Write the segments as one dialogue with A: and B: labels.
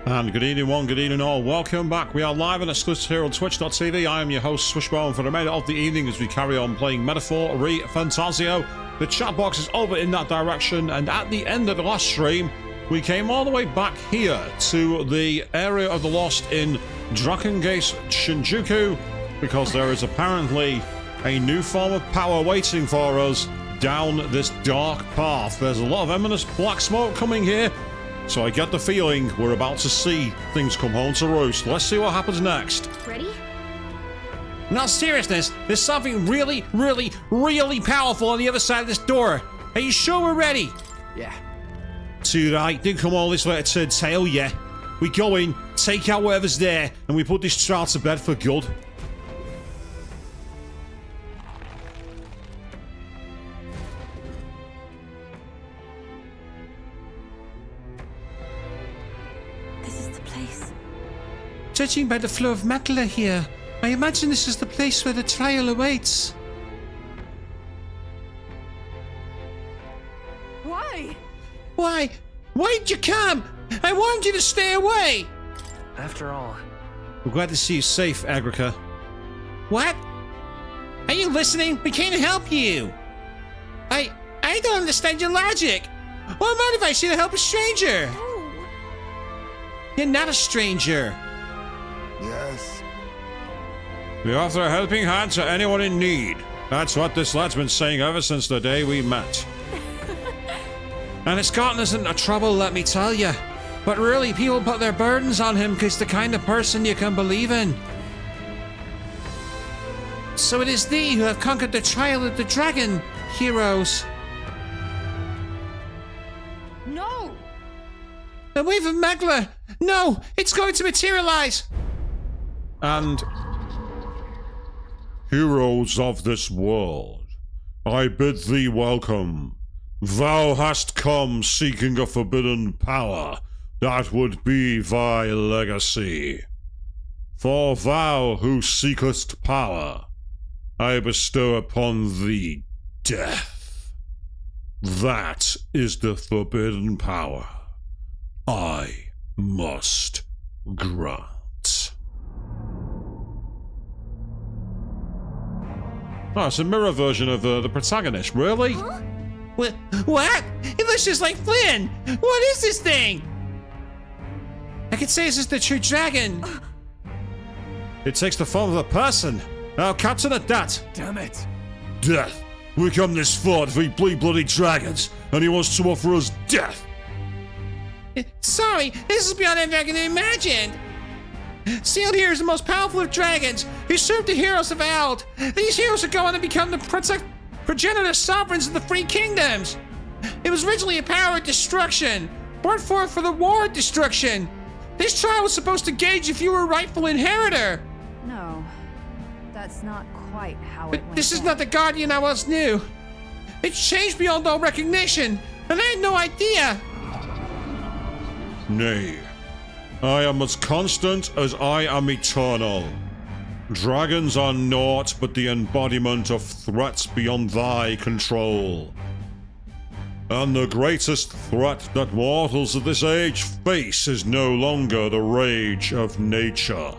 A: And good evening one, good evening all. Welcome back. We are live and exclusive here on twitch.tv. I am your host Swishbone for the remainder of the evening as we carry on playing Metaphor ReFantazio. The chat box is over in that direction, and at the end of the last stream we came all the way back here to the area of the lost in Drakengate Shinjuku, because there is apparently a new form of power waiting for us down this dark path. There's a lot of ominous black smoke coming here, so I get the feeling we're about to see things come home to roost. Let's see what happens next.
B: Ready?
A: Now, seriousness, there's something really powerful on the other side of this door. Are you sure we're ready?
C: Yeah.
A: Too right, didn't come all this way to turn tail, yeah. We go in, take out whatever's there, and we put this child to bed for good.
B: This is the place.
A: Judging by the flow of metal here, I imagine this is the place where the trial awaits.
B: Why?
A: Why? Why'd you come? I wanted you to stay away!
C: After all,
A: We're glad to see you safe, Agrica. What? Are you listening? We can't help you! I don't understand your logic! What motivates you to help a stranger?
B: No.
A: You're not a stranger.
D: Yes.
A: We offer a helping hand to anyone in need. That's what this lad's been saying ever since the day we met. And it's gotten us into trouble, let me tell you. But really, people put their burdens on him because he's the kind of person you can believe in. So it is thee who have conquered the trial of the dragon, heroes.
B: No.
A: The wave of Megla! No! It's going to materialize! And... heroes of this world, I bid thee welcome. Thou hast come seeking a forbidden power that would be thy legacy. For thou who seekest power, I bestow upon thee death. That is the forbidden power I must grant. Oh, it's a mirror version of the protagonist, really?
B: Huh?
A: What? It looks just like Flynn! What is this thing? I could say this is the true dragon. It takes the form of a person. Now, Captain at that.
C: damn it.
A: Death. We come this far to be bloody dragons, and he wants to offer us death. Sorry, this is beyond anything I can imagine. Sealed here is the most powerful of dragons, who serve the heroes of Eld. These heroes are going to become the progenitor sovereigns of the Free Kingdoms. It was originally a power of destruction, brought forth for the war of destruction. This trial was supposed to gauge if you were a rightful inheritor.
B: No. That's not quite how it
A: But
B: went.
A: this is
B: down.
A: not the guardian I once knew. It's changed beyond all recognition, and I had no idea. Nay, I am as constant as I am eternal. Dragons are naught but the embodiment of threats beyond thy control. And the greatest threat that mortals of this age face is no longer the rage of nature.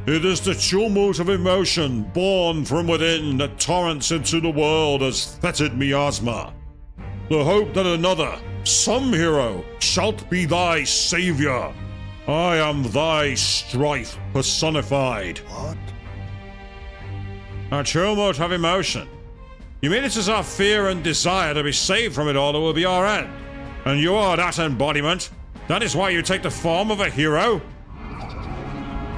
A: It is the tumult of emotion born from within that torrents into the world as fetid miasma. The hope that another, some hero, shalt be thy savior. I am thy strife personified.
D: What?
A: A tumult of emotion. You mean it is our fear and desire to be saved from it all that will be our end? And you are that embodiment? That is why you take the form of a hero?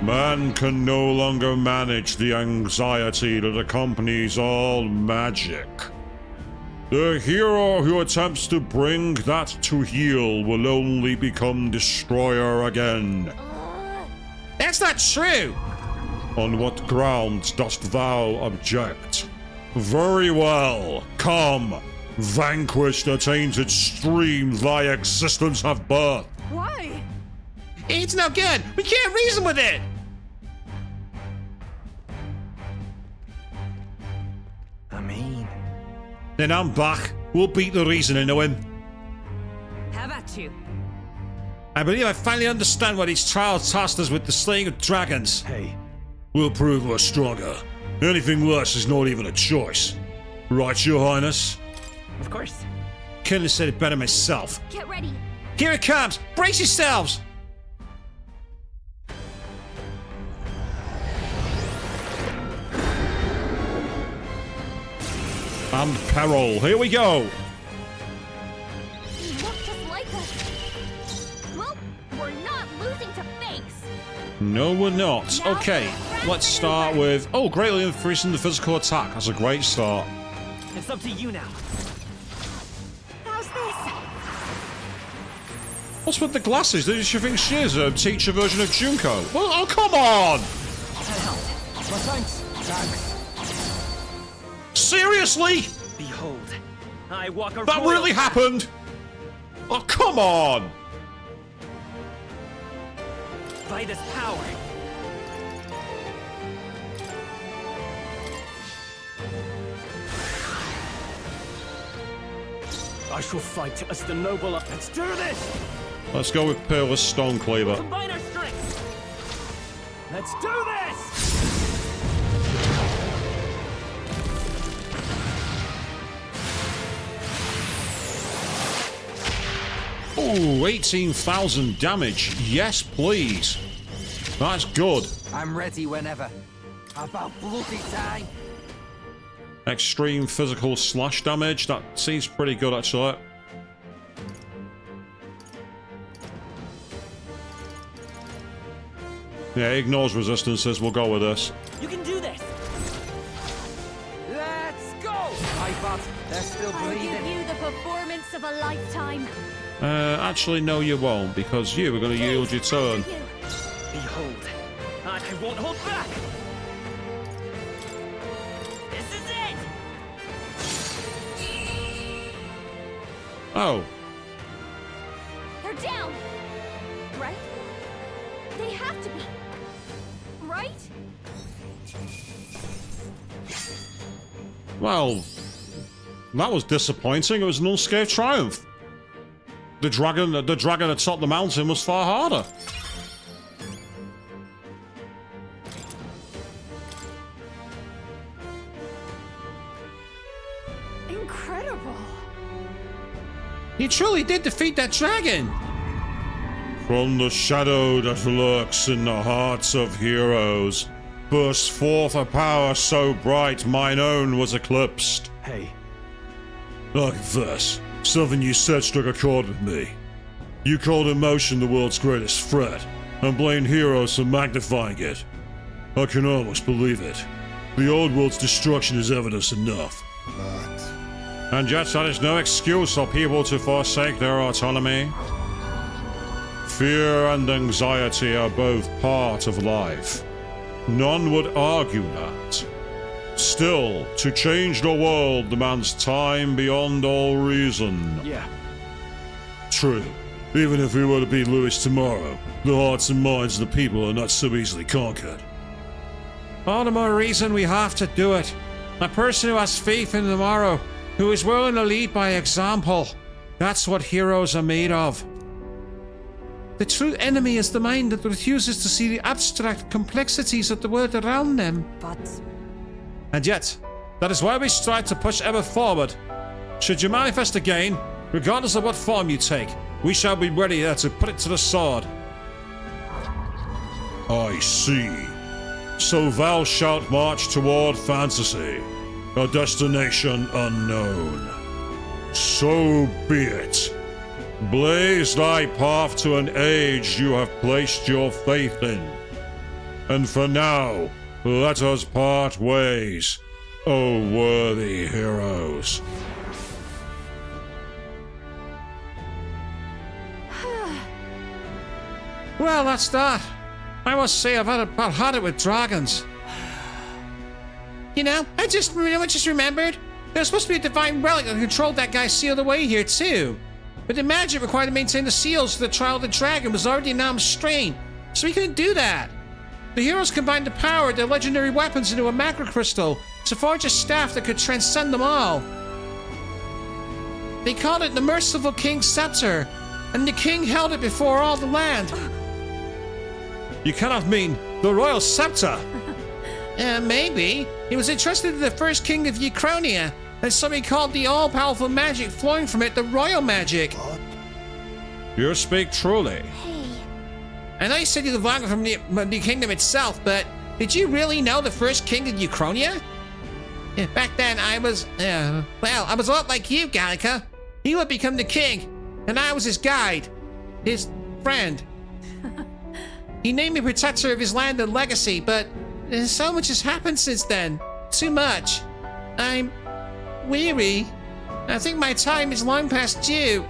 A: Man can no longer manage the anxiety that accompanies all magic. The hero who attempts to bring that to heel will only become destroyer again. That's not true! On what grounds dost thou object? Very well, come. Vanquish the tainted stream thy existence hath birthed.
B: Why?
A: It's no good! We can't reason with it!
C: I mean,
A: Then I'm back. We'll beat the reason into him.
B: Have at you.
A: I believe I finally understand why these trials tasked us with the slaying of dragons.
C: Hey,
A: We'll prove we're stronger. Anything less is not even a choice. Right, Your Highness?
C: of course.
A: Couldn't have said it better myself.
B: Get ready.
A: Here it comes! Brace yourselves! And peril. Here we go.
B: You look just like us. Well, we're not losing to fakes.
A: No, we're not. Okay, let's start with... Oh, greatly increasing the physical attack. That's a great start.
C: It's up to you now.
B: How's this?
A: What's with the glasses? Does she think she is a teacher version of Junko? Well, oh, come on!
C: That helped. But thanks. Thanks.
A: Seriously?
C: Behold, I walk a
A: That
C: royal
A: really
C: path.
A: happened? Oh, come on!
C: By this power. I shall fight as the noble. Let's do this!
A: Let's go with Peerless Stone Cleaver.
C: Combine our strength! Let's do this!
A: Ooh, 18,000 damage. Yes, please. That's good.
E: I'm ready whenever. About bloody time.
A: Extreme physical slash damage. That seems pretty good, actually. Yeah, ignores resistances. We'll go with this.
C: You can do this!
E: Let's go! My bad. They're still
B: I'll give
E: breathing.
B: you the performance of a lifetime.
A: Actually, no, you won't, because you are going to yield your turn.
B: You.
C: Behold, I won't hold back! This is it!
A: Oh,
B: They're down. Right? They have to be. Right?
A: well, that was disappointing. It was an unscathed triumph. The dragon atop the mountain was far harder.
B: Incredible.
A: You truly did defeat that dragon. From the shadow that lurks in the hearts of heroes, burst forth a power so bright mine own was eclipsed.
C: Hey,
A: Like this, something you said struck a chord with me. You called emotion the world's greatest threat, and blamed heroes for magnifying it. I can almost believe it. The old world's destruction is evidence enough.
D: But
A: And yet that is no excuse for people to forsake their autonomy. Fear and anxiety are both part of life. None would argue that. Still, to change the world demands time beyond all reason.
C: yeah.
A: True. Even if we were to beat Lewis tomorrow, the hearts and minds of the people are not so easily conquered. All the more reason we have to do it. A person who has faith in tomorrow, who is willing to lead by example. That's what heroes are made of. The true enemy is the mind that refuses to see the abstract complexities of the world around them.
B: But
A: And yet, that is why we strive to push ever forward. Should you manifest again, regardless of what form you take, we shall be ready there to put it to the sword. I see. So thou shalt march toward fantasy, a destination unknown. So be it. Blaze thy path to an age you have placed your faith in. And for now, let us part ways, O worthy heroes. Well, that's that. I must say I've had it with dragons. You know, I just remembered. There's supposed to be a divine relic that controlled that guy sealed away here, too. But the magic required to maintain the seals for the trial of the dragon was already now strained, so we couldn't do that. The heroes combined the power of their legendary weapons into a macro crystal to forge a staff that could transcend them all. They called it the Merciful King's Scepter,
F: and the king held it before all the land.
A: You cannot mean the royal scepter.
F: Maybe. He was entrusted to the first king of Uchronia, and somebody called the all-powerful magic flowing from it the royal magic.
A: You speak truly.
B: Hey,
F: I know you said you live longer from the kingdom itself, but did you really know the first king of Uchronia? Yeah, back then I was, I was a lot like you, Gallica. He would become the king, and I was his guide, his friend. He named me protector of his land and legacy, but so much has happened since then. Too much. I'm weary. I think my time is long past due.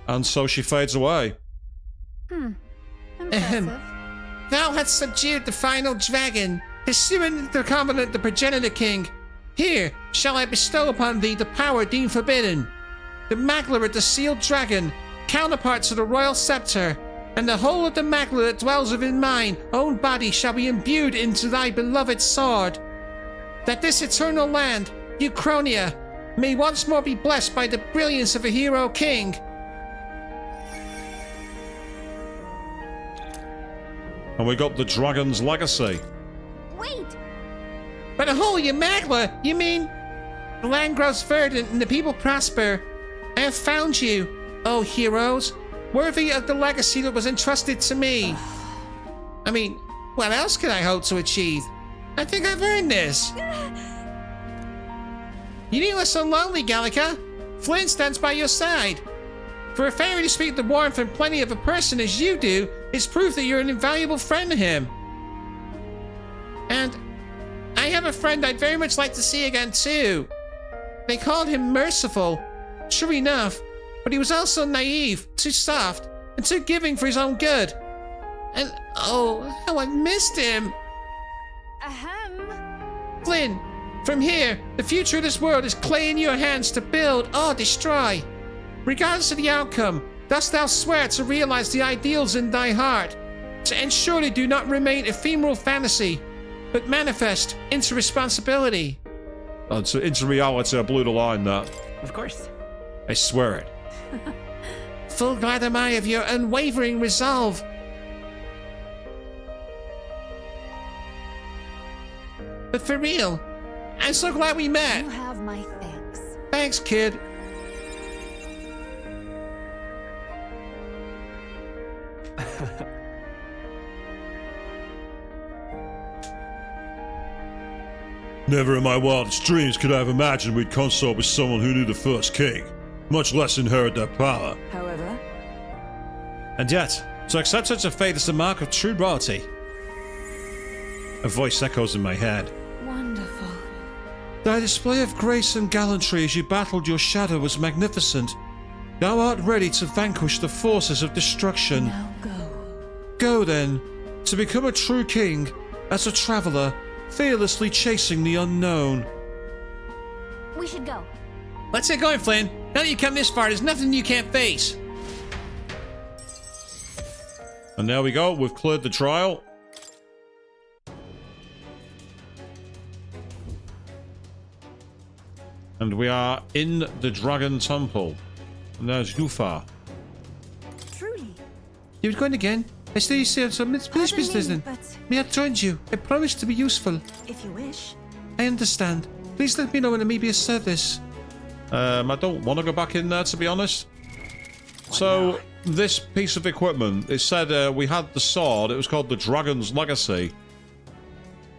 A: And so she fades away.
B: impressive.
F: Thou hast subdued the final dragon, pursuing the covenant the progenitor king. Here shall I bestow upon thee the power deemed forbidden. The magler of the sealed dragon, counterpart to the royal scepter, and the whole of the magler that dwells within mine own body shall be imbued into thy beloved sword. That this eternal land, Uchronia, may once more be blessed by the brilliance of a hero king.
A: And we got the dragon's legacy.
B: Wait!
F: By the whole you magler, you mean the land grows verdant and the people prosper. I have found you, oh heroes, worthy of the legacy that was entrusted to me. I mean, what else could I hope to achieve? I think I've earned this. You needn't look so lonely, Gallica. Flynn stands by your side. For a fairy to speak the warmth and plenty of a person as you do is proof that you're an invaluable friend to him. And I have a friend I'd very much like to see again too. They called him Merciful, true enough, but he was also naive, too soft, and too giving for his own good. And oh, how I missed him.
B: Ahem.
F: Flynn, from here, the future of this world is clay in your hands to build or destroy. Regardless of the outcome, dost thou swear to realize the ideals in thy heart, to ensure they do not remain ephemeral fantasy, but manifest into responsibility.
A: Into reality, I blew the line that.
E: Of course.
A: I swear it.
F: Full glad am I of your unwavering resolve. But for real, I'm so glad we met.
B: You have my thanks.
F: Thanks, kid.
A: Never in my wildest dreams could I have imagined we'd consort with someone who knew the first king, much less inherit their power.
E: However,
A: And yet, to accept such a fate is the mark of true royalty. A voice echoes in my head.
B: Wonderful.
A: Thy display of grace and gallantry as you battled your shadow was magnificent. Thou art ready to vanquish the forces of destruction.
B: Now go.
A: Go then, to become a true king, as a traveler, fearlessly chasing the unknown.
B: We should go.
F: Let's get going, Flynn. Now that you come this far, there's nothing you can't face.
A: And there we go, we've cleared the trial. And we are in the Dragon Temple. And there's Yufa.
B: Truly.
F: You're going again? I still you see some business then.
B: But
F: May I join you? I promise to be useful.
B: if you wish.
F: I understand. Please let me know when I may be of service.
A: I don't want to go back in there, to be honest. So, this piece of equipment, it said we had the sword. It was called the Dragon's Legacy.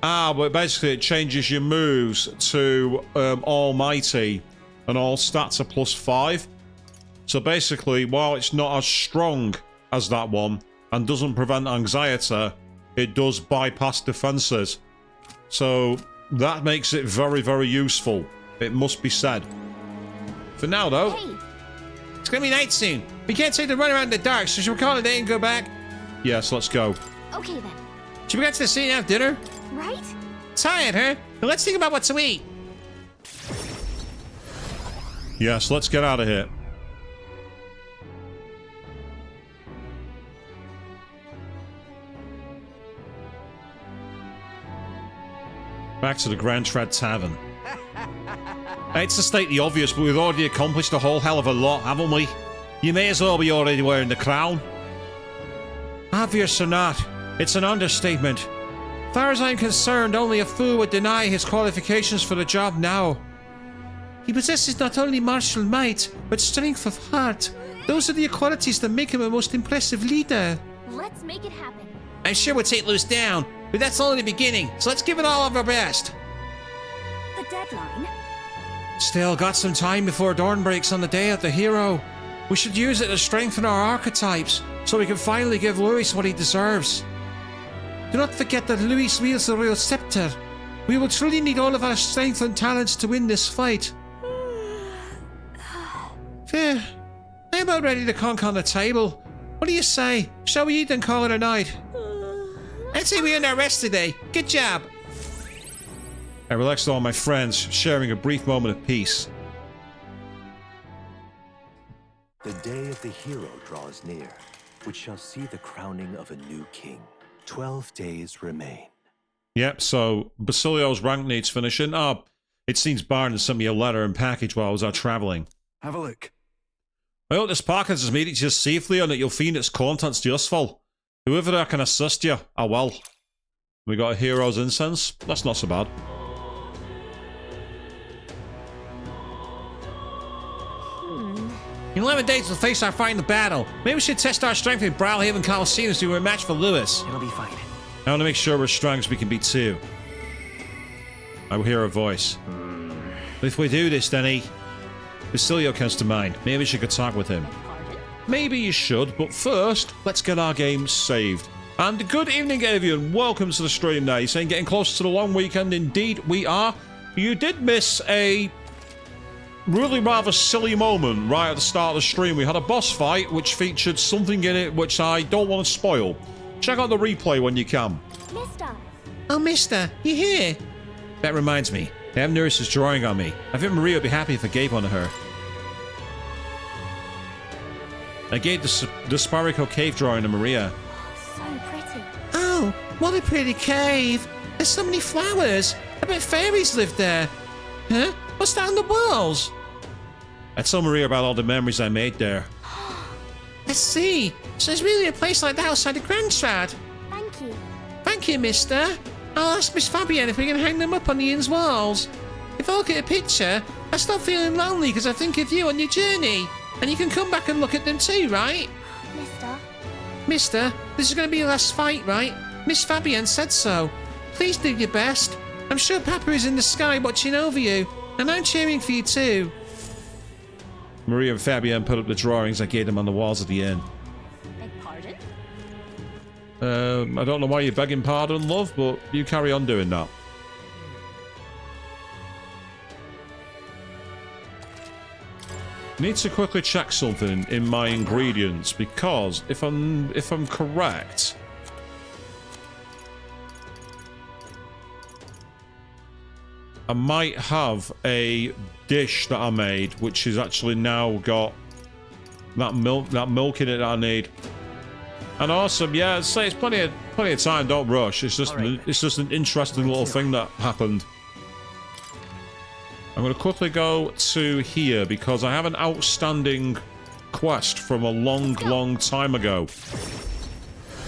A: But basically it changes your moves to Almighty, and all stats are +5. So basically, while it's not as strong as that one, and doesn't prevent anxiety, it does bypass defenses. So that makes it very, very useful. It must be said. For now, though,
B: Hey,
F: It's gonna be night soon. We can't take the run around in the dark, so should we call it a day and go back?
A: yes, let's go.
B: okay then.
F: Should we get to the city and have dinner?
B: Right?
F: Tired, huh? Well, let's think about what to eat.
A: Yes, let's get out of here. Back to the Grand Tread Tavern. I hate to state the obvious, but we've already accomplished a whole hell of a lot, haven't we? You may as well be already wearing the crown.
F: Obvious or not, it's an understatement. Far as I'm concerned, only a fool would deny his qualifications for the job now. He possesses not only martial might, but strength of heart. Those are the qualities that make him a most impressive leader.
B: Let's make it happen.
F: I'm sure we'll take Luce down, but that's only the beginning, so let's give it all of our best.
B: The deadline?
F: Still got some time before dawn breaks on the day of the hero. We should use it to strengthen our archetypes, so we can finally give Louis what he deserves. Do not forget that Louis wields the royal scepter. We will truly need all of our strength and talents to win this fight. Fair. I'm about ready to conk on the table. What do you say? Shall we eat and call it a night? I'd say we earned our rest today. Good job.
A: I relaxed all my friends, sharing a brief moment of peace.
G: The day of the hero draws near, which shall see the crowning of a new king. 12 days remain.
A: Yep, so Basilio's rank needs finishing. Oh, it seems Barton sent me a letter and package while I was out travelling.
C: Have a look.
A: I hope this package has made it to you safely and that you'll find its contents useful. Whoever I can assist you, I will. We got a hero's incense. That's not so bad.
F: In 11 days, we'll face our fight in the battle. Maybe we should test our strength in Brawlhaven Coliseum to do a match for Lewis.
E: It'll be fine.
A: I want to make sure we're strong as we can be too. I will hear a voice. If we do this, then Basilio comes to mind. Maybe we should go talk with him.
B: Pardon?
A: Maybe you should, but first, let's get our game saved. And good evening, everyone. Welcome to the stream now. You're saying getting close to the long weekend. Indeed, we are. You did miss a really rather silly moment right at the start of the stream. We had a boss fight which featured something in it which I don't want to spoil. Check out the replay when you can.
B: Mister.
F: Oh, mister, you here? That reminds me. I have Nurse's drawing on me. I think Maria would be happy if I gave one to her. I gave the Sparico cave drawing to Maria.
B: So pretty.
F: Oh, what a pretty cave. There's so many flowers. I bet fairies live there. Huh? What's that on the walls?
A: I told Maria about all the memories I made there.
F: I see. So there's really a place like that outside the Grandstrad.
B: Thank you.
F: Thank you, mister. I'll ask Miss Fabienne if we can hang them up on the inn's walls. If I look at a picture, I stop feeling lonely because I think of you on your journey. And you can come back and look at them too, right?
B: Mister.
F: Mister, this is going to be your last fight, right? Miss Fabienne said so. Please do your best. I'm sure Papa is in the sky watching over you. And I'm cheering for you too.
A: Maria and Fabienne put up the drawings I gave them on the walls of the inn.
B: Beg pardon?
A: I don't know why you're begging pardon, love, but you carry on doing that. Need to quickly check something in my ingredients because if I'm correct, I might have a dish that I made which has actually now got that milk in it that I need. And awesome, yeah. Say it's plenty of time. Don't rush. It's just an interesting little thing that happened. I'm going to quickly go to here because I have an outstanding quest from a long time ago,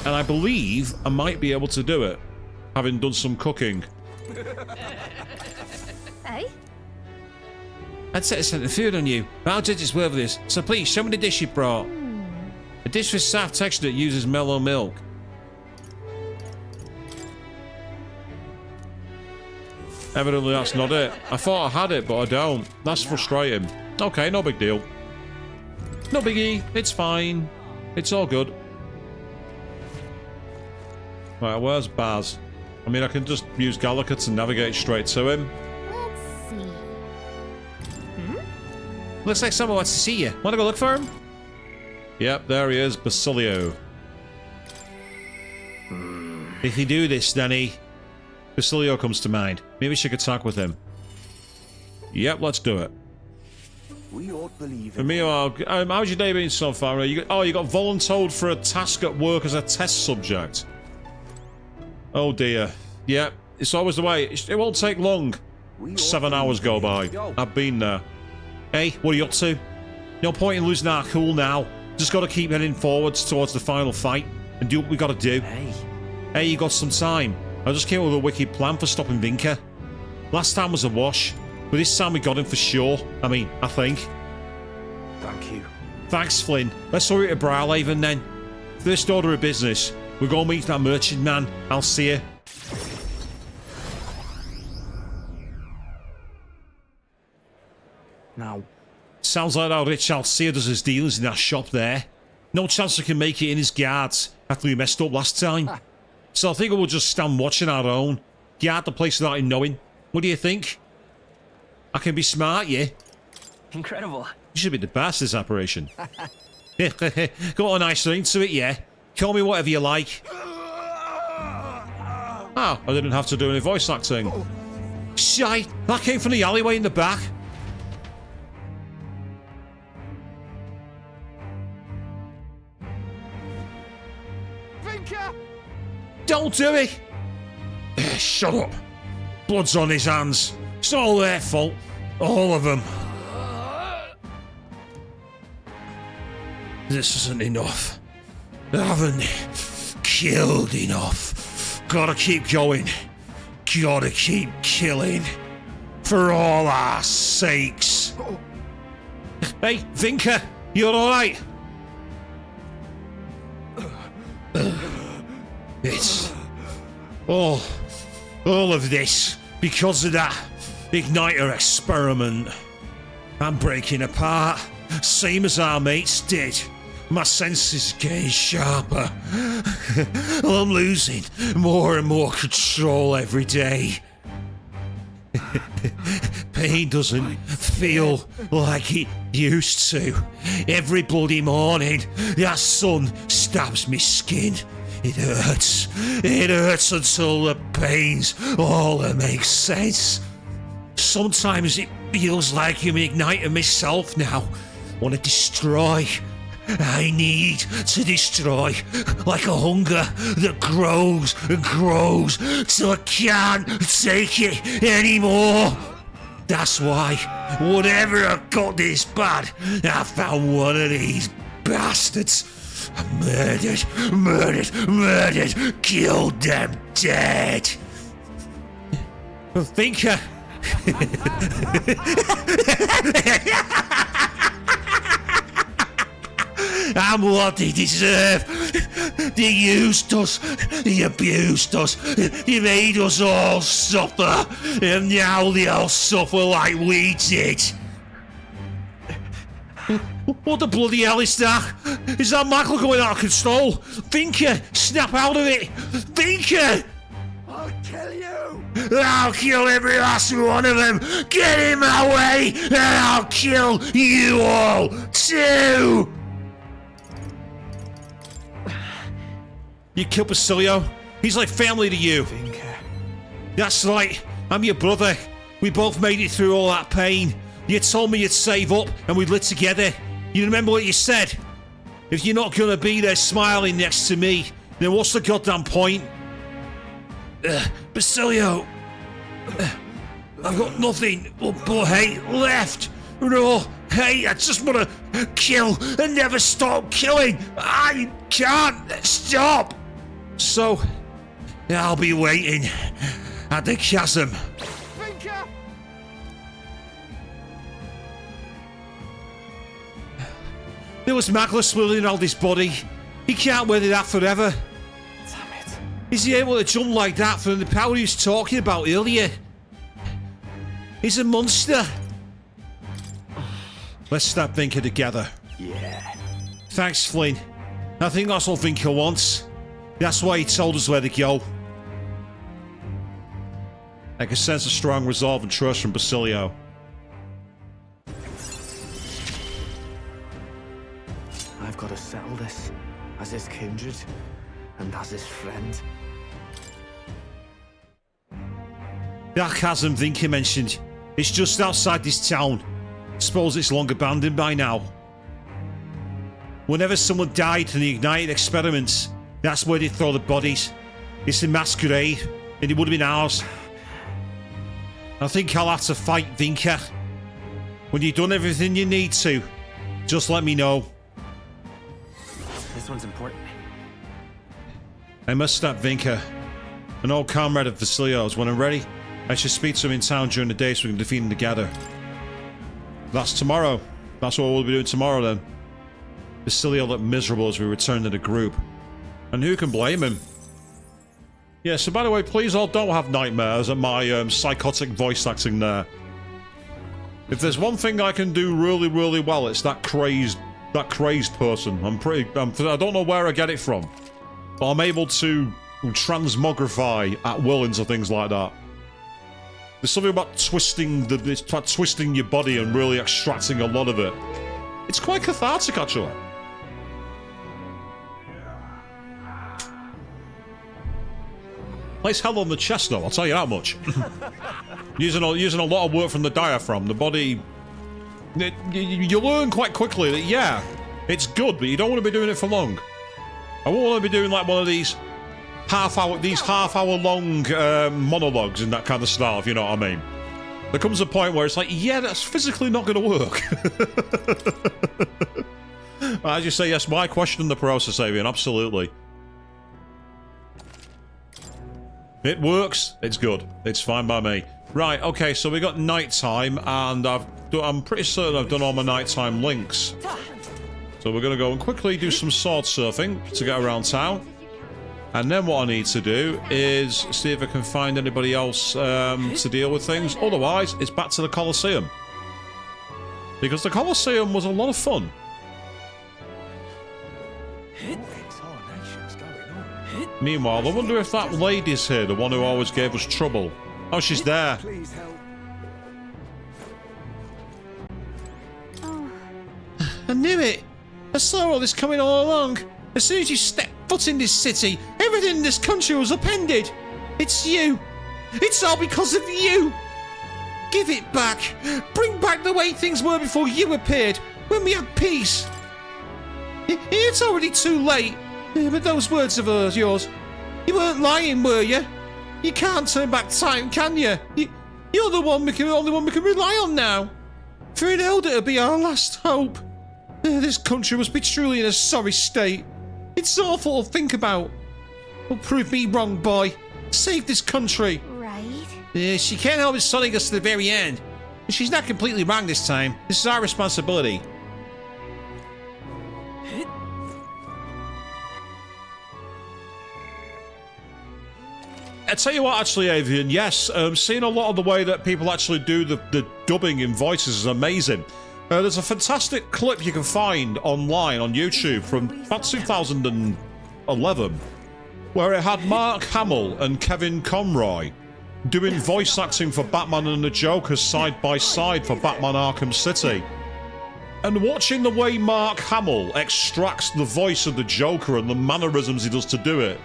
A: and I believe I might be able to do it, having done some cooking.
B: Eh?
F: I'd set the food on you, but I'll judge it's worth this. So please, show me the dish you brought. A dish with soft texture that uses mellow milk.
A: Evidently that's not it. I thought I had it, but I don't. That's frustrating. Okay, no big deal. No biggie. It's fine. It's all good. Right, where's Baz? I mean, I can just use Gallica to navigate straight to him.
B: Let's see.
F: Looks like someone wants to see you. Want to go look for him?
A: Yep, there he is, Basilio.
F: If you do this, Danny.
A: Basilio comes to mind. Maybe she could talk with him. Yep, let's do it.
G: We ought believe
A: And meanwhile, how's your day been so far? You got voluntold for a task at work as a test subject. Oh dear. Yep, it's always the way. It won't take long. 7 hours go by. I've been there. Hey, what are you up to? No point in losing our cool now. Just got to keep heading forwards towards the final fight and do what we got to do. Hey, you got some time? I just came up with a wicked plan for stopping Vinker. Last time was a wash, but this time we got him for sure. I mean, I think.
G: Thank you.
A: Thanks, Flynn. Let's hurry to Briarhaven then. First order of business. We're going to meet that merchant man. I'll see you.
E: Now,
A: Sounds like how rich Alcea does his dealings in that shop there. No chance we can make it in his guards after we messed up last time. So I think we'll just stand watching our own. Guard the place without him knowing. What do you think? I can be smart, yeah?
E: incredible.
A: You should be the best at this operation. Got a nice ring to it, yeah? Call me whatever you like. Oh, I didn't have to do any voice acting. Shite, that came from the alleyway in the back.
C: Vinker!
A: Don't do it! Shut up. Blood's on his hands. It's all their fault. All of them. This isn't enough. I haven't killed enough. Gotta keep going. Gotta keep killing. For all our sakes. Hey, Vinker, you're alright? It's all of this because of that igniter experiment. I'm breaking apart, same as our mates did. My senses getting sharper. I'm losing more and more control every day. Pain doesn't feel like it used to. Every bloody morning, that sun stabs me skin. It hurts. It hurts until the pains all that makes sense. Sometimes it feels like I'm igniting myself now. Want to destroy. I need to destroy, like a hunger that grows and grows till I can't take it anymore. That's why, whenever I got this bad, I found one of these bastards. I murdered, killed them dead. Vinker. I'm what they deserve. They used us, they abused us, they made us all suffer, and now they all suffer like we did. What the bloody hell is that? Is that Michael going out of control? Vinker, snap out of it! Vinker!
C: I'll kill you!
A: I'll kill every last one of them! Get in my way, and I'll kill you all, too! You killed Basilio? He's like family to you.
E: Vinker.
A: That's right, I'm your brother. We both made it through all that pain. You told me you'd save up and we'd live together. You remember what you said? If you're not gonna be there smiling next to me, then what's the goddamn point? Basilio, I've got nothing but hate left. No, hate, I just wanna kill and never stop killing. I can't stop. So, I'll be waiting at the chasm.
C: Vinker!
A: There was Magnus swirling around his body. He can't weather that forever.
E: Damn it.
A: Is he able to jump like that from the power he was talking about earlier? He's a monster. Let's stop Vinker together.
E: Yeah.
A: Thanks, Flynn. I think that's what Vinker wants. That's why he told us where to go. I can sense a strong resolve and trust from Basilio.
E: I've got to settle this as his kindred and as his friend.
A: That chasm Vinker mentioned, it's just outside this town. Suppose it's long abandoned by now. Whenever someone died from the ignited experiments, that's where they throw the bodies. It's a masquerade, and it would have been ours. I think I'll have to fight Vinker. When you've done everything you need to, Just let me know.
E: This one's important.
A: I must stop Vinka, an old comrade of Vasilio's. When I'm ready, I should speak to him in town during the day so we can defeat him together. That's tomorrow. That's what we'll be doing tomorrow then. Vasilio looked miserable as we returned to the group. And who can blame him? Yeah, so by the way, please all don't have nightmares at my psychotic voice acting there. If there's one thing I can do really, really well, it's that crazed person. I don't know where I get it from, but I'm able to transmogrify at will into things like that. There's something about twisting your body and really extracting a lot of it. It's quite cathartic, actually. Nice hell on the chest, though. I'll tell you that much. using a lot of work from the diaphragm, the body. You learn quite quickly that yeah, it's good, but you don't want to be doing it for long. I won't want to be doing like one of these half-hour long monologues in that kind of style, if you know what I mean. There comes a point where it's like, yeah, that's physically not going to work. As you say, yes, why question the process, Avian? Absolutely. It works. It's good. It's fine by me. Right, okay, so we got nighttime, and I'm pretty certain I've done all my nighttime links. So we're going to go and quickly do some sword surfing to get around town. And then what I need to do is see if I can find anybody else to deal with things. Otherwise, it's back to the Colosseum. Because the Colosseum was a lot of fun. Meanwhile, I wonder if that lady's here, the one who always gave us trouble. Oh, she's there.
D: Please help.
F: I knew it. I saw all this coming all along. As soon as you stepped foot in this city, everything in this country was upended. It's you. It's all because of you. Give it back. Bring back the way things were before you appeared, when we had peace. It's already too late. But those words of yours, you weren't lying, were you? You can't turn back time, can you? You're the only one we can rely on now. For an elder to be our last hope. This country must be truly in a sorry state. It's awful to think about. Well, prove me wrong, boy. Save this country.
B: Right?
F: She can't help sunning us to the very end. She's not completely wrong this time. This is our responsibility. I tell you what, actually, Avian, yes, seeing a lot of the way that people actually do the dubbing in voices is amazing. There's a fantastic clip you can find online on YouTube from about 2011 where it had Mark Hamill and Kevin Conroy doing voice acting for Batman and the Joker side by side for Batman Arkham City. And watching the way Mark Hamill extracts the voice of the Joker and the mannerisms he does to do it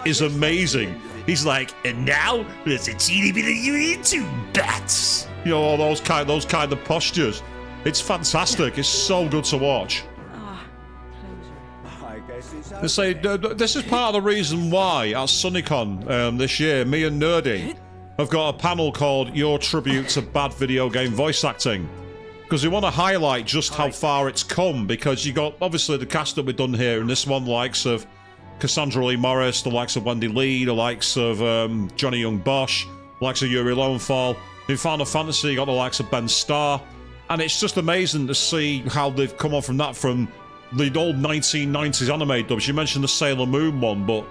F: is amazing. He's like, and now there's a teeny bit of you into bats. You know, all those kind of postures. It's fantastic. It's so good to watch.
D: I guess it's
A: They say this is part of the reason why at SunnyCon this year, me and Nerdy have got a panel called Your Tribute to Bad Video Game Voice Acting. Because we want to highlight just how far it's come, because you got obviously the cast that we've done here, and this one likes of Cassandra Lee Morris, the likes of Wendy Lee, the likes of Johnny Young Bosch, the likes of Yuri Lowenthal. In Final Fantasy, you got the likes of Ben Starr. And it's just amazing to see how they've come on from that, from the old 1990s anime dubs. You mentioned the Sailor Moon one, but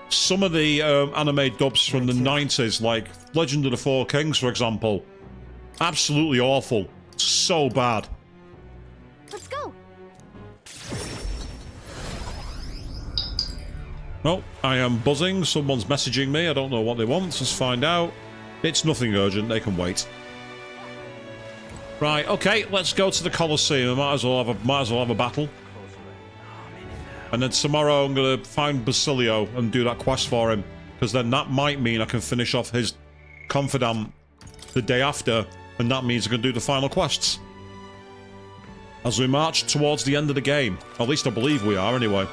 A: some of the anime dubs from the 90s, like Legend of the Four Kings, for example, absolutely awful. So bad.
B: Let's go.
A: Oh, I am buzzing. Someone's messaging me. I don't know what they want. Let's find out. It's nothing urgent. They can wait. Right, okay, let's go to the Colosseum. I might as well have a battle. And then tomorrow I'm going to find Basilio and do that quest for him. Because then that might mean I can finish off his confidant the day after. And that means I can do the final quests. As we march towards the end of the game. At least I believe we are, anyway.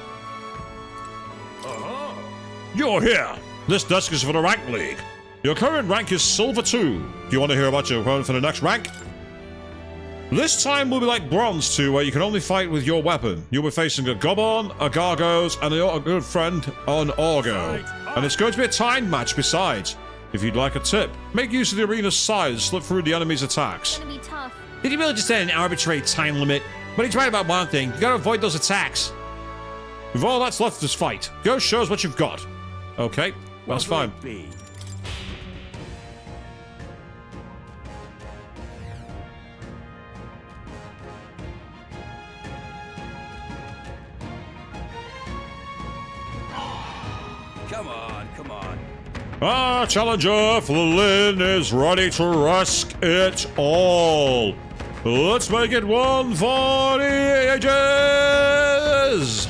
A: You're here! This desk is for the rank league. Your current rank is Silver 2. Do you want to hear about your opponent for the next rank? This time will be like Bronze 2, where you can only fight with your weapon. You'll be facing a Goblin, a Gargos, and a good friend, an Orgo. And it's going to be a timed match besides. If you'd like a tip, make use of the arena's size and slip through the enemy's attacks.
B: It's gonna be tough.
F: Did he really just set an arbitrary time limit? But he's right about one thing. You gotta avoid those attacks.
A: With all that's left of this fight, go show us what you've got. Okay, that's fine.
C: Be. Come on, come on.
A: Our challenger for the Lin is ready to risk it all. Let's make it one for the ages.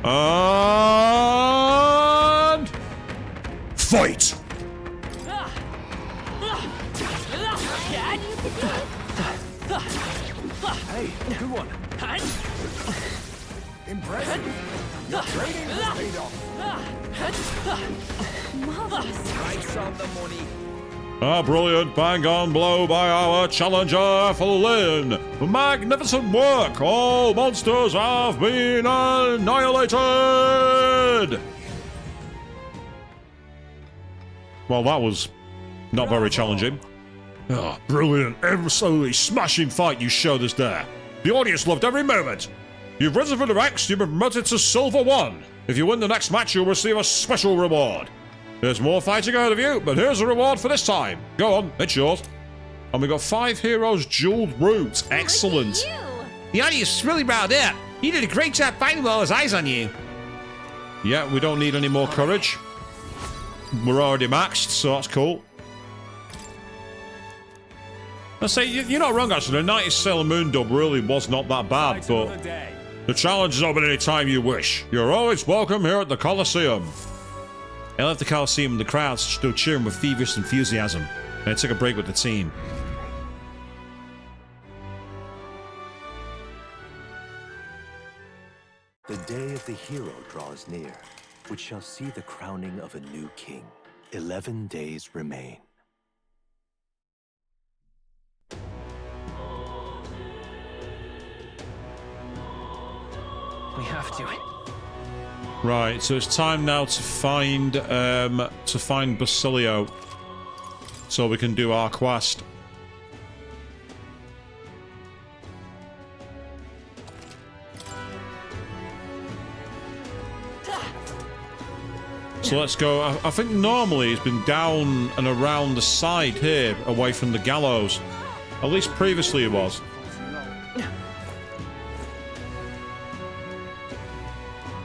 A: And fight.
C: Hey, good one.
D: Impressive. Your training has paid off.
C: Right on the money.
A: A brilliant bang-on blow by our challenger for the Lin. Magnificent work. All monsters have been annihilated. Well, that was not very challenging. Ah, brilliant, absolutely smashing fight you showed us there. The audience loved every moment. You've risen from the ranks, you've been promoted to Silver 1. If you win the next match, you'll receive a special reward. There's more fighting ahead of you, but here's the reward for this time. Go on, it's yours. And we got 5 heroes jeweled roots. Excellent.
B: Look at you.
F: The audience is really riled up. You did a great job fighting with all his eyes on you.
A: Yeah, we don't need any more courage. We're already maxed, so that's cool. I say, you're not wrong, actually. The 90s Sailor Moon dub really was not that bad,
C: Fight
A: but
C: another day.
A: the challenge is open any time you wish. You're always welcome here at the Coliseum.
F: I left the Coliseum and the crowds still cheering with feverish enthusiasm, and I took a break with the team.
G: The day of the hero draws near, which shall see the crowning of a new king. 11 days remain.
E: We have to.
A: Right, so it's time now to find Basilio, so we can do our quest. So let's go. I think normally he's been down and around the side here, away from the gallows. At least previously he was.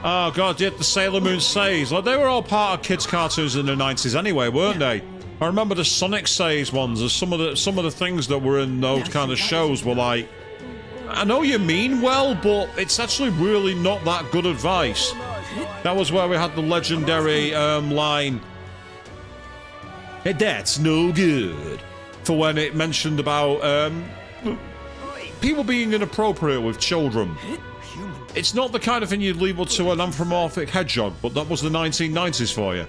A: Oh god, yeah, the Sailor Moon says. Like, they were all part of kids' cartoons in the 90s anyway, weren't they? I remember the Sonic Says ones. As some of the things that were in those kind of shows were like, I know you mean well, but it's actually really not that good advice. That was where we had the legendary line, "Hey, that's no good," for when it mentioned about people being inappropriate with children. It's not the kind of thing you'd leave up to an anthropomorphic hedgehog, but that was the 1990s for you.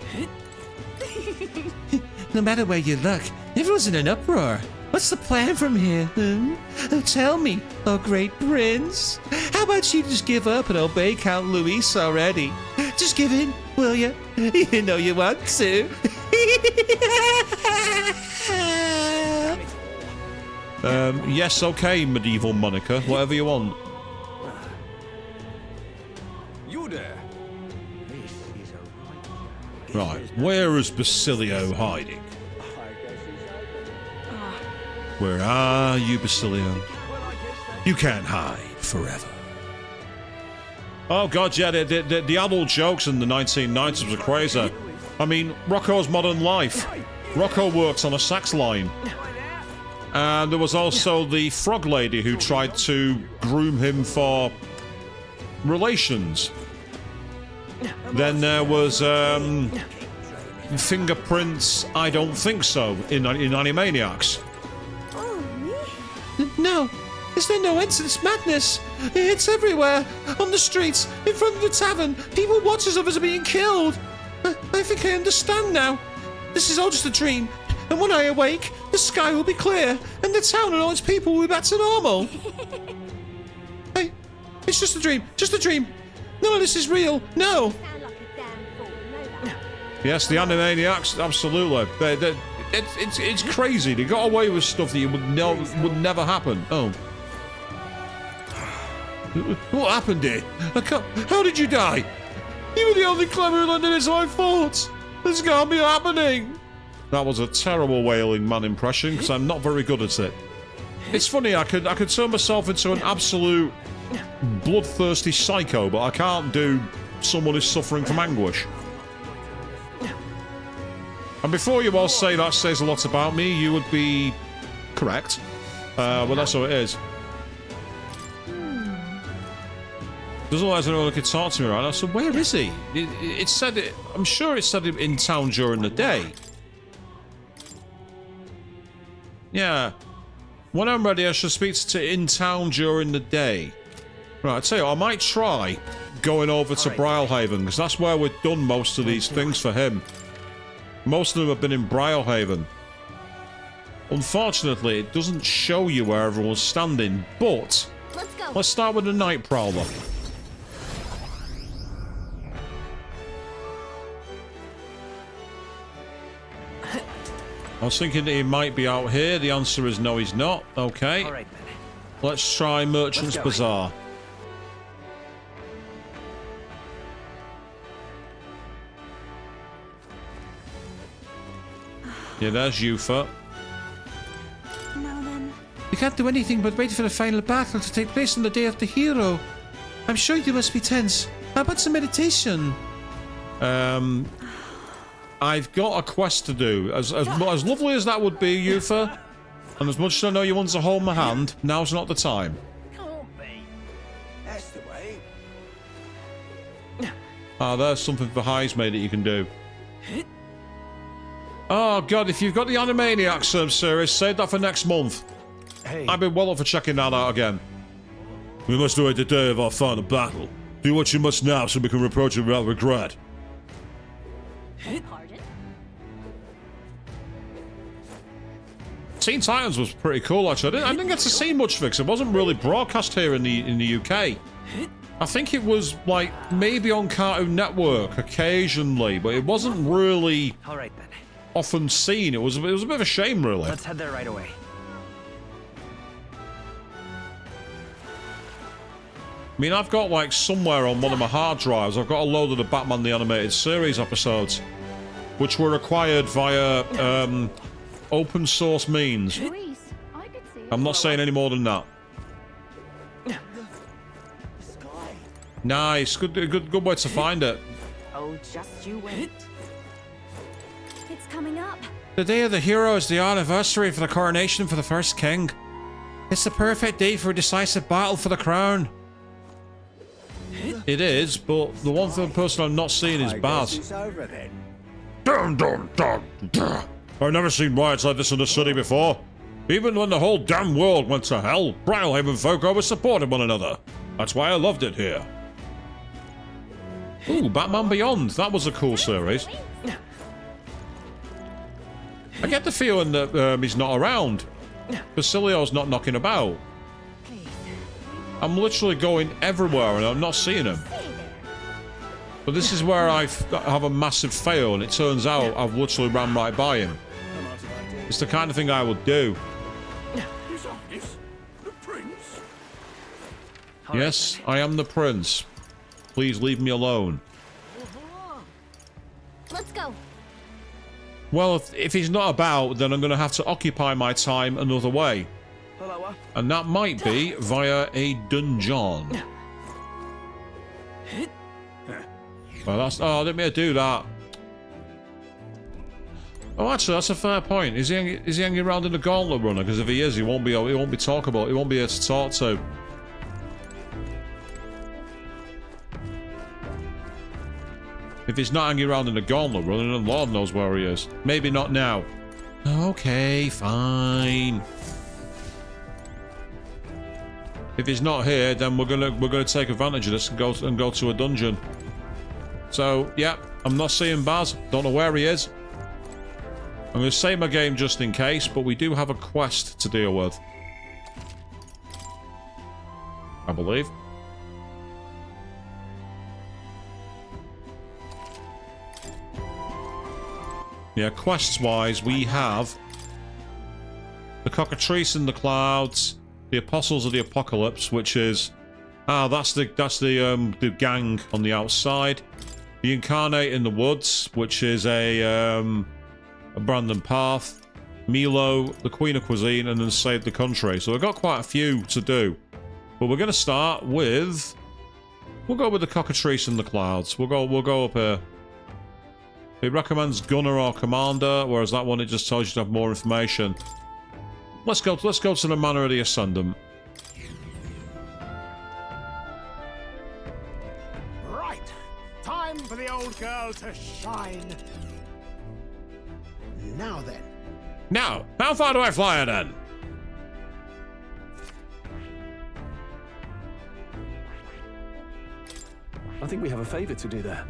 F: No matter where you look, everyone's in an uproar. What's the plan from here? Oh, tell me, oh great prince. How about you just give up and obey Count Luis already? Just give in, will you? You know you want to.
A: Yes, okay, medieval Monica. Whatever you want.
C: You there.
A: Right, where is Basilio hiding? Where are you, Basilio? You can't hide forever. Oh god, yeah, the adult jokes in the 1990s were crazy. I mean, Rocco's Modern Life. Rocco works on a sax line. And there was also the frog lady who tried to groom him for relations. Then there was Fingerprints, I Don't Think So, in Animaniacs.
B: Oh, me?
F: No, is there no end to this madness? It's everywhere. On the streets, in front of the tavern, people watch as others are being killed. I think I understand now. This is all just a dream. and when I awake, the sky will be clear, and the town and all its people will be back to normal. Hey, it's just a dream, just a dream. None of this is real, no.
B: Sound like a damn fool, know that.
A: Yes, the Animaniacs, absolutely. It's crazy. They got away with stuff that would never happen. Oh. What happened here? How did you die? You were the only clever one in my fault. This can't be happening. That was a terrible wailing man impression because I'm not very good at it. It's funny, I could turn myself into an absolute bloodthirsty psycho, but I can't do someone who's suffering from anguish. And before you all say that says a lot about me, you would be correct. But that's how it is. Doesn't look like anyone could talk to me right now, so where is he? It said it, I'm sure it said it in town during the day. Yeah. When I'm ready, I should speak to in town during the day. Right, I tell you what, I might try going over to Brilehaven, because that's where we've done most of these things for him. Most of them have been in Brilehaven. Unfortunately, it doesn't show you where everyone's standing, but
B: Let's go.
A: let's start with the Night Prowler. I was thinking that he might be out here. The answer is no, he's not. Okay.
E: All right, then.
A: Let's try Merchant's
E: Let's go.
A: Bazaar. Yeah, there's Yufa.
B: Now then.
F: You can't do anything but wait for the final battle to take place on the day of the hero. I'm sure you must be tense. How about some meditation?
A: I've got a quest to do. As lovely as that would be, Yufa, and as much as I know you want to hold my hand, now's not the time.
D: Can't be. That's the way.
A: Ah, there's something for Heismay that you can do. Oh god, if you've got the Animaniacs series, save that for next month.
E: Hey,
A: I've been well up for checking that out again. We must wait the day of our final battle. Do what you must now so we can approach it without regret.
B: Pardon?
A: Teen Titans was pretty cool, actually. I didn't get to see much of it 'cause it wasn't really broadcast here in the UK. I think it was like maybe on Cartoon Network occasionally, but it wasn't really
E: all right then.
A: often seen. It was a bit of a shame, really.
E: Let's head there right away.
A: I mean, I've got like somewhere on one of my hard drives, I've got a load of the Batman the Animated Series episodes, which were acquired via open source means.
B: Grease. I could see.
A: I'm not saying any more than that.
D: The sky.
A: Nice, good way to find it.
H: Oh, just you wait.
B: It's coming up.
F: The day of the hero is the anniversary for the coronation for the first king. It's the perfect day for a decisive battle for the crown.
A: It is, but the one person I'm not seeing is
D: I guess
A: Baz.
D: it's over then.
A: Dun, dun, dun, dun. I've never seen riots like this in the city before. Even when the whole damn world went to hell, Brilehaven folk always supported one another. That's why I loved it here. Ooh, Batman Beyond. That was a cool series. I get the feeling that he's not around. Basilio's not knocking about. I'm literally going everywhere and I'm not seeing him. But this is where I have a massive fail, and it turns out I've literally ran right by him. It's the kind of thing I would do.
D: His Highness, the Prince.
A: Yes, I am the prince. Please leave me alone.
B: Let's go.
A: Well, if he's not about, then I'm going to have to occupy my time another way.
E: Hello,
A: And that might be via a dungeon. Well, that's... Oh, I didn't mean to do that. Oh, actually, that's a fair point. Is he hanging around in the Gauntlet Runner? Because if he is, he won't be talkable. He won't be here to talk to. If he's not hanging around in the Gauntlet Runner, then Lord knows where he is. Maybe not now. Okay, fine. If he's not here, then we're gonna take advantage of this and go to a dungeon. So, yeah, I'm not seeing Baz. Don't know where he is. I'm going to save my game just in case, but we do have a quest to deal with. I believe. Yeah, quests-wise, we have the Cockatrice in the Clouds, the Apostles of the Apocalypse, which is that's the gang on the outside. The Incarnate in the Woods, which is a Brandon Path, Milo, the Queen of Cuisine, and then Save the Country. So we've got quite a few to do, but we're going to start with. We'll go with the Cockatrice in the Clouds. We'll go up here. It recommends Gunner or Commander, whereas that one it just tells you to have more information. Let's go to the Manor of the Ascendant.
C: Right. Time for the old girl to shine. Now then.
A: Now, how far do I fly her then?
E: I think we have a favor to do there.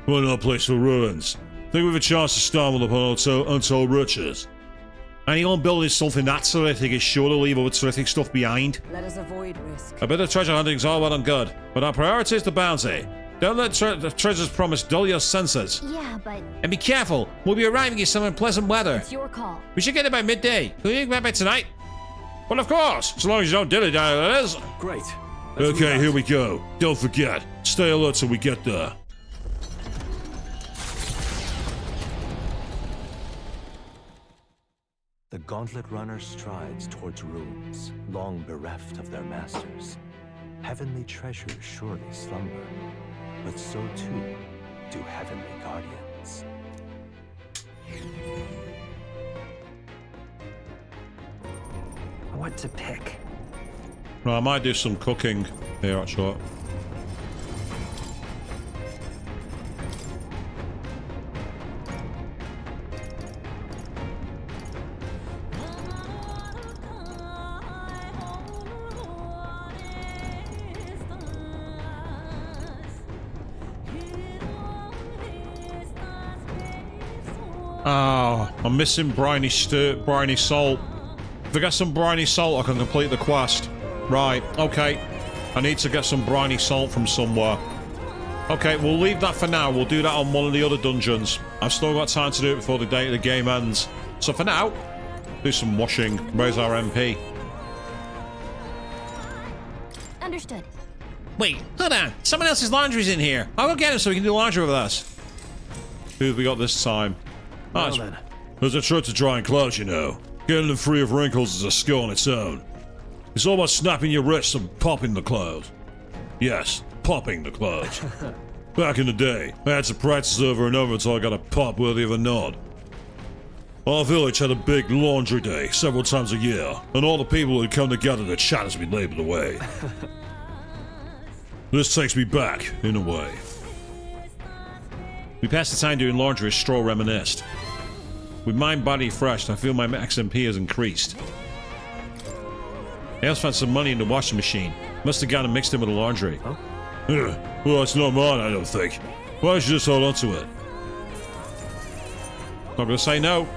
A: Well, no place for ruins. Think we've a chance to stumble upon untold riches. Anyone building something that terrific is sure to leave other terrific stuff behind.
H: Let us avoid risk.
A: A bit of treasure hunting is all well and good, but our priority is the bounty. Don't let the treasure's promise dull your senses.
B: Yeah, but
F: And be careful. We'll be arriving in some unpleasant weather.
B: it's your call.
F: We should get there by midday. Can we get by tonight?
A: Well, of course, as long as you don't dilly dally, that is.
E: Great. Let's move
A: Okay,
E: out.
A: here we go. Don't forget, stay alert till we get there.
G: The gauntlet runner strides towards ruins, long bereft of their masters. Heavenly treasures surely slumber, but so too do heavenly guardians.
H: What to pick?
A: Right, I might do some cooking here, actually. Oh, I'm missing briny salt. If I get some briny salt, I can complete the quest. Right, okay. I need to get some briny salt from somewhere. Okay, we'll leave that for now. We'll do that on one of the other dungeons. I've still got time to do it before the game ends. So for now, do some washing, raise our MP.
B: Understood.
F: Wait, hold on. Someone else's laundry's in here. I'll go get him so we can do laundry with us.
A: Who have we got this time?
E: Well
A: That's
E: then.
A: There's a trick to drying clothes, you know. Getting them free of wrinkles is a skill on its own. It's all about snapping your wrists and popping the clothes. Yes, popping the clothes. Back in the day, I had to practice over and over until I got a pop worthy of a nod. Our village had a big laundry day several times a year, and all the people would come together to chat as we labored away. This takes me back, in a way. We passed the time doing laundry as Straw reminisced. With my body fresh, I feel my XMP has increased. I also found some money in the washing machine. Must have gone and mixed in with the laundry.
E: Huh?
A: Well, it's not mine, I don't think. Why don't you just hold on to it? Not gonna say no.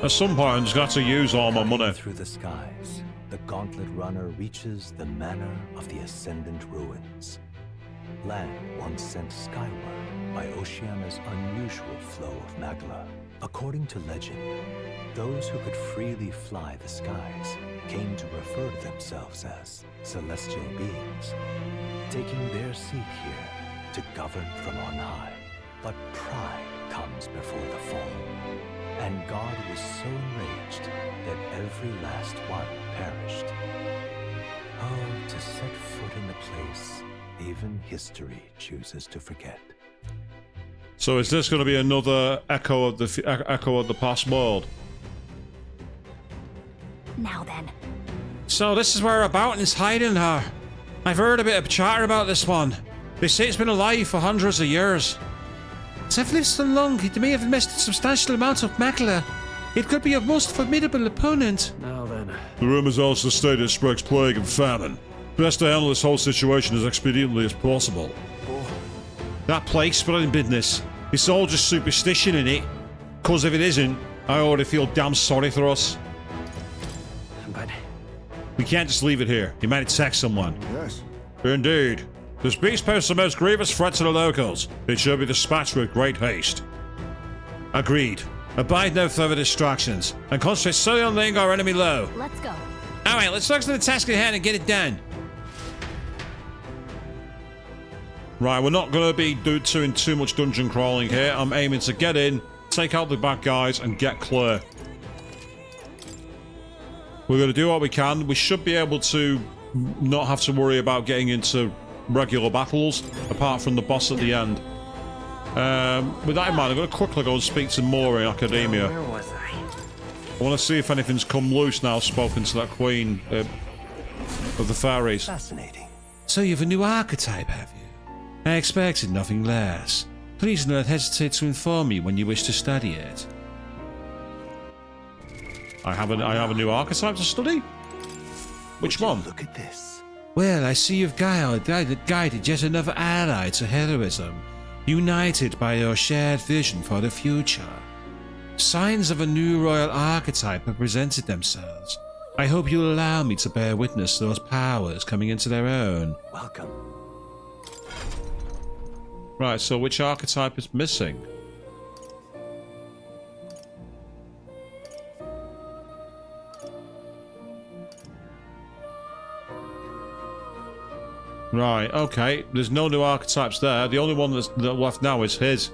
A: At some point, I'm just gonna have to use all my money.
G: Through the skies, the gauntlet runner reaches the Manor of the Ascendant Ruins. Land once sent skyward by Oceania's unusual flow of magma. According to legend, those who could freely fly the skies came to refer to themselves as celestial beings, taking their seat here to govern from on high. But pride comes before the fall, and God was so enraged that every last one perished. Oh, to set foot in the place even history chooses to forget.
A: So is this going to be another echo of the past world?
B: Now then.
F: So this is where About is hiding her. I've heard a bit of chatter about this one. They say it's been alive for hundreds of years. As I've lived so long, it may have missed a substantial amount of macula. It could be a most formidable opponent.
E: Now then.
A: The rumors also state it spreads plague and famine. Best to handle this whole situation as expediently as possible.
F: That plague spreading business. It's all just superstition, innit?
A: Because if it isn't, I already feel damn sorry for us.
E: But
A: We can't just leave it here. You might attack someone.
C: Yes.
A: Indeed. This beast poses the most grievous threat to the locals. It should be dispatched with great haste. Agreed. Abide no further distractions, and concentrate solely on laying our enemy low.
B: Let's go.
F: Alright, let's focus on the task at hand and get it done.
A: Right, we're not going to be doing too much dungeon crawling here. I'm aiming to get in, take out the bad guys, and get clear. We're going to do what we can. We should be able to not have to worry about getting into regular battles, apart from the boss at the end. With that in mind, I'm going to quickly go and speak to Moore in Academia.
H: Where was I?
A: I want to see if anything's come loose now I've spoken to that queen of the fairies.
G: Fascinating.
F: So you've a new archetype, have you? I expected nothing less. Please do not hesitate to inform me when you wish to study it.
A: I have a new archetype to study? Which one?
G: Look at this.
F: Well, I see you've guided yet another ally to heroism, united by your shared vision for the future. Signs of a new royal archetype have presented themselves. I hope you'll allow me to bear witness to those powers coming into their own.
G: Welcome.
A: Right, so which archetype is missing? Right, okay. There's no new archetypes there. The only one that's left now is his.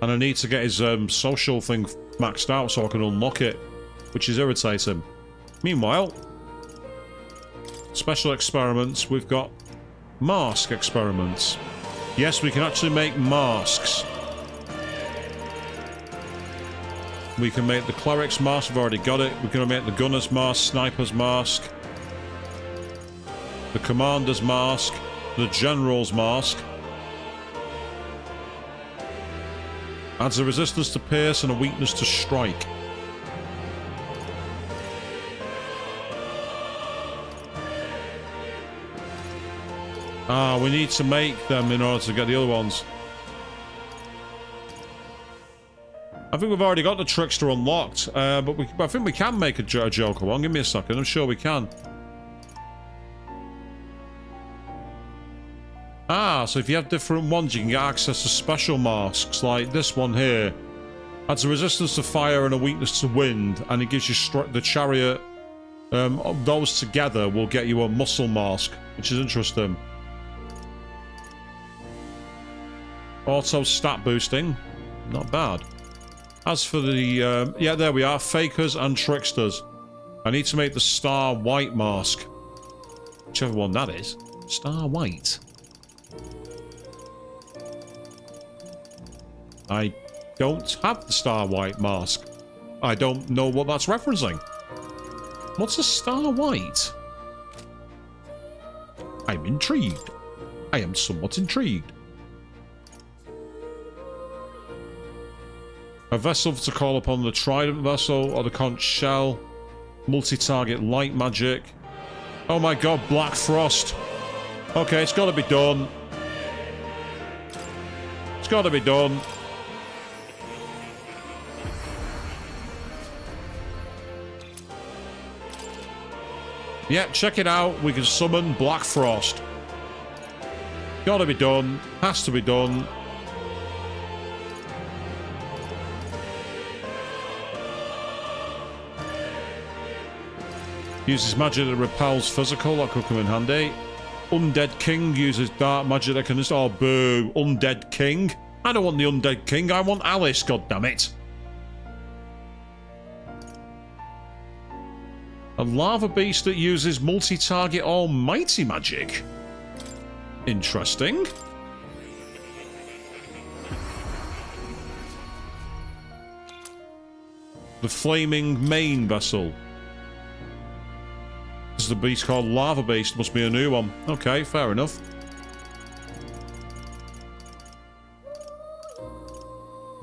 A: And I need to get his social thing maxed out so I can unlock it, which is irritating. Meanwhile, special experiments. We've got mask experiments. Yes, we can actually make masks. We can make the cleric's mask. We've already got it. We're going to make the gunner's mask, sniper's mask, the commander's mask, the general's mask. Adds a resistance to pierce and a weakness to strike. Ah, we need to make them in order to get the other ones. I think we've already got the trickster unlocked, but I think we can make a Joker one. Give me a second, I'm sure we can. Ah, so if you have different ones, you can get access to special masks, like this one here. Adds a resistance to fire and a weakness to wind, and it gives you the chariot. Those together will get you a muscle mask, which is interesting. Auto stat boosting, not bad. As for the, yeah, there we are, fakers and tricksters. I need to make the Star White mask. Whichever one that is. Star White. I don't have the Star White mask. I don't know what that's referencing. What's a Star White? I'm intrigued. I am somewhat intrigued. A vessel to call upon the Trident vessel or the conch shell. Multi-target light magic. Oh my god, Black Frost. Okay, it's got to be done. It's got to be done. Yeah, check it out. We can summon Black Frost. Gotta be done. Has to be done. Uses magic that repels physical. That could come in handy. Undead King uses dark magic that can... Oh, boo. Undead King. I don't want the Undead King. I want Alice, goddammit. A lava beast that uses multi-target almighty magic. Interesting. The flaming main vessel. This is the beast called Lava Beast. Must be a new one. Okay, fair enough.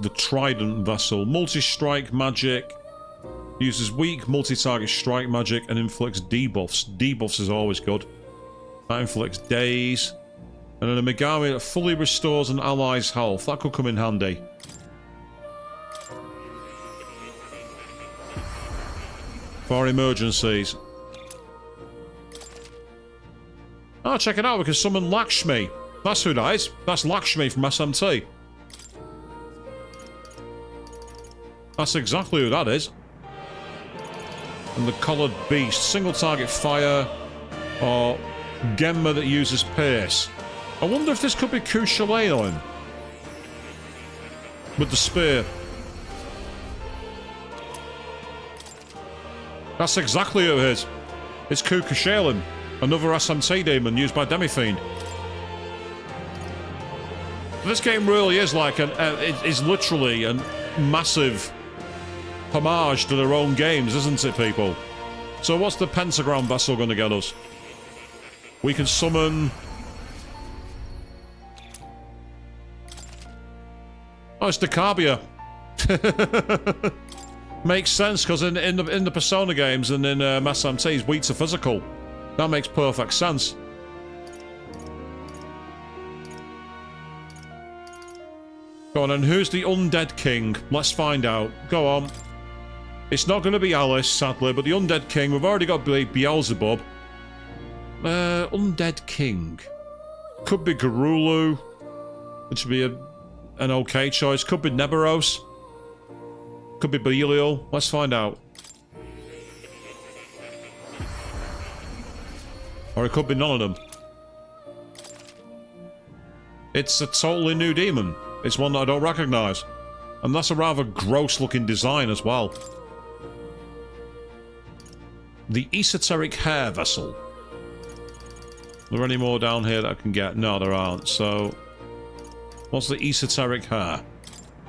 A: The Trident vessel. Multi-strike magic. Uses weak multi-target strike magic and inflicts debuffs. Debuffs is always good. That inflicts daze. And then a Megami that fully restores an ally's health. That could come in handy. for emergencies. Oh, check it out. We can summon Lakshmi. That's who that is. That's Lakshmi from SMT. That's exactly who that is. And the collared beast. Single target fire. Or Genma that uses pace. I wonder if this could be Kushalin with the spear. That's exactly who it is. It's Kukushalin, another SMT demon used by Demifiend. This game really is like it's literally a massive homage to their own games, isn't it, people? So what's the pentagram vessel going to get us? We can summon... Oh, it's Decabia. Makes sense, because in the Persona games and in SMT, he's weak to physical. That makes perfect sense. Go on, and who's the Undead King? Let's find out. Go on. It's not going to be Alice, sadly, but the Undead King, we've already got Beelzebub. Undead King. Could be Garulu, which would be an okay choice. Could be Neberos. Could be Belial. Let's find out. Or it could be none of them. It's a totally new demon. It's one that I don't recognise. And that's a rather gross-looking design as well. The Esoteric Hair Vessel. Are there any more down here that I can get? No, there aren't. So, what's the Esoteric Hair?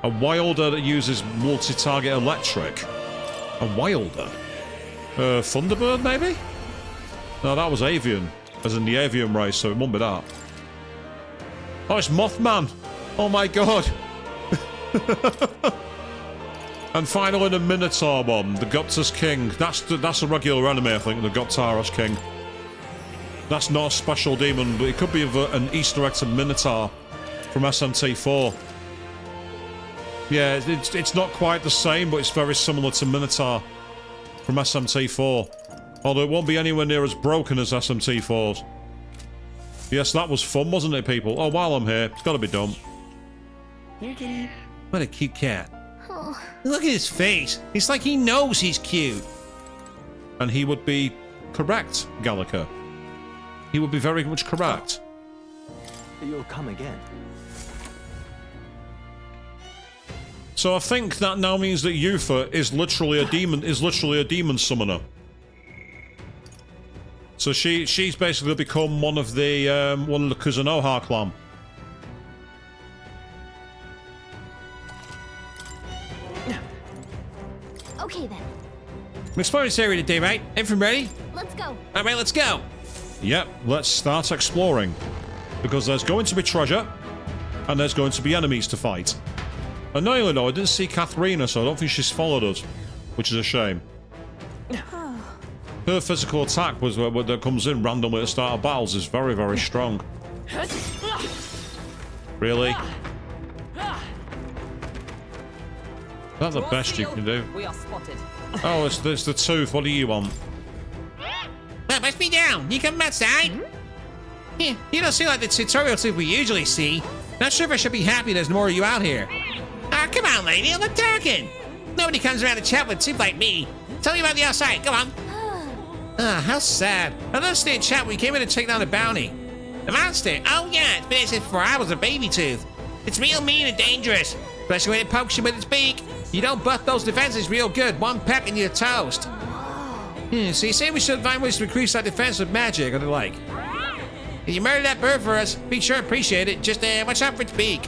A: A Wilder that uses multi-target electric. A Wilder? Thunderbird, maybe? No, that was Avian. As in the Avian race, so it won't be that. Oh, it's Mothman! Oh my god! And finally the Minotaur one, the Gupta's King. That's a regular enemy, I think, the Guptaros King. That's not a special demon, but it could be an Easter egg to Minotaur from SMT4. Yeah, it's not quite the same, but it's very similar to Minotaur from SMT4. Although it won't be anywhere near as broken as SMT4's. Yes, that was fun, wasn't it, people? Oh, while I'm here, it's got to be done.
F: What a cute cat. Look at his face. It's like he knows he's cute.
A: And he would be correct, Gallica. He would be very much correct.
G: You'll come again.
A: So I think that now means that Yufa is literally a demon summoner. So she's basically become one of the Kuzunoha clan.
B: Okay then,
F: I'm exploring this area today, right? Everything ready?
B: let's go.
F: Alright, let's go.
A: Yep, let's start exploring. Because there's going to be treasure, and there's going to be enemies to fight. Annoyingly though, I didn't see Katharina, so I don't think she's followed us. Which is a shame. Her physical attack that comes in randomly at the start of battles is very, very strong. Really? Is that the best you can do?
H: We are spotted.
A: Oh, it's the tooth. What do you want?
F: Well, must be down. You come outside? You don't seem like the tutorial tooth we usually see. Not sure if I should be happy there's more of you out here. Ah, come on, lady. I'm talking. Nobody comes around to chat with a tooth like me. Tell me about the outside. Come on. Ah, how sad. I don't stay in chat. We came in to take down a bounty. The monster? Oh, yeah. It's been there since before I was a baby tooth. It's real mean and dangerous. Especially when it pokes you with its beak. You don't buff those defenses real good. One peck and you're toast. So you say we should find ways to increase our defense with magic or the like. If you murder that bird for us, be sure to appreciate it. Just watch out for its beak.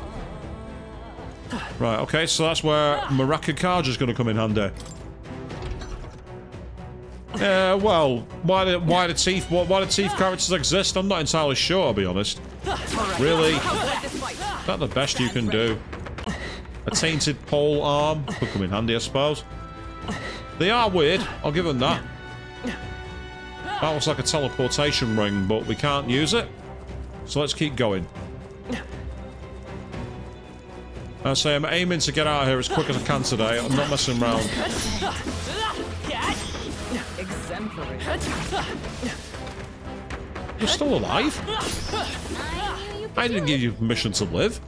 A: Right, okay, so that's where Maracacage is going to come in handy. Well, why the teeth characters exist, I'm not entirely sure, I'll be honest. Really? Is that the best you can do? A tainted pole arm could come in handy, I suppose. They are weird, I'll give them that. That looks like a teleportation ring, but we can't use it. So let's keep going. I say I'm aiming to get out of here as quick as I can today. I'm not messing around.
H: Exemplary.
A: You're still alive?
B: I knew you could
A: I
B: do
A: didn't
B: it.
A: give you permission to live.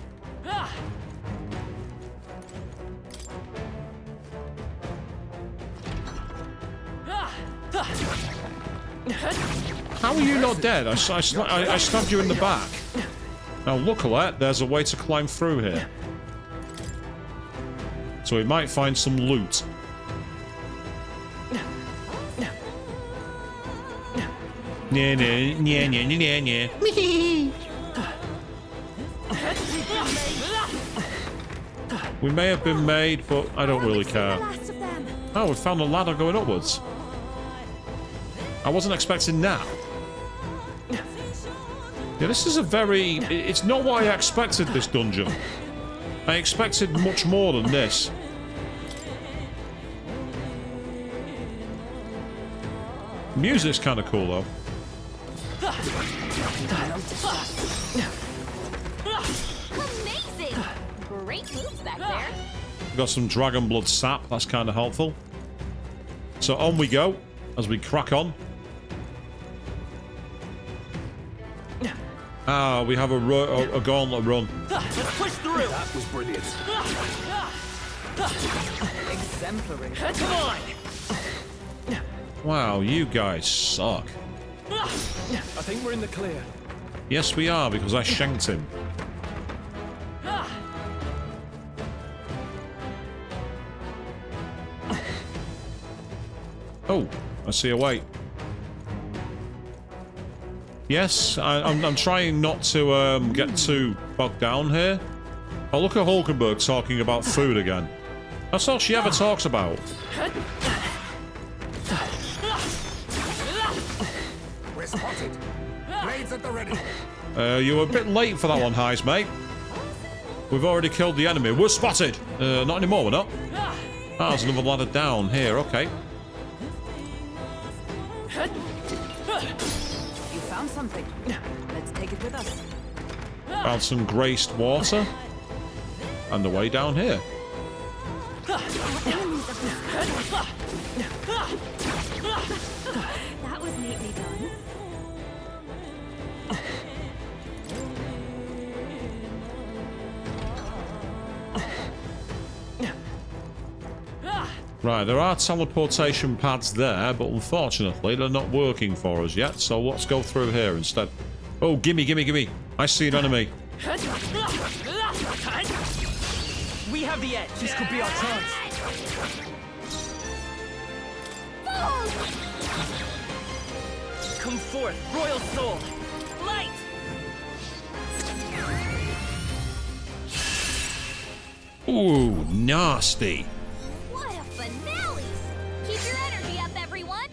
A: How are you not dead? I stabbed you in the back. Now luckily, there's a way to climb through here. So we might find some loot. Nah, nah, nah, nah, nah, nah. We may have been made, but I don't really care.
B: The last of them.
A: Oh, we found a ladder going upwards. I wasn't expecting that. Yeah, this is a very... It's not what I expected, this dungeon. I expected much more than this. Music's kind of cool, though.
B: Amazing! Great moves back there.
A: Got some dragon blood sap. That's kind of helpful. So on we go as we crack on. Ah, we have a gauntlet run.
C: Let's push through.
D: That was brilliant.
H: Exemplary.
C: Come on.
A: Wow, you guys suck.
C: I think we're in the clear.
A: Yes, we are, because I shanked him. Oh, I see a way. Yes, I'm trying not to get too bogged down here. Oh, look at Hulkenberg talking about food again. That's all she ever talks about.
D: We're spotted. Blades at the ready.
A: You were a bit late for that one, Heis, mate. We've already killed the enemy. We're spotted. Not anymore, we're not. Ah, there's another ladder down here. Okay.
H: You found something. Let's take it with us.
A: Found some graced water. And the way down here.
B: That was neatly done.
A: Right, there are teleportation pads there, but unfortunately they're not working for us yet, so let's go through here instead. Oh, gimme, gimme, gimme. I see an enemy.
C: We have the edge. This could be our chance. Come forth, royal soul. Light.
A: Ooh, nasty.
B: What a finale! Keep your energy up, everyone!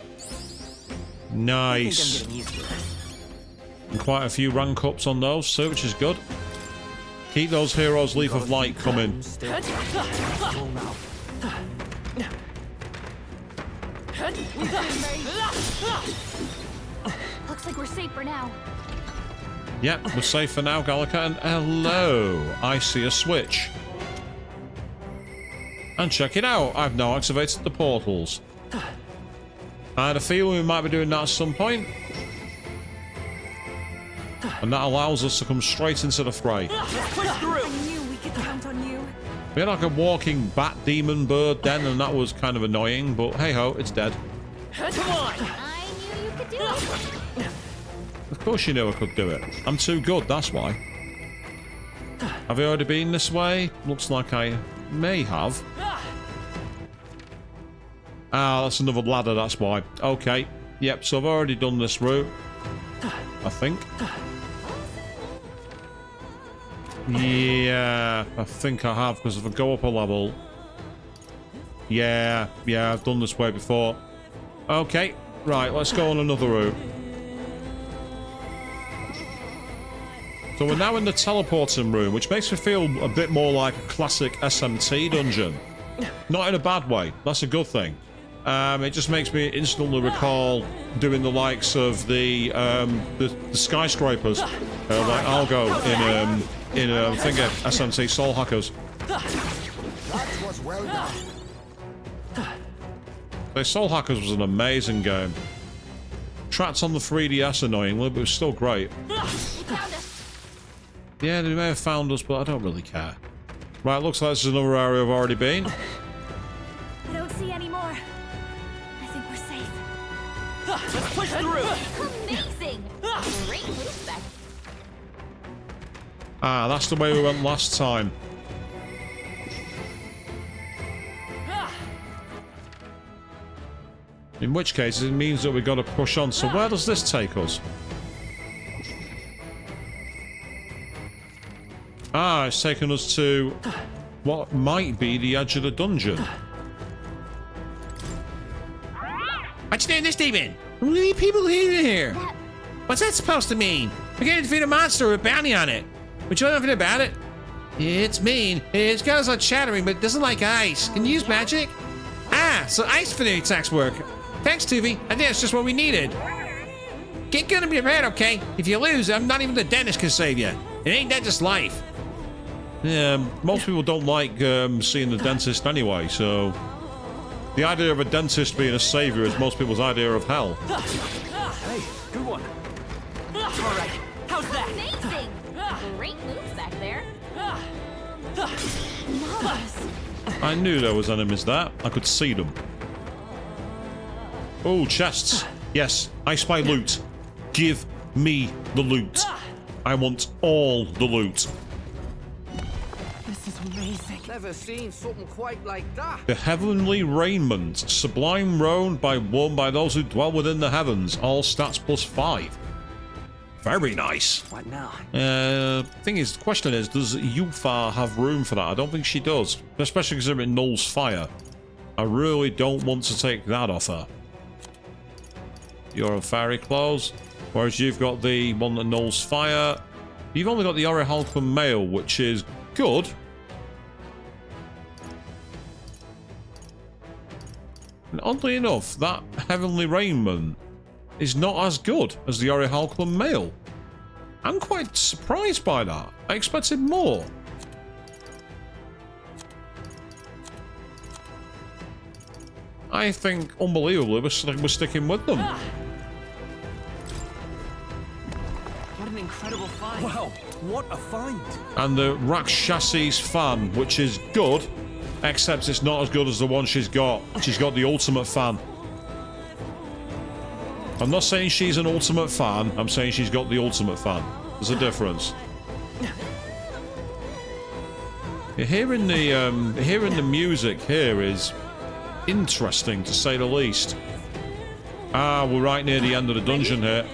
A: Nice. And quite a few rank ups on those too, which is good. Keep those heroes' leaf of light coming.
B: Looks like we're safe for now.
A: Yep, we're safe for now, Gallica. And hello, I see a switch. And check it out, I've now activated the portals. I had a feeling we might be doing that at some point. And that allows us to come straight into the fray.
H: I knew we could count on you.
A: We had like a walking bat demon bird then, and that was kind of annoying, but hey ho, it's dead.
C: Come on.
B: I knew you could do it.
A: Of course you knew I could do it. I'm too good, that's why. Have I already been this way? Looks like I may have. Ah, that's another ladder, that's why. Okay. Yep, so I've already done this route. I think. Yeah, I think I have, because if I go up a level... Yeah, I've done this way before. Okay, right, let's go on another route. So we're now in the teleporting room, which makes me feel a bit more like a classic SMT dungeon. Not in a bad way, that's a good thing. It just makes me instantly recall doing the likes of the skyscrapers, like Algo in I think SMT Soul Hackers.
D: That was well done.
A: Soul Hackers was an amazing game. Tracked on the 3DS annoyingly, but it was still great.
B: They found us.
A: Yeah, they may have found us, but I don't really care. Right, looks like this is another area I've already been.
B: I don't see any more. I think we're safe.
H: Let's push through.
B: Amazing! Great move back.
A: Ah, that's the way we went last time. In which case, it means that we've got to push on. So where does this take us? Ah, it's taken us to what might be the edge of the dungeon.
F: What you doing this demon? How many people here? What's that supposed to mean? We're going to defeat a monster with a bounty on it. But you know nothing about it? It's mean. It's got us on chattering, but it doesn't like ice. Can you use magic? Ah, so ice affinity attacks work. Thanks, Tuvi. I think that's just what we needed. Get good and be prepared, okay? If you lose, I'm not even the dentist can save you. It ain't that just life.
A: Yeah, most people don't like seeing the dentist anyway, so... The idea of a dentist being a savior is most people's idea of hell.
E: Hey, good one.
H: All right, how's that?
B: Amazing! Great moves back there. Marvelous.
A: I knew there was enemies there. I could see them. Oh, chests. Yes, I spy loot. Give me the loot. I want all the loot.
H: This is amazing.
E: Never seen something quite like that.
A: The heavenly raiment, sublime roan worn by those who dwell within the heavens. All stats +5. Very nice.
E: What now?
A: Thing is, the question is, does Yufa have room for that? I don't think she does, especially considering Null's fire. I really don't want to take that off her. You're a fairy clothes, whereas you've got the one that Null's fire. You've only got the Orichalcum mail, which is good. And oddly enough, that heavenly raiment is not as good as the Orichalcum mail. I'm quite surprised by that. I expected more. I think, unbelievably, we're sticking with them.
H: What an incredible find.
E: Wow, what a find.
A: And the Rakshasi's fan, which is good, except it's not as good as the one she's got. She's got the ultimate fan. I'm not saying she's an ultimate fan, I'm saying she's got the ultimate fan. There's a difference. Hearing the music here is interesting, to say the least. Ah, we're right near the end of the dungeon here.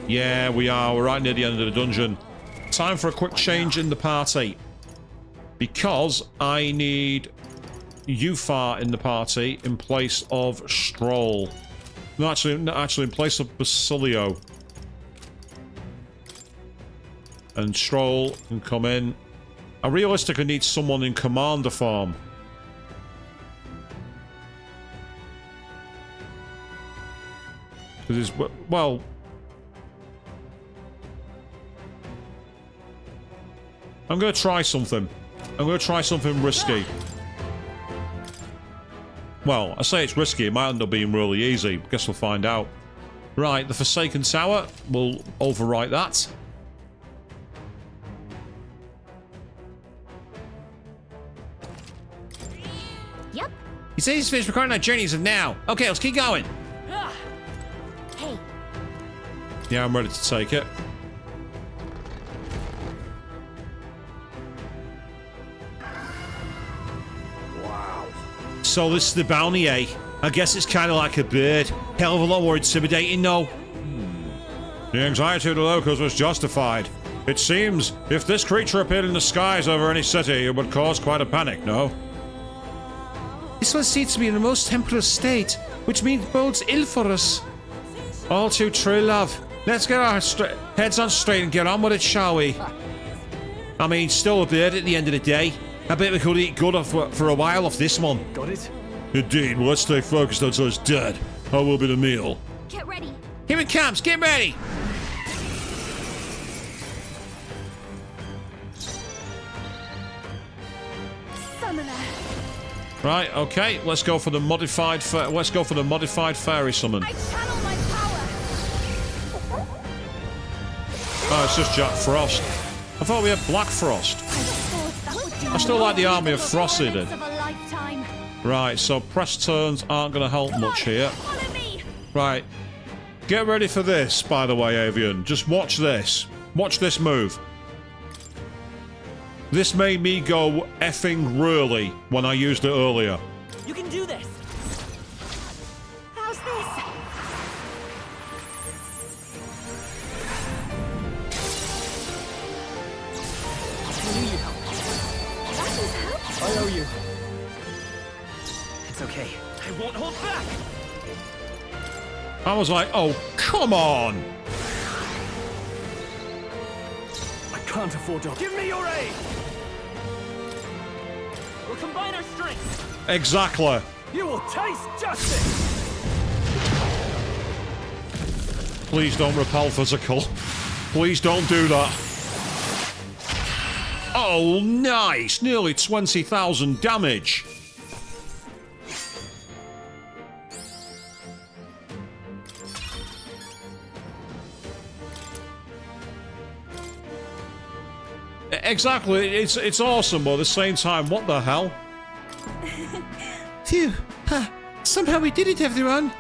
A: Yeah, we are. We're right near the end of the dungeon. Time for a quick change in the party. Because I need Yufa in the party in place of Stroll. No, actually, in place of Basilio. And Stroll can come in. I realistically need someone in commander form. Because it's, well... I'm going to try something. I'm going to try something risky. Well, I say it's risky. It might end up being really easy. Guess we'll find out. Right, the Forsaken Tower. We'll overwrite that.
B: Yep.
F: He says he's finished recording our journeys of now. Okay, let's keep going.
B: Hey,
A: Yeah, I'm ready to take it. So this is the bounty, eh? I guess it's kind of like a bird. Hell of a lot more intimidating, though. The anxiety of the locals was justified. It seems if this creature appeared in the skies over any city, it would cause quite a panic, no?
F: This one seems to be in the most temperate state, which means bodes ill for us. All too true, love. Let's get our heads on straight and get on with it, shall we? I mean, still a bird at the end of the day. I bet we could eat good off for a while off this one.
E: Got it?
A: Indeed, well, let's stay focused until it's dead. How will be the meal?
B: get ready.
F: Here it comes. Get ready.
B: Summoner.
A: Right, okay, let's go for the modified fairy summon.
B: I channel my power.
A: Oh, it's just Jack Frost. I thought we had Black Frost. I still like the army of Frost he did. Right, so press turns aren't going to help much here.
B: Follow me.
A: Right, get ready for this, by the way, Avian. Just watch this. Watch this move. This made me go effing really when I used it earlier.
H: You can do this.
B: How's this?
H: I knew you'd help.
B: That is help.
H: I owe you. It's okay. I won't hold back.
A: I was like, oh, come on.
C: I can't afford to. Give me your aid!
H: We'll combine our strengths.
A: Exactly.
C: You will taste justice!
A: Please don't repel physical. Please don't do that. Oh, nice. Nearly 20,000 damage. Exactly. It's awesome, but at the same time, what the hell?
F: Phew. Somehow we did it, everyone.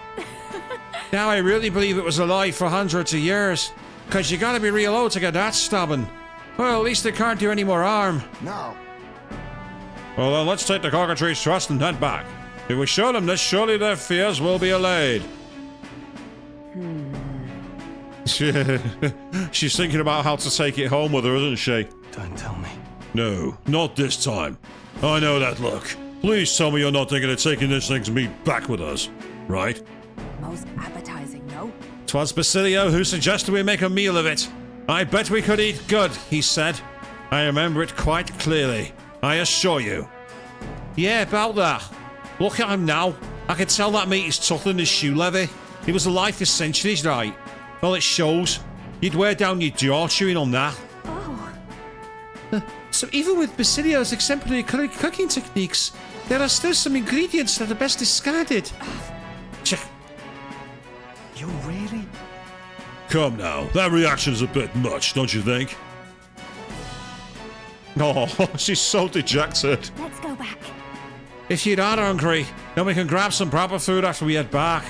F: Now I really believe it was alive for hundreds of years. Because you gotta be real old to get that stubborn. Well, at least it can't do any more harm.
D: Now,
A: Well, then let's take the cockatrice trust and head back. If we show them this, surely their fears will be allayed. She's thinking about how to take it home with her, isn't she?
E: Don't tell me.
A: No, not this time. I know that look. Please tell me you're not thinking of taking this thing's meat back with us, right?
B: Most appetizing, no?
A: 'Twas Basilio who suggested we make a meal of it. I bet we could eat good, he said. I remember it quite clearly, I assure you. Yeah, about that. Look at him now. I can tell that meat is tougher than his shoe levy. He was alive for centuries, right? Well, it shows. You'd wear down your jaw chewing on that.
B: Oh.
F: So even with Basilio's exemplary cooking techniques, there are still some ingredients that are best discarded.
A: Check.
E: You really?
A: Come now, that reaction's a bit much, don't you think? Oh, she's so dejected.
B: Let's go back.
F: If you're not hungry, then we can grab some proper food after we head back.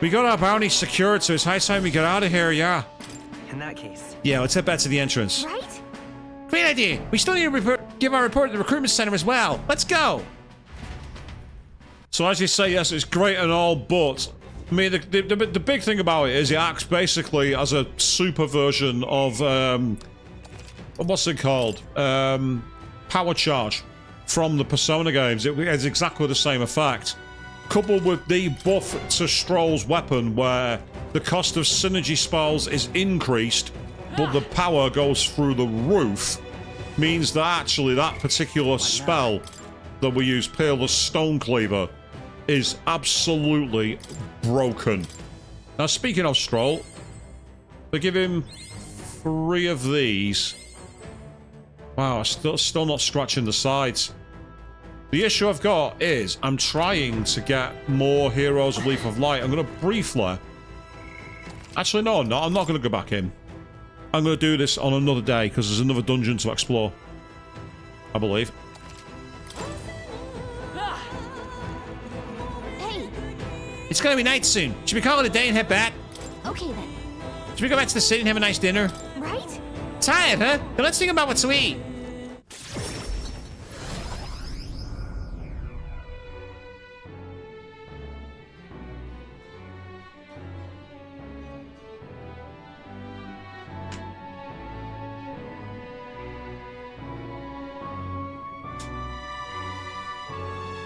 F: We got our bounty secured, so it's high time we get out of here, yeah?
H: In that case,
F: Yeah, let's head back to the entrance.
B: Right?
F: Great idea! We still need to give our report to the recruitment center as well. Let's go!
A: So as you say, yes, it's great and all, but I mean, the big thing about it is it acts basically as a super version of what's it called? Power Charge from the Persona games. It has exactly the same effect, coupled with the buff to Stroll's weapon, where the cost of synergy spells is increased, but the power goes through the roof. Means that actually that particular spell that we use, Peerless Stone Cleaver, is absolutely broken. Now, speaking of Stroll, they give him 3 of these. Wow, still not scratching the sides. The issue I've got is I'm trying to get more Heroes of Leaf of Light. I'm going to briefly... Actually, no, I'm not going to go back in. I'm going to do this on another day because there's another dungeon to explore. I believe.
B: Hey.
F: It's gonna be night soon. Should we call it a day and head back?
B: Okay then.
F: Should we go back to the city and have a nice dinner?
B: Right?
F: Tired, huh? Then let's think about what to eat.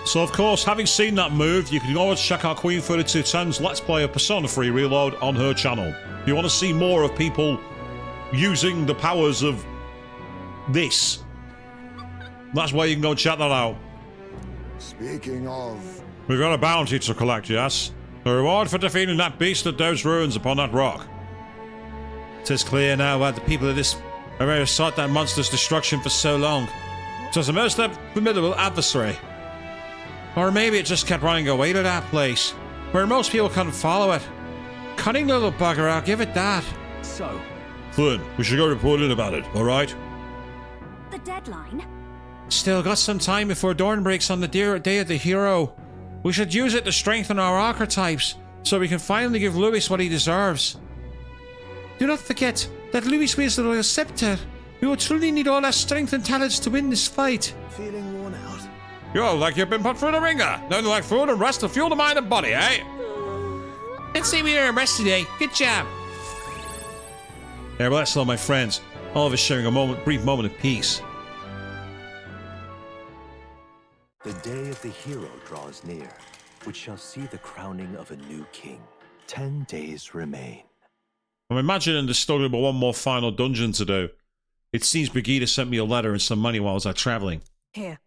A: So, of course, having seen that move, you can always check out Queen 3210's Let's Play of Persona 3 Reload on her channel. If you want to see more of people using the powers of this, that's where you can go check that out.
D: speaking of,
A: We've got a bounty to collect, yes? A reward for defeating that beast that does ruins upon that rock.
F: It is clear now why the people of this area sought that monster's destruction for so long.
A: It was a most formidable adversary.
F: Or maybe it just kept running away to that place, where most people couldn't follow it. Cunning little bugger, I'll give it that.
E: So,
A: Flynn, we should go report in about it, alright?
B: The deadline?
F: Still got some time before dawn breaks on the day of the hero. We should use it to strengthen our archetypes, so we can finally give Louis what he deserves. Do not forget that Louis wields the royal scepter. We will truly need all our strength and talents to win this fight.
E: feeling worn out?
A: You're like you've been put through the ringer. Nothing like food and rest to fuel the mind and body, eh?
F: Let's say we are rest today. Good job. Yeah, well, that's all, my friends. All of us sharing a brief moment of peace.
G: The day of the hero draws near, which shall see the crowning of a new king. 10 days remain.
A: I'm imagining there's still going to be one more final dungeon to do. It seems Brigida sent me a letter and some money while I was out traveling.
H: Here.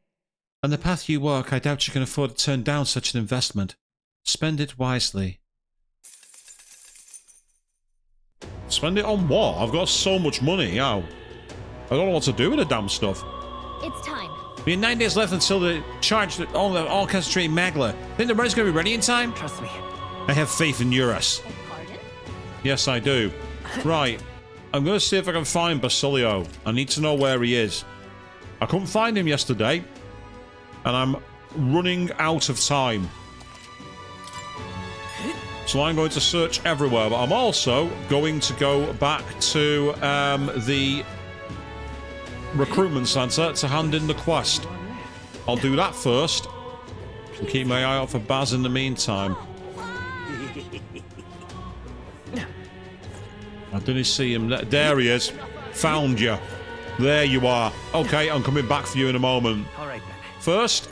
F: On the path you walk, I doubt you can afford to turn down such an investment. Spend it wisely.
A: Spend it on what? I've got so much money, I don't know what to do with the damn stuff.
B: It's time.
F: We have 9 days left until the charge all concentrated Magla. Think the run's going to be ready in time?
H: Trust me.
F: I have faith in Eurus.
B: Pardon?
A: Yes, I do. Right. I'm going to see if I can find Basilio. I need to know where he is. I couldn't find him yesterday, and I'm running out of time. So I'm going to search everywhere, but I'm also going to go back to the recruitment center to hand in the quest. I'll do that first and keep my eye out for Baz in the meantime. I didn't see him. There he is. Found you. There you are. Okay, I'm coming back for you in a moment.
H: All right, then.
A: First,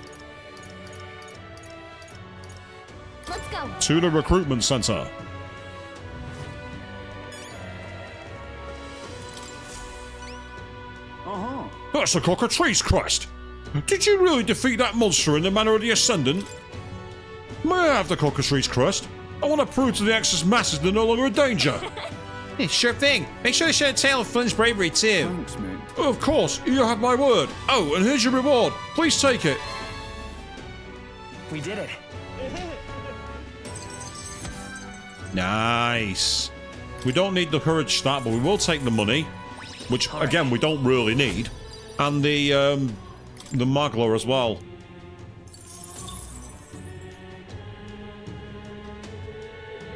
B: Let's go.
A: to the recruitment center. That's a cockatrice quest. Did you really defeat that monster in the manner of the Ascendant? May I have the cockatrice crest? I want to prove to the Exodus masses they're no longer a danger.
F: Hey, sure thing. Make sure to share a tale of Flynn's bravery, too.
C: Thanks, mate.
A: Of course, you have my word. Oh, and here's your reward. Please take it.
H: We did it.
A: Nice. We don't need the courage stat, but we will take the money, which again we don't really need, and the Magler as well.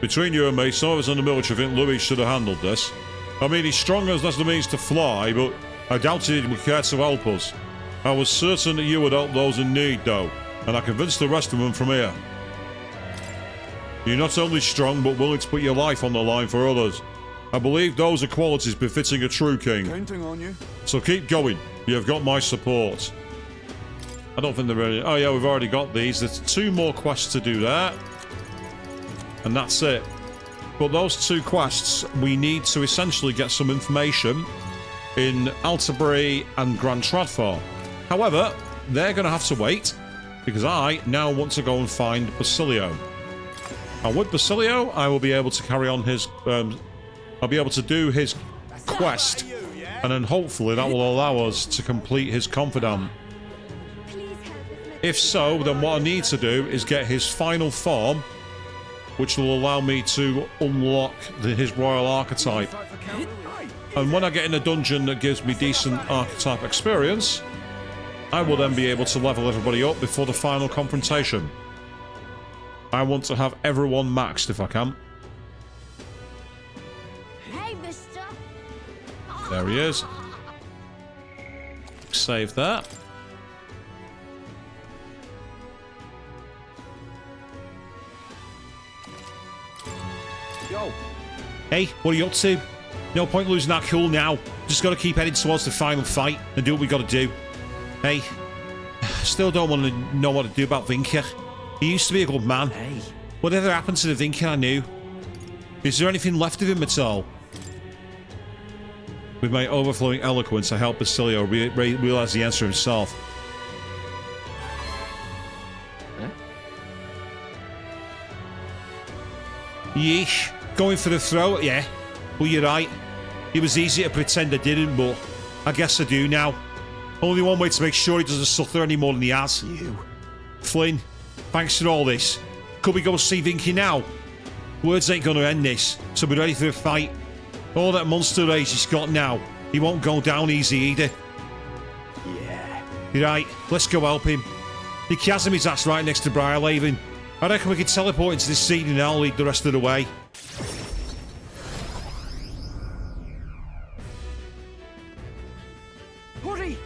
A: Between you and me, some of us in the military think Louis should have handled this. I mean, he's strong as has the means to fly, but I doubted he would care to help us. I was certain that you would help those in need, though, and I convinced the rest of them from here. You're not only strong, but willing to put your life on the line for others. I believe those are qualities befitting a true king.
C: Counting on you.
A: So keep going. You've got my support. I don't think they're ready. Oh yeah, we've already got these. There's 2 more quests to do there. And that's it. But those 2 quests, we need to essentially get some information in Altabury and Grand Tradford. However, they're going to have to wait, because I now want to go and find Basilio. And with Basilio, I will be able to carry on his... I'll be able to do his quest, and then hopefully that will allow us to complete his confidant.
B: Please help with my...
A: If so, then what I need to do is get his final form, which will allow me to unlock his royal archetype. And when I get in a dungeon that gives me decent archetype experience, I will then be able to level everybody up before the final confrontation. I want to have everyone maxed if I can.
B: Hey, mister.
A: There he is. Save that.
C: Yo.
F: Hey, what are you up to? No point losing that cool now. Just got to keep heading towards the final fight and do what we got to do. Hey, still don't want to know what to do about Vinker. He used to be a good man.
H: Hey.
F: Whatever happened to the Vinker I knew? Is there anything left of him at all? With my overflowing eloquence, I help Basilio realize the answer himself. Yeesh. Going for the throat, yeah. Well, you're right. It was easy to pretend I didn't, but I guess I do now. Only one way to make sure he doesn't suffer any more than he has.
E: You.
F: Flynn,
A: Thanks for all this. Could we go see Vinky now? Words ain't gonna end this, so be ready for a fight. All that monster rage he's got now, he won't go down easy either.
E: Yeah.
A: You're right, let's go help him. The chasm is ass right next to Briarhaven. I reckon we could teleport into this scene and I'll lead the rest of the way.
E: Hurry!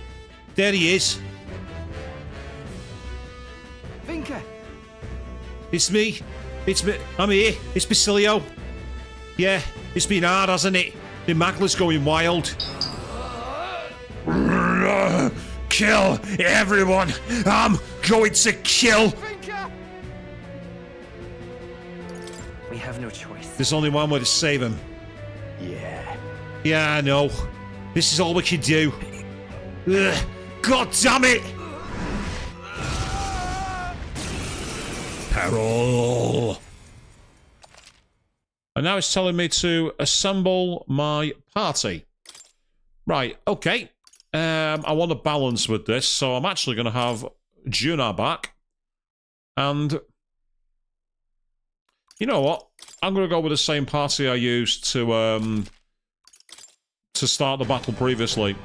A: There he is.
E: Vinka!
A: It's me. It's me. I'm here. It's Basilio. Yeah, it's been hard, hasn't it? The Magla's going wild. Kill everyone. I'm going to kill.
E: Vinka!
H: We have no choice.
A: There's only one way to save him.
E: Yeah.
A: Yeah, I know. This is all we can do. Ugh. God damn it! Peril. And now it's telling me to assemble my party. Right, okay. I want to balance with this, so I'm actually going to have Juna back. And you know what? I'm going to go with the same party I used to start the battle previously.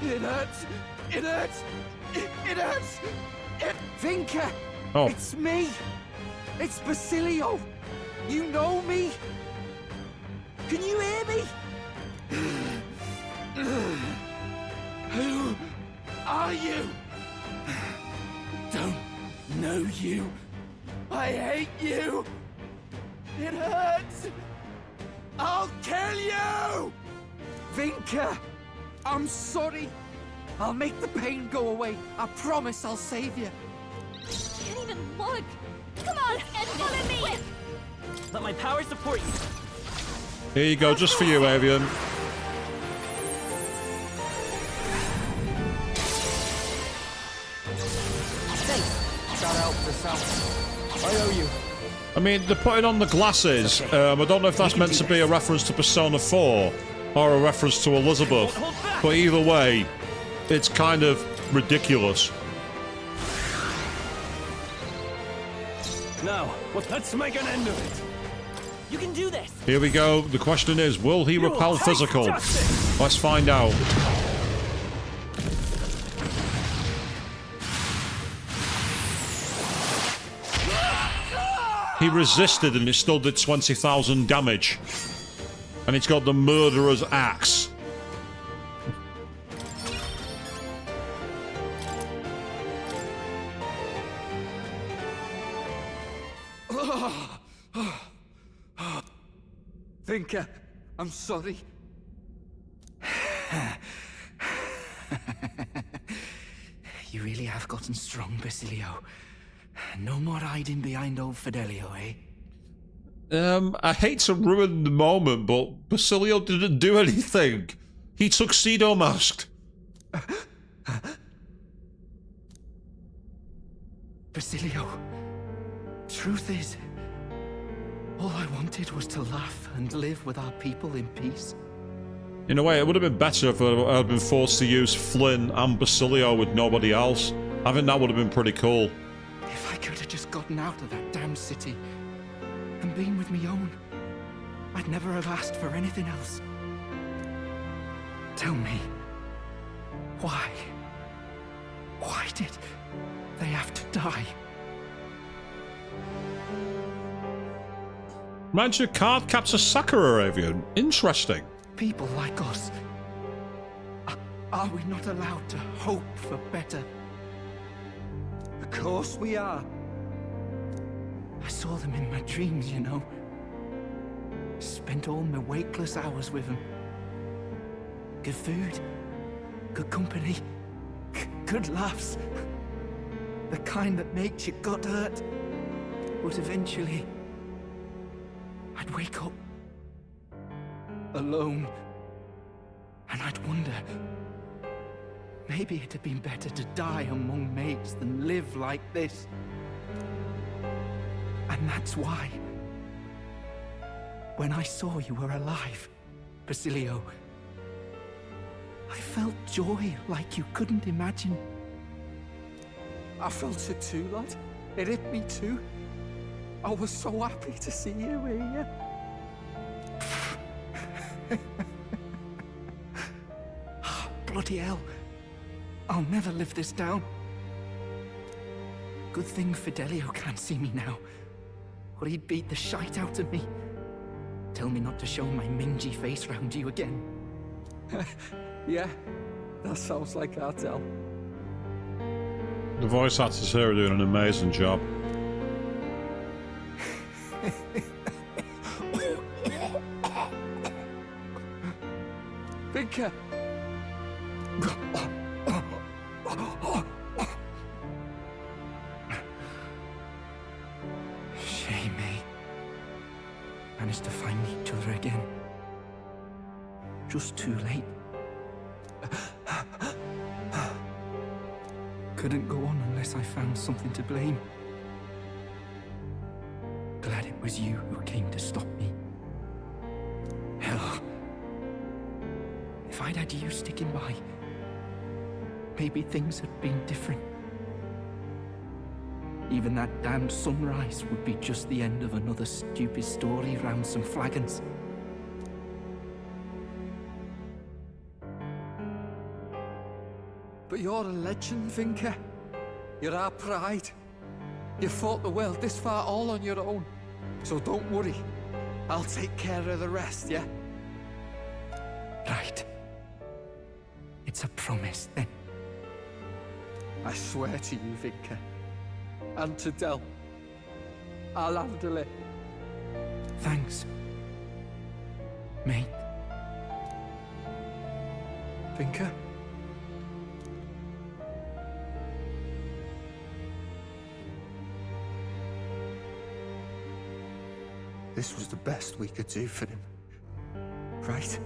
E: It hurts! It hurts! It hurts! Vinka!
A: Oh.
E: It's me! It's Basilio! You know me? Can you hear me? Who are you? Don't know you. I hate you. It hurts. I'll kill you! Vinka! I'm sorry. I'll make the pain go away. I promise I'll save you.
B: Can't even look. Come on, and follow me.
H: Let my power support you.
A: Here you go, just for you, Avian.
H: Thanks. Shout out for South. I owe you.
A: I mean, they're putting on the glasses. I don't know if that's meant to be a reference to Persona 4 or a reference to Elizabeth. But either way, it's kind of ridiculous.
H: Now, let's make an end of it. You can do this.
A: Here we go. The question is, will he repel
H: fight
A: physical?
H: justice.
A: Let's find out. He resisted and it still did 20,000 damage. And it's got the murderer's axe.
E: Vinka, I'm sorry. You really have gotten strong, Basilio. No more hiding behind old Fidelio, eh?
A: I hate to ruin the moment, but Basilio didn't do anything. He tuxedo masked.
E: Basilio, truth is, all I wanted was to laugh and live with our people in peace.
A: In a way, it would have been better if I had been forced to use Flynn and Basilio with nobody else. I think that would have been pretty cool.
E: If I could have just gotten out of that damn city and been with me own, I'd never have asked for anything else. Tell me, why? Why did they have to die?
A: Reminds you, card capture Sakura Avian. Interesting.
E: People like us, are we not allowed to hope for better? Of course we are. I saw them in my dreams, you know. Spent all my wakeless hours with them. Good food, good company, good laughs. The kind that makes you gut hurt. But eventually, I'd wake up alone, and I'd wonder, maybe it'd have been better to die among mates than live like this. And that's why, when I saw you were alive, Basilio, I felt joy like you couldn't imagine. I felt it too, lad. It hit me too. I was so happy to see you here. Bloody hell. I'll never live this down. Good thing Fidelio can't see me now, or he'd beat the shite out of me. Tell me not to show my mingy face round you again. Yeah, that sounds like Artel.
A: The voice actors here are doing an amazing job.
E: Vinka! Shame, eh? Managed to find each other again. Just too late. Couldn't go on unless I found something to blame. Glad it was you who came to stop me. Hell. If I'd had you sticking by, maybe things had been different. Even that damned sunrise would be just the end of another stupid story round some flagons. But you're a legend, Vinka. You're our pride. You fought the world this far all on your own. So don't worry. I'll take care of the rest, yeah? Right. It's a promise, then. I swear to you, Vinka. And to Del. I'll handle it. Thanks. Mate. Vinka? This was the best we could do for him. Right?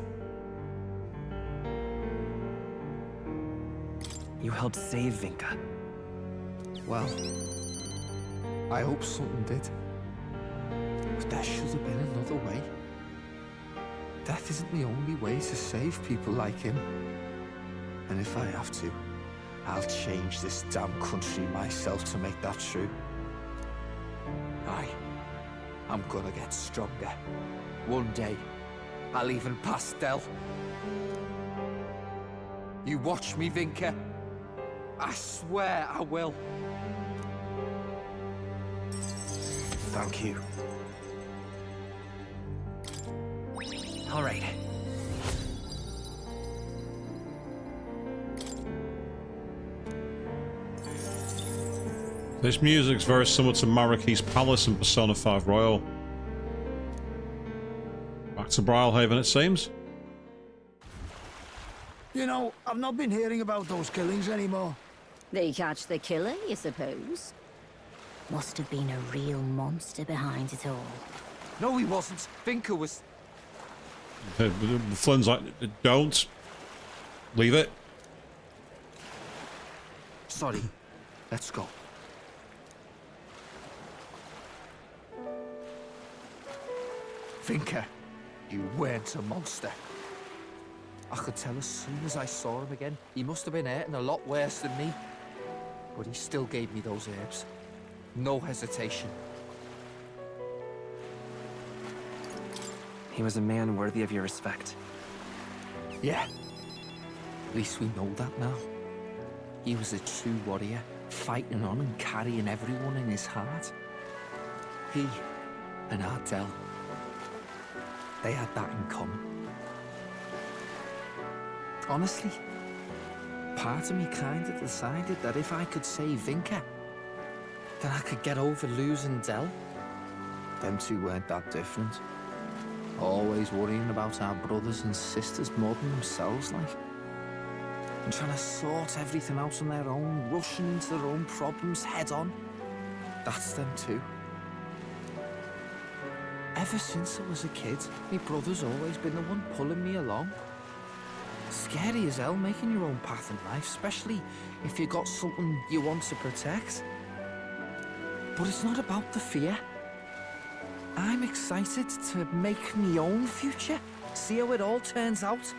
H: You helped save Vinka.
E: Well, I hope something did. But there should have been another way. Death isn't the only way to save people like him. And if I have to, I'll change this damn country myself to make that true. Aye, I'm gonna get stronger. One day, I'll even pass Del. You watch me, Vinka. I swear I will.
H: Thank you. All right.
A: This music's very similar to Marrake's Palace in Persona 5 Royal. Back to Brilhaven, it seems.
C: You know, I've not been hearing about those killings anymore.
B: They catch the killer, you suppose? Must have been a real monster behind it all.
E: No, he wasn't. Vinka was...
A: Flynn's like, don't. Leave it.
E: Sorry. Let's go. Vinka, you weren't a monster. I could tell as soon as I saw him again. He must have been hurting a lot worse than me. But he still gave me those herbs. No hesitation.
H: He was a man worthy of your respect.
E: Yeah. At least we know that now. He was a true warrior, fighting on and carrying everyone in his heart. He and Ardell, they had that in common. Honestly, part of me kind of decided that if I could save Vinka, then I could get over losing Del. Them two weren't that different. Always worrying about our brothers and sisters more than themselves, like. And trying to sort everything out on their own, rushing into their own problems head on. That's them too. Ever since I was a kid, my brother's always been the one pulling me along. Scary as hell making your own path in life, especially if you got something you want to protect. But it's not about the fear. I'm excited to make my own future, see how it all turns out.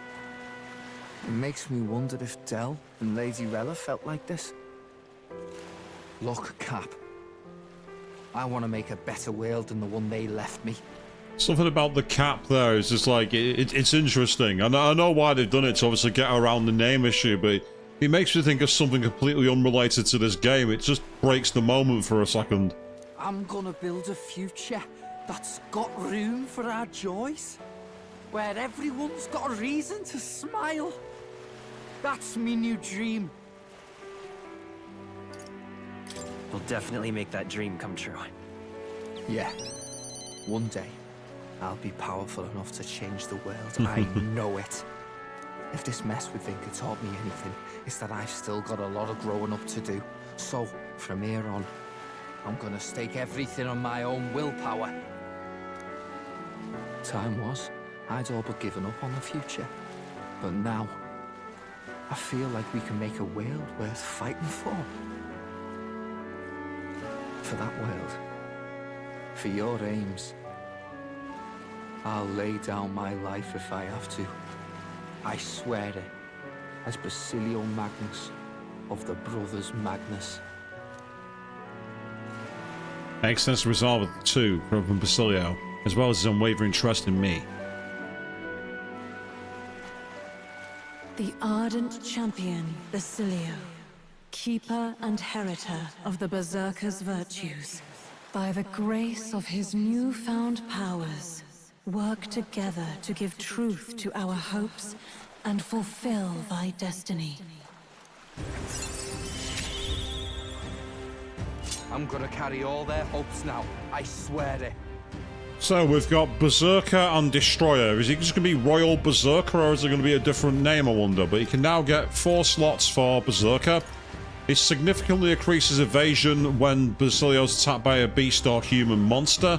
E: It makes me wonder if Del and Lady Rella felt like this. Look, Cap. I want to make a better world than the one they left me.
A: Something about the cap there is just like, it's interesting. And I know why they've done it to obviously get around the name issue, but it makes me think of something completely unrelated to this game. It just breaks the moment for a second.
E: I'm gonna build a future that's got room for our joys, where everyone's got a reason to smile. That's me new dream.
H: We'll definitely make that dream come true.
E: Yeah. One day, I'll be powerful enough to change the world. I know it. If this mess with Vinka taught me anything, it's that I've still got a lot of growing up to do. So, from here on, I'm gonna stake everything on my own willpower. Time was, I'd all but given up on the future. But now, I feel like we can make a world worth fighting for. For that world. For your aims. I'll lay down my life if I have to. I swear it, as Basilio Magnus of the Brothers Magnus.
A: Excellent resolve of the two from Basilio, as well as his unwavering trust in me.
I: The ardent champion, Basilio, keeper and heritor of the Berserker's virtues, by the grace of his newfound powers, work together to give truth to our hopes and fulfill thy destiny.
E: I'm gonna carry all their hopes now, I swear it.
A: So we've got Berserker and Destroyer. Is it just going to be Royal Berserker, or is it going to be a different name, I wonder? But you can now get 4 slots for Berserker. It significantly increases evasion when Basilio's attacked by a beast or human monster.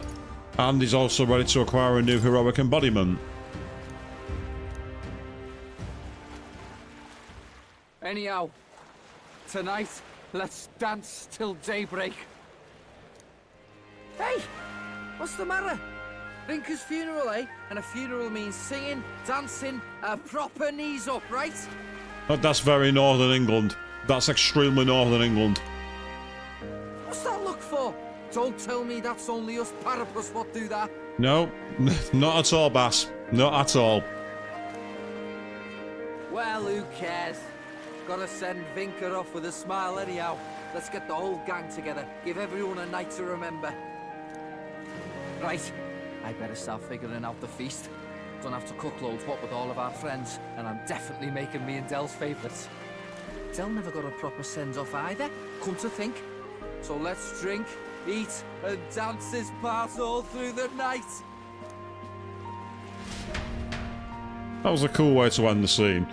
A: And he's also ready to acquire a new heroic embodiment.
E: Anyhow, tonight, let's dance till daybreak. Hey! What's the matter? Vinka's funeral, eh? And a funeral means singing, dancing, proper knees up, right?
A: That's very Northern England. That's extremely Northern England.
E: What's that look for? Don't tell me that's only us parapus what do that.
A: No, not at all, Bass. Not at all.
E: Well, who cares? Gotta send Vinka off with a smile anyhow. Let's get the whole gang together. Give everyone a night to remember. Right, I better start figuring out the feast. Gonna have to cook loads, what with all of our friends, and I'm definitely making me and Dell's favourites. Dell never got a proper send-off either, come to think. So let's drink, eat, and dance this part all through the night.
A: That was a cool way to end the scene.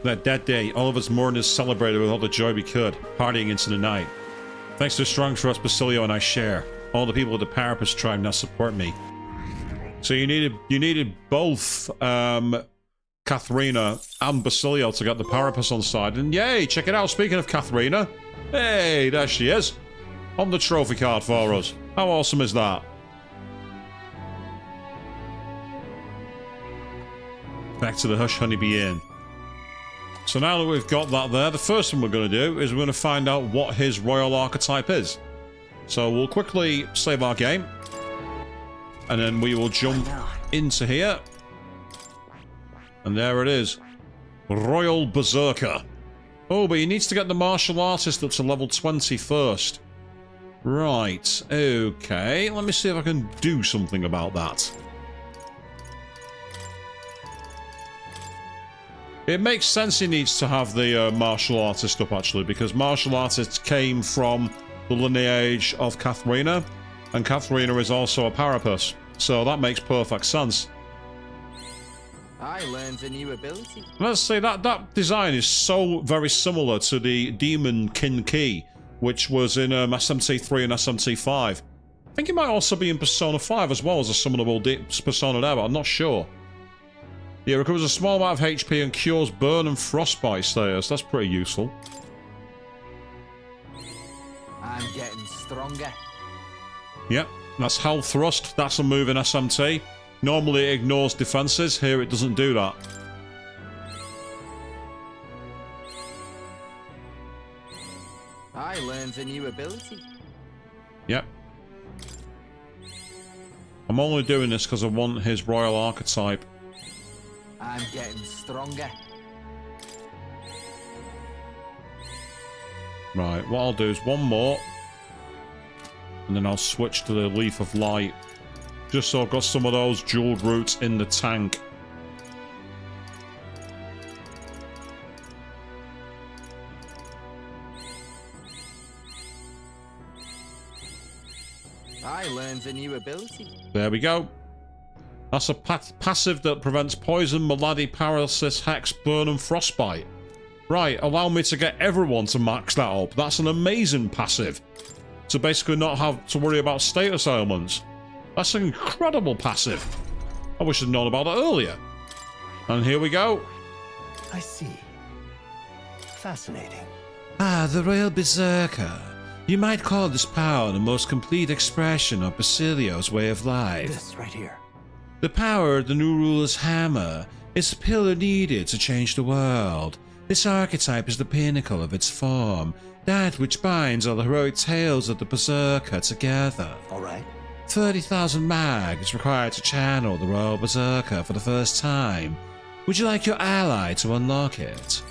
A: That day, all of us mourners celebrated with all the joy we could, partying into the night. Thanks to the strong trust Basilio and I share, all the people of the Parapus tribe now support me. So you needed both Katharina and Basilio to get the Parapus on side, and yay, check it out, speaking of Katharina, hey, there she is, on the trophy card for us. How awesome is that? Back to the Hush Honeybee Inn. So now that we've got that there, the first thing we're going to do is we're going to find out what his royal archetype is. So we'll quickly save our game. And then we will jump into here. And there it is. Royal Berserker. Oh, but he needs to get the martial artist up to level 20 first. Right, okay. Let me see if I can do something about that. It makes sense he needs to have the martial artist up, actually, because martial artists came from the lineage of Katharina, and Katharina is also a Parapus, so that makes perfect sense.
E: I learned a new ability.
A: Let's say that design is so very similar to the Demon Kin Key, which was in SMT3 and SMT5. I think it might also be in Persona 5 as well as a summonable Persona there, but I'm not sure. Yeah, recovers a small amount of HP and cures burn and frostbite status. That's pretty useful.
E: I'm getting stronger.
A: Yep, that's Hell Thrust. That's a move in SMT. Normally it ignores defenses. Here it doesn't do that.
E: I learned
H: learns a new ability.
A: Yep. I'm only doing this because I want his royal archetype.
H: I'm getting stronger.
A: Right, what I'll do is one more. And then I'll switch to the Leaf of Light. Just so I've got some of those jeweled roots in the tank.
H: I learns a new ability.
A: There we go. That's a passive that prevents poison, malady, paralysis, hex, burn, and frostbite. Right, allow me to get everyone to max that up. That's an amazing passive. To basically not have to worry about status ailments. That's an incredible passive. I wish I'd known about it earlier. And here we go.
G: I see. Fascinating.
F: Ah, the Royal Berserker. You might call this power the most complete expression of Basilio's way of life.
G: This right here.
F: The power of the new ruler's hammer is the pillar needed to change the world. This archetype is the pinnacle of its form, that which binds all the heroic tales of the Berserker together.
G: All right.
F: 30,000 mag is required to channel the Royal Berserker for the first time. Would you like your ally to unlock it?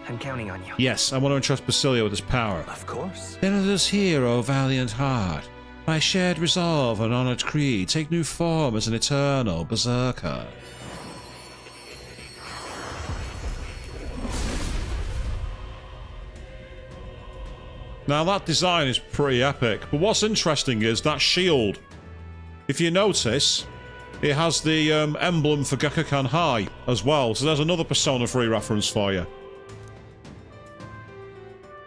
J: I'm counting on you.
F: Yes, I want to entrust Basilio with his power.
G: Of course.
F: Then let us hear, O valiant heart. By shared resolve and honoured creed, take new form as an eternal Berserker.
A: Now that design is pretty epic, but what's interesting is that shield. If you notice, it has the emblem for Gekkakan High as well, so there's another Persona 3 reference for you.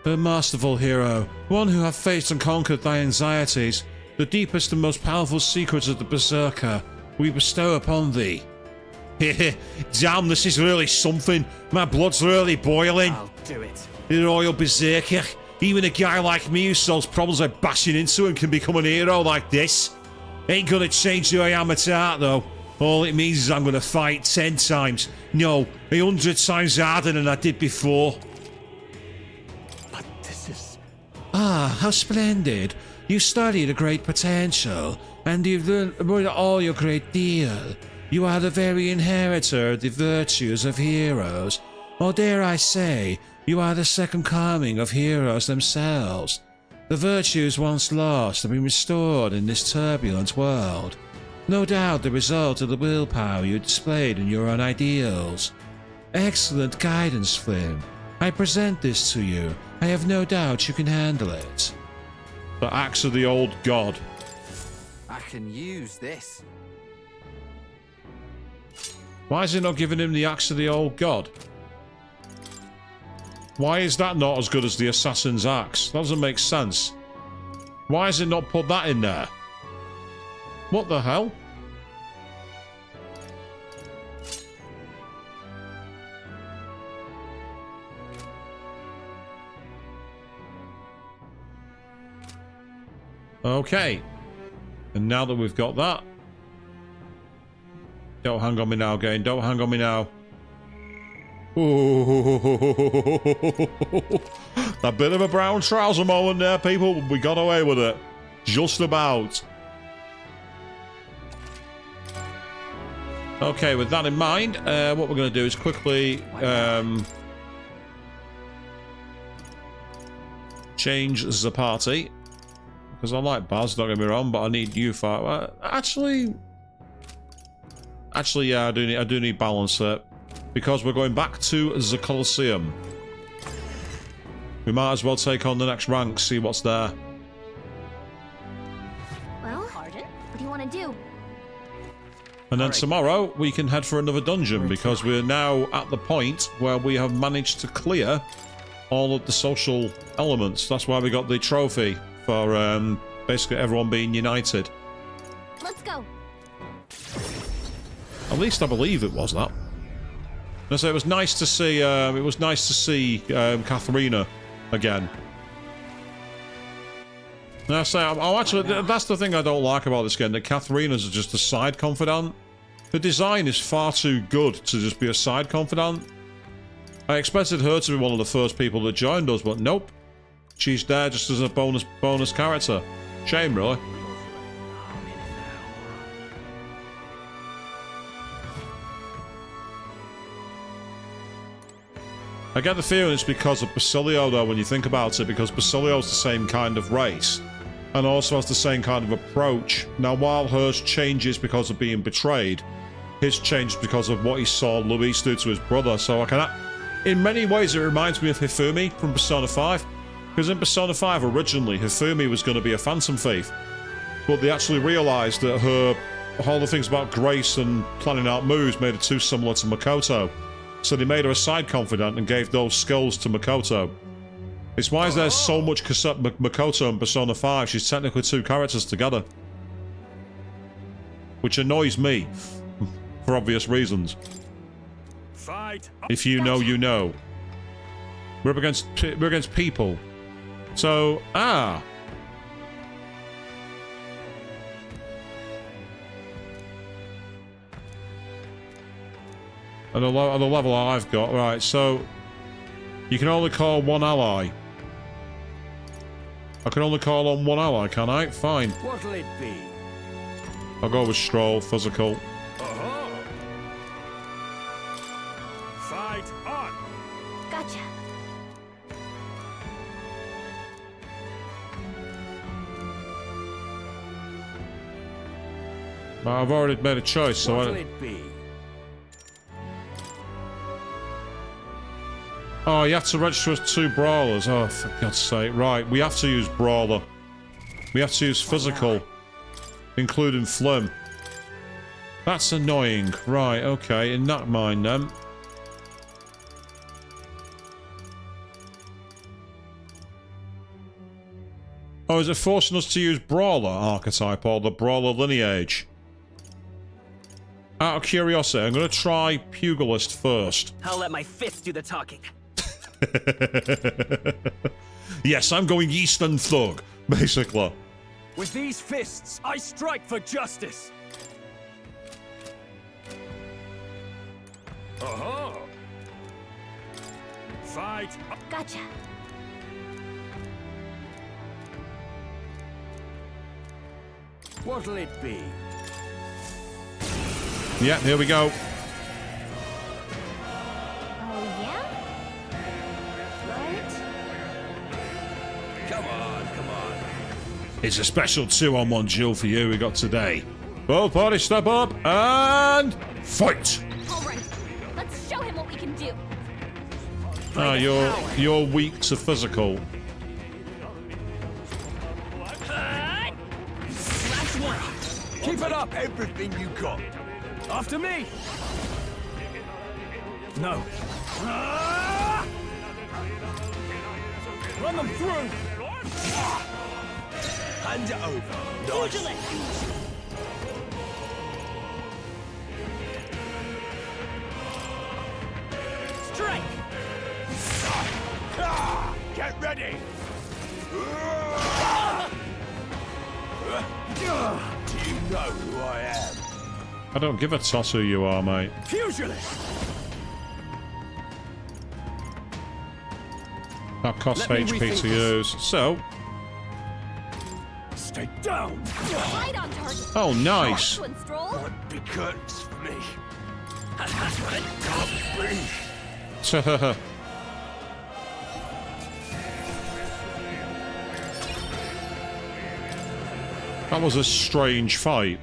F: O masterful hero, one who hath faced and conquered thy anxieties, the deepest and most powerful secrets of the Berserker, we bestow upon thee.
A: Damn, this is really something. My blood's really boiling.
J: I'll do it.
A: The Royal Berserker. Even a guy like me who solves problems by bashing into him can become an hero like this. Ain't gonna change who I am at heart though. All it means is I'm gonna fight 10 times. No, 100 times harder than I did before.
G: But this is...
F: Ah, how splendid. You studied a great potential, and you've learned all your great deal. You are the very inheritor of the virtues of heroes. Or dare I say, you are the second coming of heroes themselves. The virtues once lost have been restored in this turbulent world. No doubt the result of the willpower you displayed in your own ideals. Excellent guidance, Flynn. I present this to you. I have no doubt you can handle it.
A: The axe of the old god.
H: I can use this.
A: Why is he not giving him the axe of the old god? Why is that not as good as the assassin's axe? That doesn't make sense. Why has it not put that in there? What the hell? Okay. And now that we've got that... Don't hang on me now, game. Don't hang on me now. Ooh. A bit of a brown trouser moment there, people. We got away with it. Just about. Okay, with that in mind, what we're going to do is quickly change the party. Because I like Baz, don't get me wrong, but I need you for... Actually, yeah, I do need balance there. Because we're going back to the Colosseum. We might as well take on the next rank, see what's there.
B: Well, Arden, what do you want to do?
A: And then tomorrow, we can head for another dungeon, because we're now at the point where we have managed to clear all of the social elements. That's why we got the trophy for basically everyone being united.
B: Let's go.
A: At least I believe it was that. And so it was nice to see. Katharina again. Now, actually, that's the thing I don't like about this game. That Katharina's just a side confidant. The design is far too good to just be a side confidant. I expected her to be one of the first people that joined us, but nope. she's there just as a bonus character. Shame, really. I get the feeling it's because of Basilio, though, when you think about it, because Basilio's the same kind of race, and also has the same kind of approach. Now, while hers changes because of being betrayed, his changed because of what he saw Luis do to his brother, so I can... In many ways, it reminds me of Hifumi from Persona 5, because in Persona 5, originally, Hifumi was going to be a Phantom Thief, but they actually realised that all the things about grace and planning out moves made her too similar to Makoto. So they made her a side confidant and gave those skills to Makoto. It's why there's so much Makoto in Persona 5. She's technically two characters together. Which annoys me. For obvious reasons.
C: Fight.
A: If you know, you know. We're up against people. So, At the level I've got, right, so you can only call one ally. I can only call on one ally, can I? Fine.
C: What'll it be?
A: I'll go with Stroll, physical.
C: Fight on.
B: Gotcha.
A: I've already made a choice, so
C: What'll it be?
A: Oh, you have to register as two brawlers. Oh, for God's sake. Right, we have to use brawler. We have to use physical, including Flim. That's annoying. Right, okay, in that mind then. Oh, is it forcing us to use brawler archetype or the brawler lineage? Out of curiosity, I'm going to try pugilist first.
J: I'll let my fists do the talking.
A: Yes, I'm going Eastern Thug, basically.
C: With these fists, I strike for justice. Fight.
B: Gotcha.
C: What'll it be?
A: Yeah, here we go.
B: Oh, yeah? Right?
C: Come on, come on.
A: It's a special 2-on-1 duel for you we got today. Both parties step up and fight!
B: All right. Let's show him what we can do.
A: Ah, you're weak to physical.
C: Last one. Keep it up. Everything you got. After me. No. Run them through. Hand it over. Nice. Strike. Get ready. Do you know who I am?
A: I don't give a toss who you are, mate.
C: Pugilist.
A: That costs
C: Let me
A: HP
C: rethink
A: to
C: this.
A: use. So,
C: Stay down.
B: Right on target.
A: oh, nice.
B: One stroll.
C: Won't be curtains for me.
A: That was a strange fight.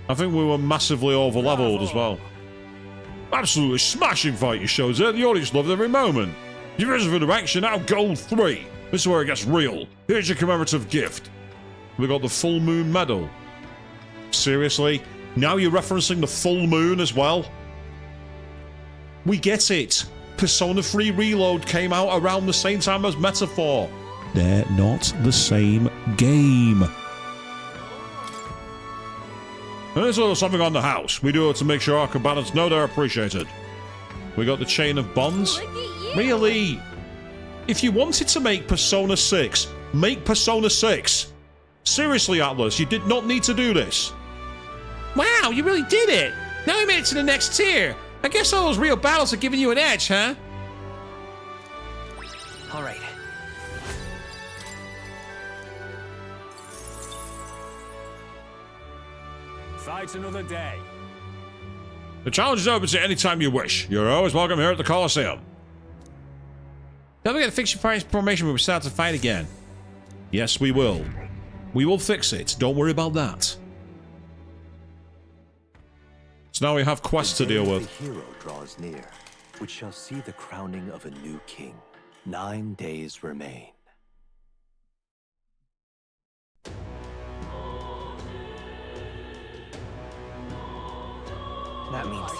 A: I think we were massively over-leveled as well. Absolutely smashing fight you showed there. The audience loved every moment. If you're ready for the action, now gold 3. This is where it gets real. Here's your commemorative gift. We got the full moon medal. Seriously? Now you're referencing the full moon as well? We get it. Persona 3 Reload came out around the same time as Metaphor. They're not the same game. And there's a little something on the house. We do it to make sure our combatants know they're appreciated. We got the Chain of Bonds.
B: Look at you.
A: Really? If you wanted to make Persona 6, make Persona 6. Seriously, Atlas, you did not need to do this.
F: Wow, you really did it! Now we made it to the next tier. I guess all those real battles are giving you an edge, huh?
J: All right.
C: Fight another day.
A: The challenge is open to any time you wish. You're always welcome here at the Colosseum.
F: Don't forget to fix your firing formation when we start to fight again.
A: Yes, we will. We will fix it. Don't worry about that. So now we have quests to deal with.
G: The hero draws near, which shall see the crowning of a new king. 9 days remain.
J: That means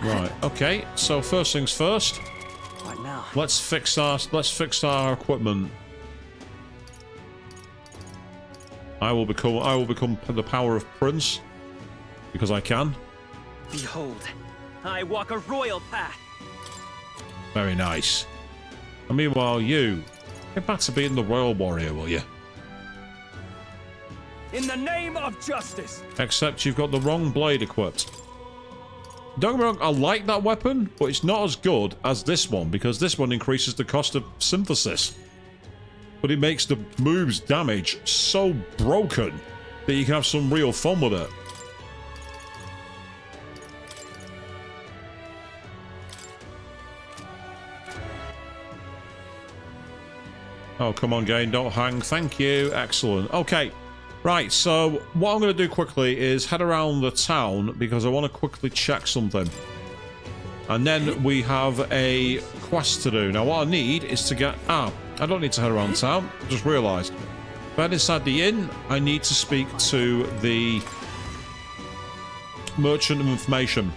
A: Right. Okay. So first things first.
J: what now?
A: Let's fix our equipment. I will become the power of Prince because I can.
J: Behold, I walk a royal path.
A: Very nice. And meanwhile, you get back to being the royal warrior, will you?
C: In the name of justice.
A: Except you've got the wrong blade equipped. Don't get me wrong, I like that weapon, but it's not as good as this one because this one increases the cost of synthesis. But it makes the move's damage so broken that you can have some real fun with it. Oh, come on, game, don't hang. Thank you. Excellent. Okay. Right, so what I'm going to do quickly is head around the town because I want to quickly check something. And then we have a quest to do. Now, what I need is to get... I don't need to head around town. I just realised. If I head inside the inn, I need to speak to the merchant of information.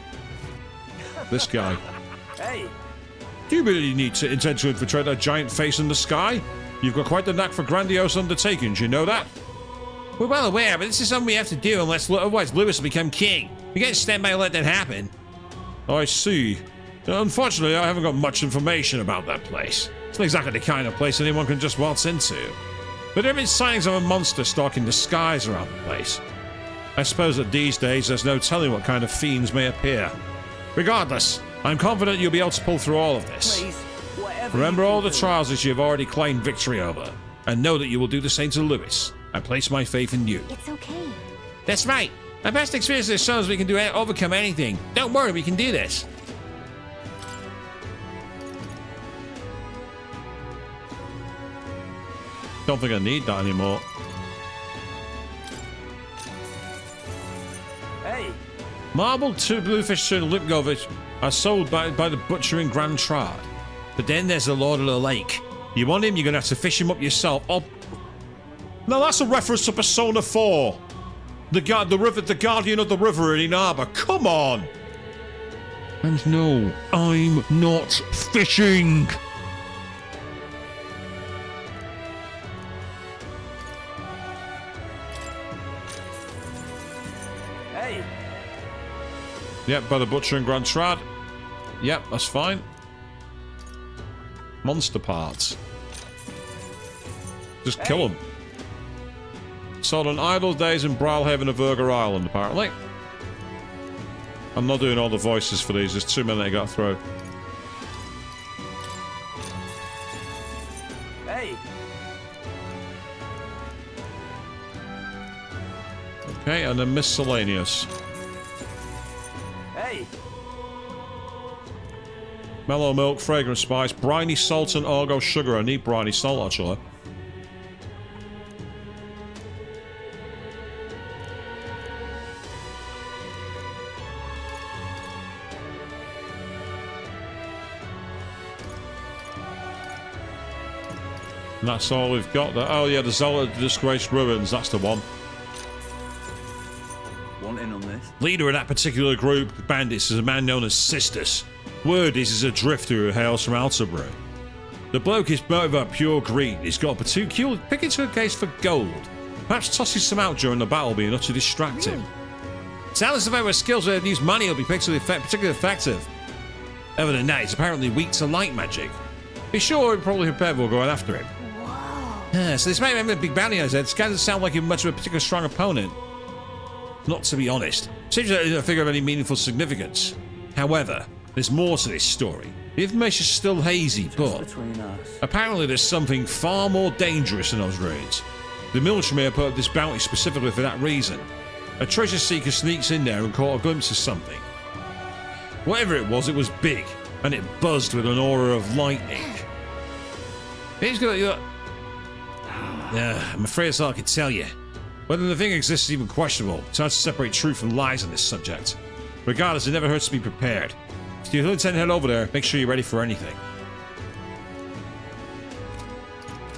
A: This guy.
C: Hey,
A: Do you really intend to infiltrate that giant face in the sky? You've got quite the knack for grandiose undertakings, you know that?
F: We're well aware, but this is something we have to do unless otherwise Lewis will become king. We can't stand by and let that happen.
A: I see. Unfortunately, I haven't got much information about that place. It's not exactly the kind of place anyone can just waltz into. But there have been sightings of a monster stalking the skies around the place. I suppose that these days there's no telling what kind of fiends may appear. Regardless, I'm confident you'll be able to pull through all of this.
J: Please, whatever.
A: Remember
J: you
A: all
J: can
A: the
J: do.
A: trials that you've already claimed victory over, and know that you will do the same to Lewis. I place my faith in you.
B: It's okay.
F: That's right. My past experience has shown us we can overcome anything. Don't worry, we can do this.
A: Don't think I need that anymore.
C: hey,
A: Marbled two bluefish tuna Lipgovich are sold by the butcher in Grand Trad.
F: But then there's the Lord of the Lake.
A: You want him, you're gonna have to fish him up yourself. Oh. Now that's a reference to Persona 4. The Guardian of the River in Inaba. Come on! And no, I'm not fishing!
C: hey.
A: Yep, by the butcher in Grand Trad. Yep, that's fine. Monster parts. Just kill them. Sold on idle days in Brawlhaven of Urger Island, apparently. I'm not doing all the voices for these, there's too many I got through.
C: Hey,
A: Okay, and then miscellaneous.
C: hey.
A: Mellow milk, fragrant spice, briny salt and orgo sugar. I need briny salt, actually. And that's all we've got there. Oh yeah, the Zealot of the Disgraced Ruins, that's the one.
H: Want in on this?
A: Leader of that particular group of bandits is a man known as Sisters. Word is he's a drifter who hails from Alterbury. The bloke is motivated by pure greed. He's got a particular case for gold. Perhaps tossing some out during the battle will be enough to distract him.
F: Sounds like with skills where use money will be particularly effective.
A: Other than that, he's apparently weak to light magic. Be sure he'll probably prepare for going after him.
F: So this might be a big bounty on his head. This guy doesn't sound like he's much of a particularly strong opponent.
A: Not to be honest. Seems like a figure of any meaningful significance. However, there's more to this story. The information's still hazy, but
H: Between us.
A: apparently there's something far more dangerous in those ruins. The military may have put up this bounty specifically for that reason. A treasure seeker sneaks in there and caught a glimpse of something. Whatever it was big, and it buzzed with an aura of lightning. He's got your... I'm afraid that's all I can tell you. Whether the thing exists is even questionable. It's hard to separate truth from lies on this subject. Regardless, it never hurts to be prepared. If you intend to head over there, make sure you're ready for anything.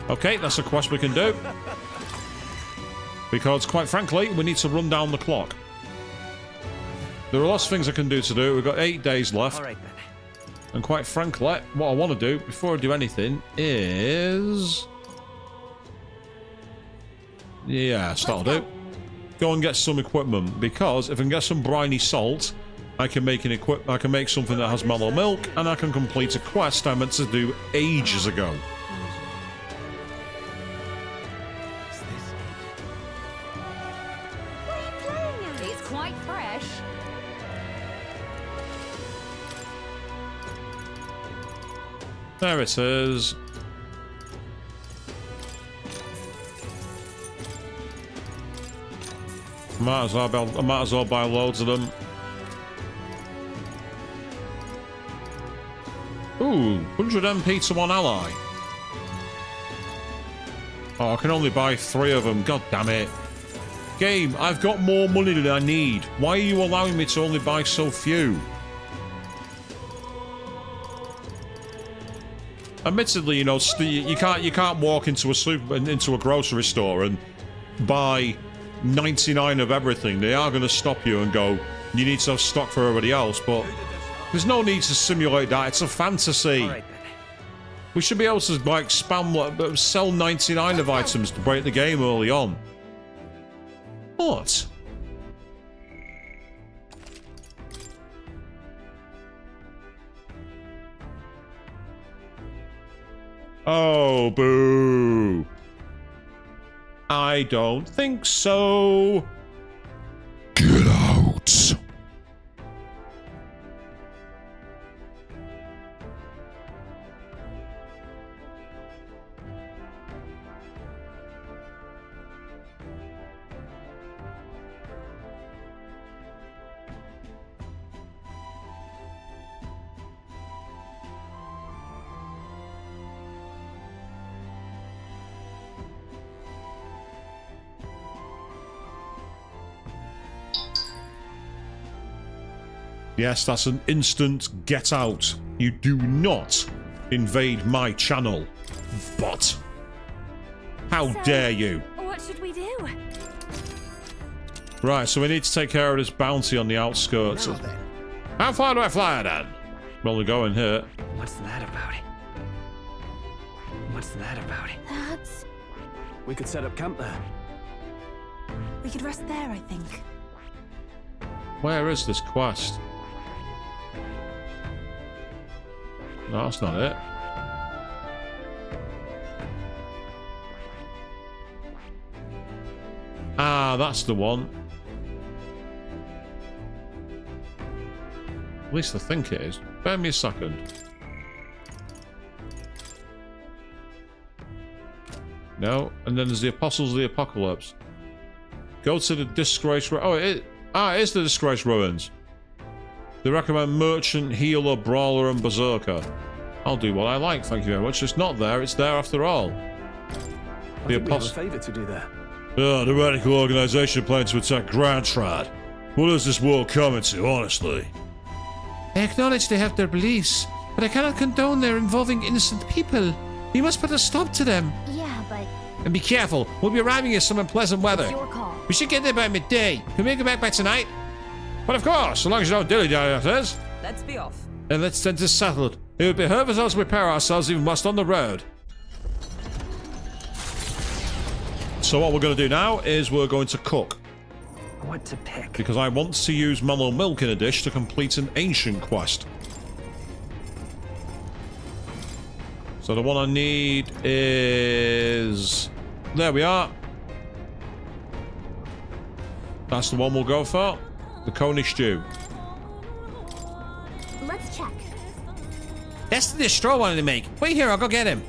A: Okay, that's a quest we can do. Because, quite frankly, we need to run down the clock. There are lots of things I can do to do. We've got 8 days left.
J: All right, then.
A: And quite frankly, what I want to do, before I do anything, is... Yeah, that'll do. Go and get some equipment, because if I can get some briny salt, I can make something that has mellow milk, and I can complete a quest I meant to do ages ago.
B: It's quite fresh.
A: There it is. I might as well buy loads of them. Ooh, 100 MP to one ally. Oh, I can only buy 3 of them. God damn it. Game, I've got more money than I need. Why are you allowing me to only buy so few? Admittedly, you know, you can't walk into a grocery store and buy 99 of everything. They are going to stop you and go, you need to have stock for everybody else, but there's no need to simulate that. It's a fantasy.
J: Right,
A: we should be able to like spam, sell 99 of items to break the game early on. What? Oh, boo. I don't think so. Get out. Yes, that's an instant get out. You do not invade my channel, bot. How dare you?
B: What should we do?
A: Right, so we need to take care of this bounty on the outskirts. How far do I fly then? Well, we're going here.
J: What's that about? What's that about?
B: That's...
H: We could set up camp there.
B: We could rest there, I think.
A: Where is this quest? No, that's not it. Ah, that's the one. At least I think it is. Bear me a second. No, and then there's the Apostles of the Apocalypse. Go to the Disgrace... Oh, it is the Disgrace Ruins. They recommend Merchant, Healer, Brawler, and Berserker. I'll do what I like, thank you very much. It's not there, it's there after all.
H: We have a favour to do there.
A: The radical organisation planning to attack Grand Trad. What is this world coming to, honestly?
F: I acknowledge they have their beliefs, but I cannot condone their involving innocent people. We must put a stop to them.
B: Yeah, but...
F: And be careful, we'll be arriving in some unpleasant weather.
B: It's your call.
F: We should get there by midday. Can we get back by tonight?
A: But of course, so long as you don't dilly-dally, that is.
K: Let's be off.
A: And let's tend to settle it. It would behoove us to prepare ourselves even whilst on the road. So what we're going to do now is we're going to cook.
J: What to pick?
A: Because I want to use mellow milk in a dish to complete an ancient quest. So the one I need is... There we are. That's the one we'll go for. The coney stew.
B: Let's check.
F: That's the dish Straw wanted to make. Wait here, I'll go get him.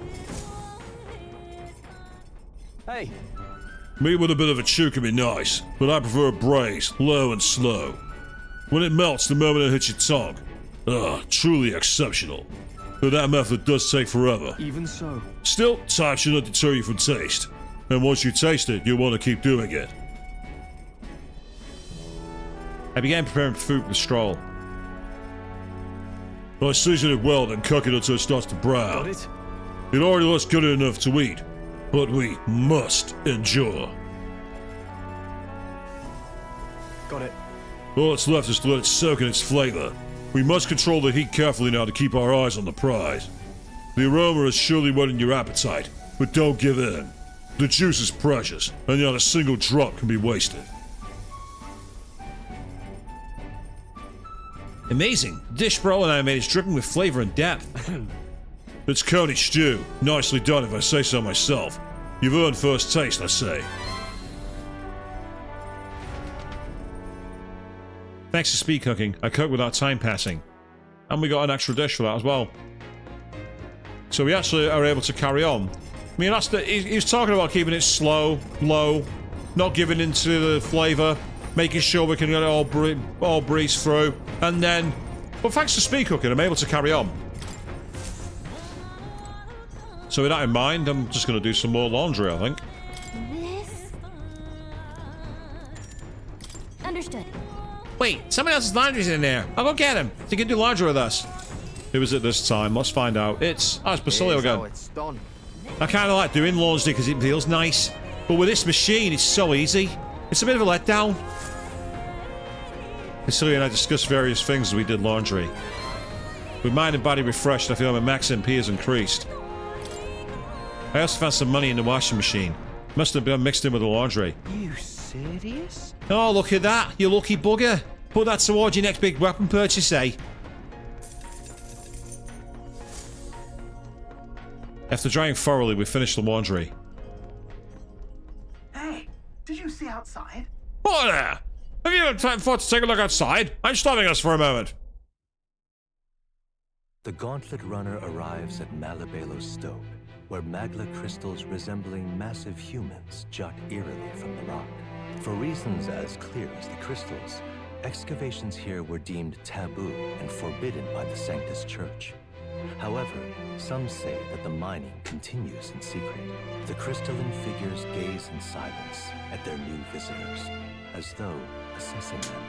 H: Hey,
A: Meat with a bit of a chew can be nice, but I prefer braised, low and slow. When it melts the moment it hits your tongue. Truly exceptional. But that method does take forever.
H: Even so.
A: Still, time should not deter you from taste. And once you taste it, you'll want to keep doing it.
F: I began preparing food for the stroll.
A: I season it well, then cook it until it starts to brown.
H: Got it?
A: It already looks good enough to eat, but we must endure.
H: Got it.
A: All that's left is to let it soak in its flavor. We must control the heat carefully now to keep our eyes on the prize. The aroma is surely whetting your appetite, but don't give in. The juice is precious, and not a single drop can be wasted.
F: Amazing. The dish bro and I made is dripping with flavor and depth.
A: It's coney stew. Nicely done if I say so myself. You've earned first taste, I say.
F: Thanks to speed cooking, I cooked without time passing. And we got an extra dish for that as well. So we actually are able to carry on. I mean, he was talking about keeping it slow, low, not giving into the flavour, making sure we can get it all breeze through. And then, well, thanks to speed cooking, I'm able to carry on. So with that in mind, I'm just going to do some more laundry, I think.
B: This... Understood.
F: Wait, somebody else's laundry's in there. I'll go get him. He can do laundry with us.
A: Who is it this time? Let's find out. It's Basilio
H: Here's how
A: again.
H: it's done.
F: I kind of like doing laundry because it feels nice. But with this machine, it's so easy. It's a bit of a letdown.
A: Basilio and I discussed various things as we did laundry. With mind and body refreshed, I feel my max MP has increased. I also found some money in the washing machine. Must have been mixed in with the laundry.
H: You serious?
F: Oh, look at that. You lucky bugger. Put that towards your next big weapon purchase, eh?
A: After drying thoroughly, we finished the laundry.
K: Hey, did you see outside?
A: What there? Have you had time for to take a look outside? I'm stopping us for a moment.
G: The Gauntlet Runner arrives at Malabelo's Stoke, where magla crystals resembling massive humans jut eerily from the rock. For reasons as clear as the crystals, excavations here were deemed taboo and forbidden by the Sanctus Church. However, some say that the mining continues in secret. The crystalline figures gaze in silence at their new visitors, as though assessing them.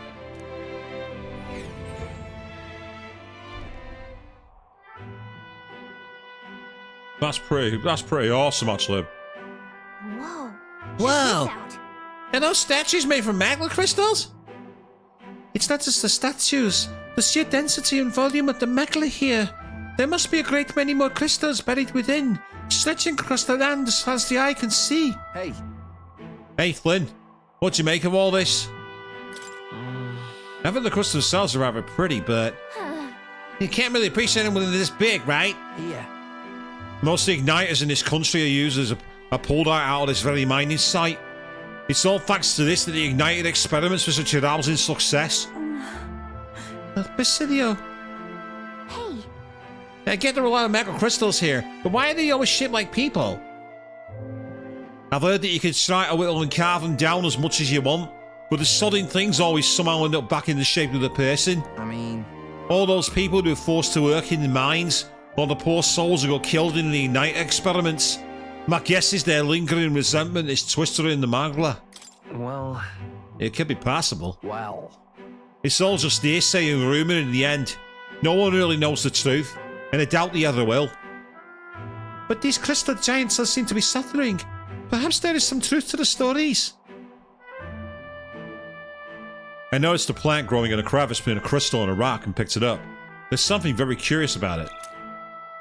A: That's pretty awesome, actually.
B: Whoa.
F: Whoa.
B: Check this out.
F: Are those statues made from magma crystals? It's not just the statues. The sheer density and volume of the magma here. There must be a great many more crystals buried within, stretching across the land as far as the eye can see.
H: Hey.
F: Hey, Flynn. What do you make of all this? I think the crystals themselves are rather pretty, but you can't really appreciate them when they're this big, right?
H: Yeah.
F: Most of the igniters in this country are used as are pulled out of this very mining site. It's all thanks to this that the ignited experiments were such a rousing success. Basilio.
B: Hey.
F: I get there are a lot of magma crystals here, but why are they always shaped like people? I've heard that you can strike a whittle and carve them down as much as you want, but the sodding things always somehow end up back in the shape of the person.
H: I mean...
F: All those people who are forced to work in the mines, or the poor souls who got killed in the Ignite experiments. My guess is their lingering resentment is twisted in the magla.
H: Well...
F: It could be possible.
H: Well...
F: It's all just hearsay and rumour in the end. No one really knows the truth, and I doubt the other will. But these crystal giants all seem to be suffering. Perhaps there is some truth to the stories.
A: I noticed a plant growing in a crevice between a crystal and a rock and picked it up. There's something very curious about it.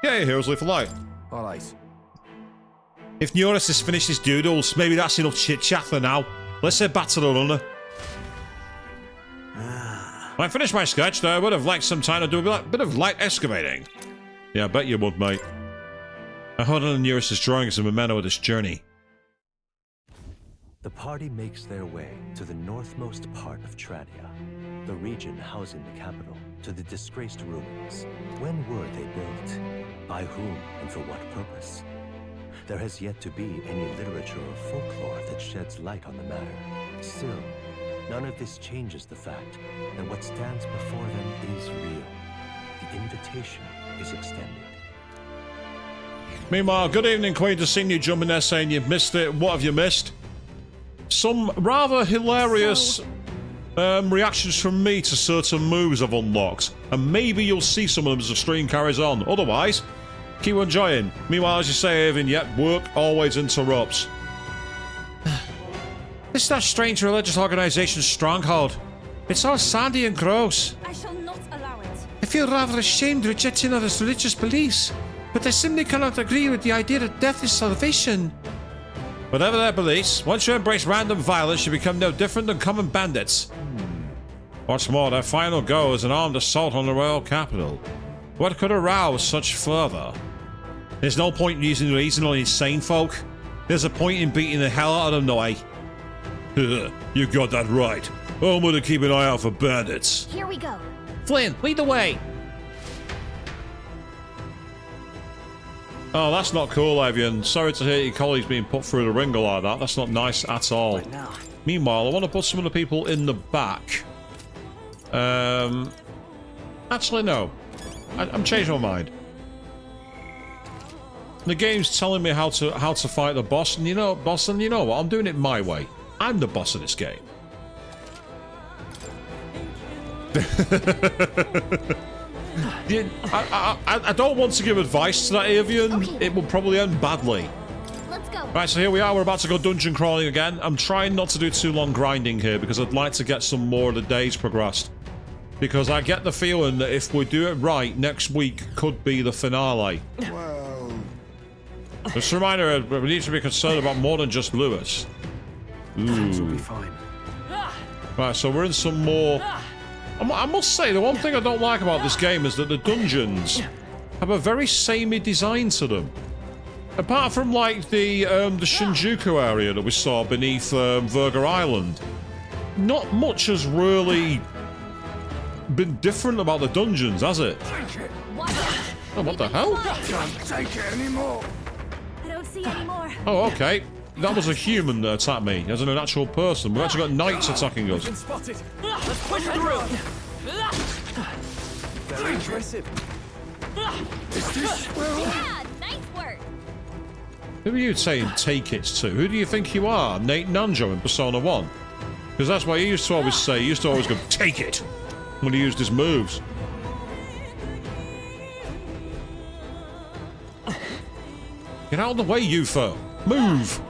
A: Yay, here's Leaf of Light.
H: Alright.
F: If Neuros has finished his doodles, maybe that's enough chit-chat for now. Let's head back to the runner.
A: When I finished my sketch, though, I would have liked some time to do a bit of light excavating. Yeah, I bet you would, mate. I hold on to Neuros' drawing as a memento of this journey.
G: The party makes their way to the northmost part of Tradia, the region housing the capital, to the disgraced ruins. When were they built? By whom and for what purpose? There has yet to be any literature or folklore that sheds light on the matter. Still, none of this changes the fact that what stands before them is real. The invitation is extended.
A: Meanwhile, good evening, Queen. Just seen you jumping there saying you've missed it. What have you missed? Some rather hilarious reactions from me to certain moves I've unlocked. And maybe you'll see some of them as the stream carries on. Otherwise, keep enjoying. Meanwhile, as you say, Irvin, yet work always interrupts.
F: This is that strange religious organization's stronghold. It's all sandy and gross.
I: I shall not allow it.
F: I feel rather ashamed rejecting others' religious beliefs, but I simply cannot agree with the idea that death is salvation.
A: Whatever their beliefs, once you embrace random violence, you become no different than common bandits. What's more, their final goal is an armed assault on the royal capital. What could arouse such fervor? There's no point in using reason on insane folk. There's a point in beating the hell out of them, no. You got that right. I'm gonna keep an eye out for bandits.
B: Here we go.
F: Flynn, lead the way.
A: Oh, that's not cool, Evian. Sorry to hear your colleagues being put through the ringer like that. That's not nice at all. Meanwhile, I want to put some of the people in the back. Actually, no. I'm changing my mind. The game's telling me how to fight the boss, and you know what? I'm doing it my way. I'm the boss of this game. I don't want to give advice to that Avian. Okay. It will probably end badly.
B: Let's go.
A: Right, so here we are. We're about to go dungeon crawling again. I'm trying not to do too long grinding here because I'd like to get some more of the days progressed. Because I get the feeling that if we do it right, next week could be the finale.
D: Well...
A: Just a reminder, we need to be concerned about more than just Lewis.
H: Things will be fine.
A: Right, so we're in some more... I must say, the one thing I don't like about this game is that the dungeons have a very samey design to them. Apart from, like, the Shinjuku area that we saw beneath Virga Island, not much has really been different about the dungeons, has it? Oh, what the hell?
D: Can't take it anymore.
I: I don't see any more.
A: Oh, okay. That was a human that attacked me, as in an actual person. We've actually got knights attacking us.
J: Been spotted. Let's push through.
H: Very impressive.
D: Is this...
B: Yeah, nice work.
A: Who are you saying take it to? Who do you think you are? Nate Nanjo in Persona 1? Because that's what he used to always say. He used to always go, take it, when he used his moves. Get out of the way, UFO. Move!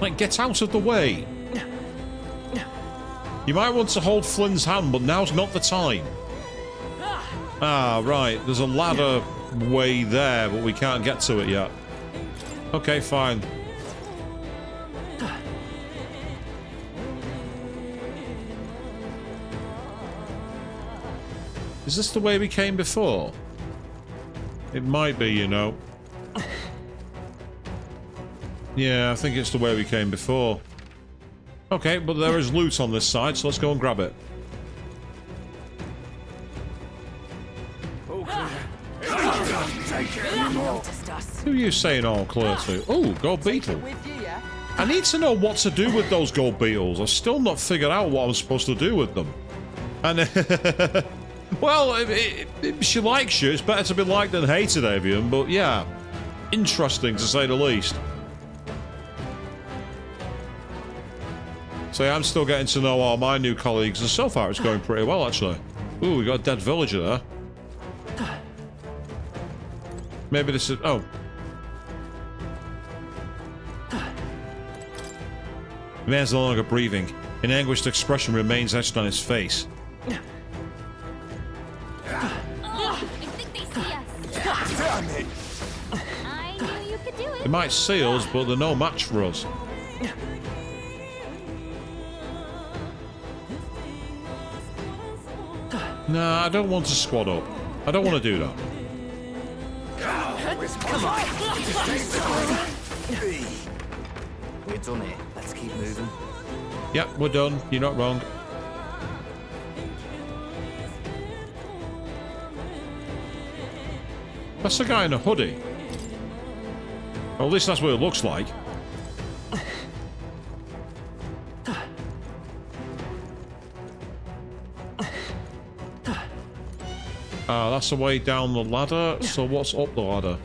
A: Like, get out of the way. You might want to hold Flynn's hand, but now's not the time. Ah, right. There's a ladder way there, but we can't get to it yet. Okay, fine. Is this the way we came before? It might be, you know. Yeah, I think it's the way we came before. Okay, but there is loot on this side, so let's go and grab it. Who are you saying all clear to? Oh, gold beetle. I need to know what to do with those gold beetles. I've still not figured out what I'm supposed to do with them. And, well, if she likes you, it's better to be liked than hated, Avian, but yeah. Interesting, to say the least. So yeah, I'm still getting to know all my new colleagues, and so far it's going pretty well, actually. Ooh, we got a dead villager there. Maybe this is... oh. The man's no longer breathing. An anguished expression remains etched on his face.
B: I think they see us.
D: Damn it!
B: I knew you could do it.
A: They might see us, but they're no match for us. Nah, I don't want to squad up. I don't want to do that.
H: Come on. We're done here. Let's keep moving.
A: Yep, we're done. You're not wrong. That's the guy in a hoodie. Well, at least that's what it looks like. That's the way down the ladder. So what's up the ladder?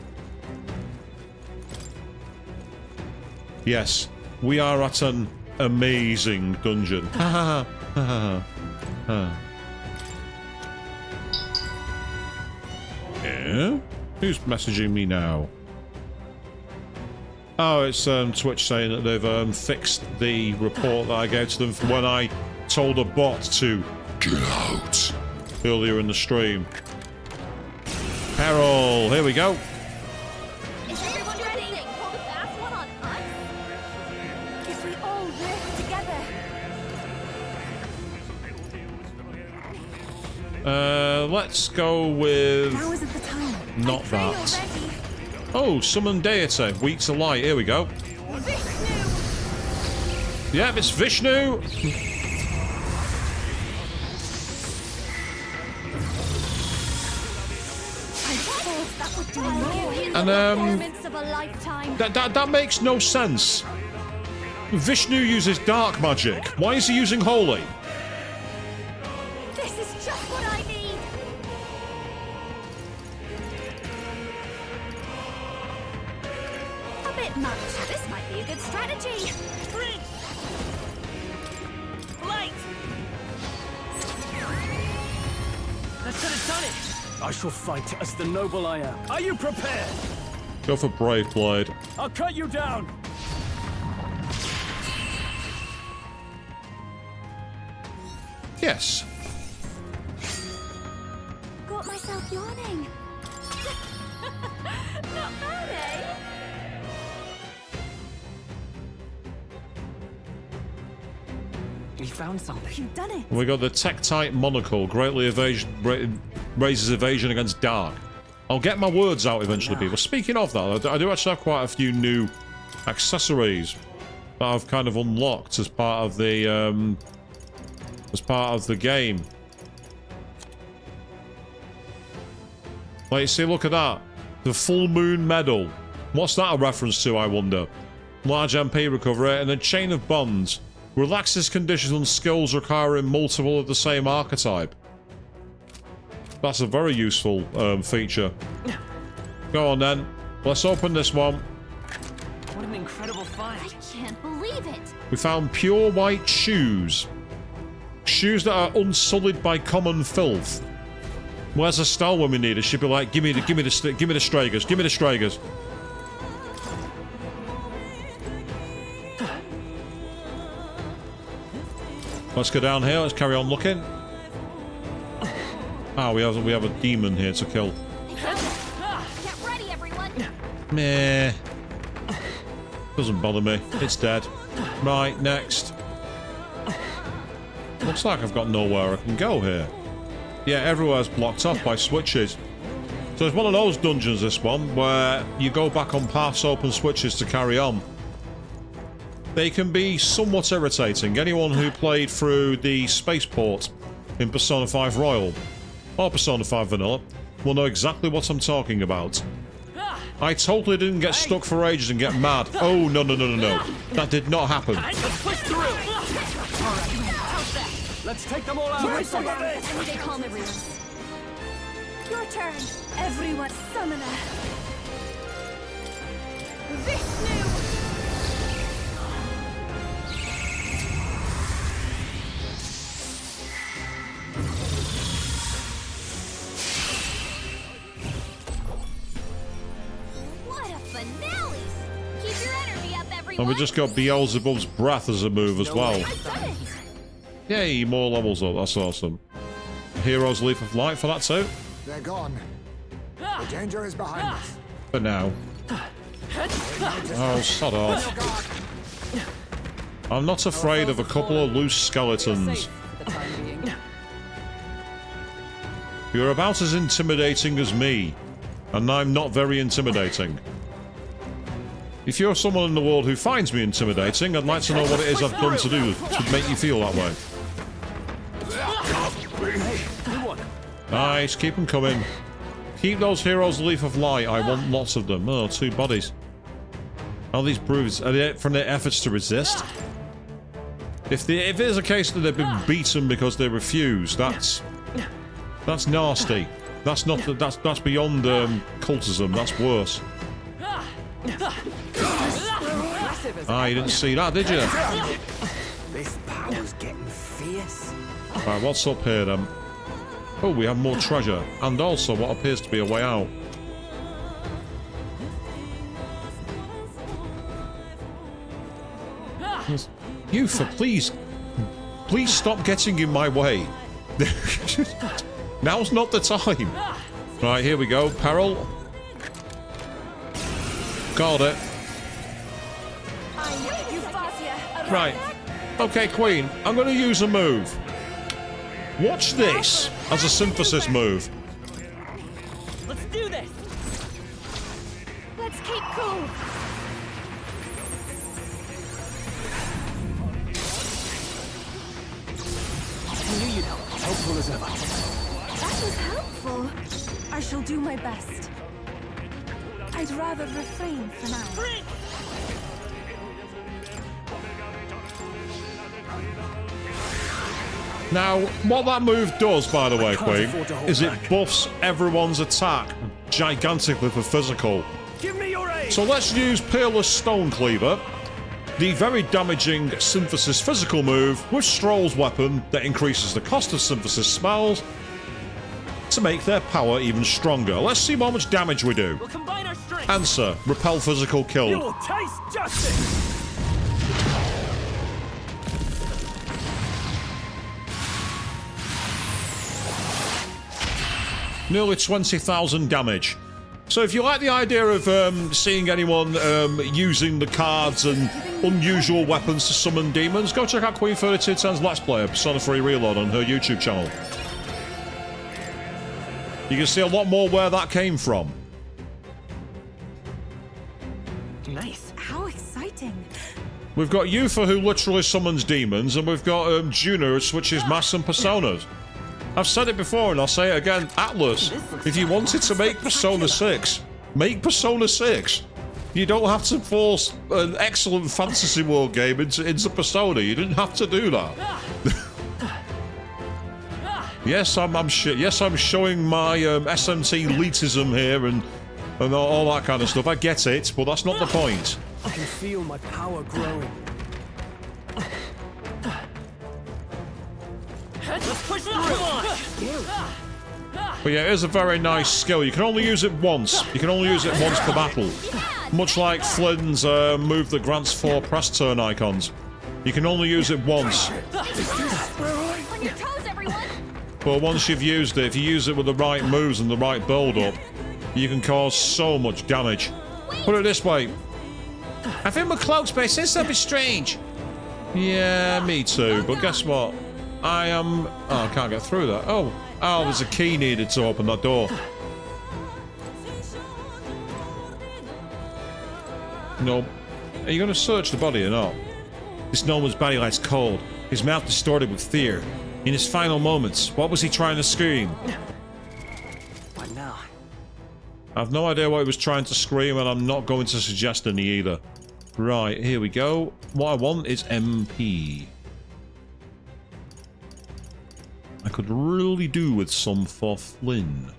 A: Yes, we are at an amazing dungeon. Yeah? Who's messaging me now? Oh, it's Twitch saying that they've fixed the report that I gave to them from when I told a bot to get out earlier in the stream. Peril, here we go.
B: Is everyone ready? Hold the fast one on us? If we all work together.
A: Let's go with
B: Now isn't the time.
A: not that. Oh, summon deity, weak to light. Here we go.
B: Vishnu!
A: Yep, it's Vishnu. And that makes no sense. Vishnu uses dark magic. Why is he using holy?
B: This is just what I need. A bit much. This might be a good strategy.
J: Light! That should have done it! I shall fight as the noble I am. Are you prepared?
A: Go for Brave Blade.
J: I'll cut you down!
A: Yes.
B: Got myself yawning. Not bad, eh?
J: We found something.
B: You've done it.
A: We got the Tektite Monocle. Greatly raises evasion against dark. I'll get my words out eventually, people. Speaking of that, I do actually have quite a few new accessories that I've kind of unlocked as part of the game. Like, see, look at that. The Full Moon Medal. What's that a reference to, I wonder? Large MP recovery, and then Chain of Bonds. Relaxes conditions on skills requiring multiple of the same archetype. That's a very useful feature. Go on then. Let's open this one.
J: What an incredible find.
B: I can't believe it.
A: We found pure white shoes. Shoes that are unsullied by common filth. Where's Estelle when we need her? She'd be like, give me the Stragers, give me the Stragers. Let's go down here. Let's carry on looking. Ah, we have a demon here to kill.
B: Get ready, everyone.
A: Meh. Doesn't bother me. It's dead. Right, next. Looks like I've got nowhere I can go here. Yeah, everywhere's blocked off by switches. So it's one of those dungeons, this one, where you go back on paths, open switches to carry on. They can be somewhat irritating. Anyone who played through the spaceport in Persona 5 Royal or Persona 5 Vanilla will know exactly what I'm talking about. I totally didn't get stuck for ages and get mad. Oh, no. That did not happen.
J: Let's push through! Let's take them all out!
B: I need to calm everyone. Your turn. Everyone, summoner. Vishnu!
A: And we just got Beelzebub's breath as a move as well. Yay, more levels up. That's awesome. Hero's Leaf of Light for that too.
D: They're gone. The danger is behind us.
A: For now. Oh, sod off. I'm not afraid of a couple of loose skeletons. You're about as intimidating as me, and I'm not very intimidating. If you're someone in the world who finds me intimidating, I'd like to know what it is I've done to make you feel that way. Nice, keep them coming. Keep those heroes Leaf of Light. I want lots of them. Oh, 2 bodies. Are these bruises? Are they from their efforts to resist? If it is a case that they've been beaten because they refuse, that's nasty. That's not that's beyond cultism. That's worse. Ah, you didn't see that, did you?
E: This power's getting fierce.
A: Right, what's up here then? Oh, we have more treasure, and also what appears to be a way out. Yufa, please stop getting in my way. Now's not the time. Right, here we go. Peril. Got it. Right. Okay, Queen. I'm going to use a move. Watch this as a synthesis move.
J: Let's do this.
B: Let's keep cool.
J: I knew you'd help. Helpful as ever.
I: That was helpful. I shall do my best. I'd rather refrain for now.
A: Now, what that move does, by the way, Queen, is it buffs everyone's attack gigantically for physical.
J: Give me your aid.
A: So let's use Peerless Stone Cleaver, the very damaging synthesis physical move with Stroll's weapon that increases the cost of synthesis spells to make their power even stronger. Let's see how much damage we do.
J: We'll combine our strength.
A: Answer: repel physical killed.
J: You will taste justice.
A: Nearly 20,000 damage. So if you like the idea of seeing anyone using the cards and unusual weapons to summon demons, go check out Queen 3210's Let's Play Persona 3 Reload on her YouTube channel. You can see a lot more where that came from.
J: Nice.
I: How exciting.
A: We've got Yufa, who literally summons demons, and we've got Juno, who switches masks and personas. I've said it before and I'll say it again. Atlas, if you wanted to make Persona 6, make Persona 6. You don't have to force an excellent fantasy world game into Persona. You didn't have to do that. Yes, I'm showing my SMT elitism here and all that kind of stuff. I get it, but that's not the point.
J: I can feel my power growing. Let's push through.
A: But yeah, it is a very nice skill. You can only use it once. You can only use it once per battle. Much like Flynn's move that grants 4 press turn icons. You can only use it once.
B: On your toes, everyone.
A: But once you've used it, if you use it with the right moves and the right build-up, you can cause so much damage. Put it this way.
F: I think my cloak space is something strange.
A: Yeah, me too. But guess what? Oh, I can't get through that. Oh, there's a key needed to open that door. No. Are you going to search the body or not? This Noman's body lies cold, his mouth distorted with fear. In his final moments, what was he trying to scream?
J: What now?
A: I've no idea what he was trying to scream, and I'm not going to suggest any either. Right, here we go. What I want is MP. I could really do with some for Flynn.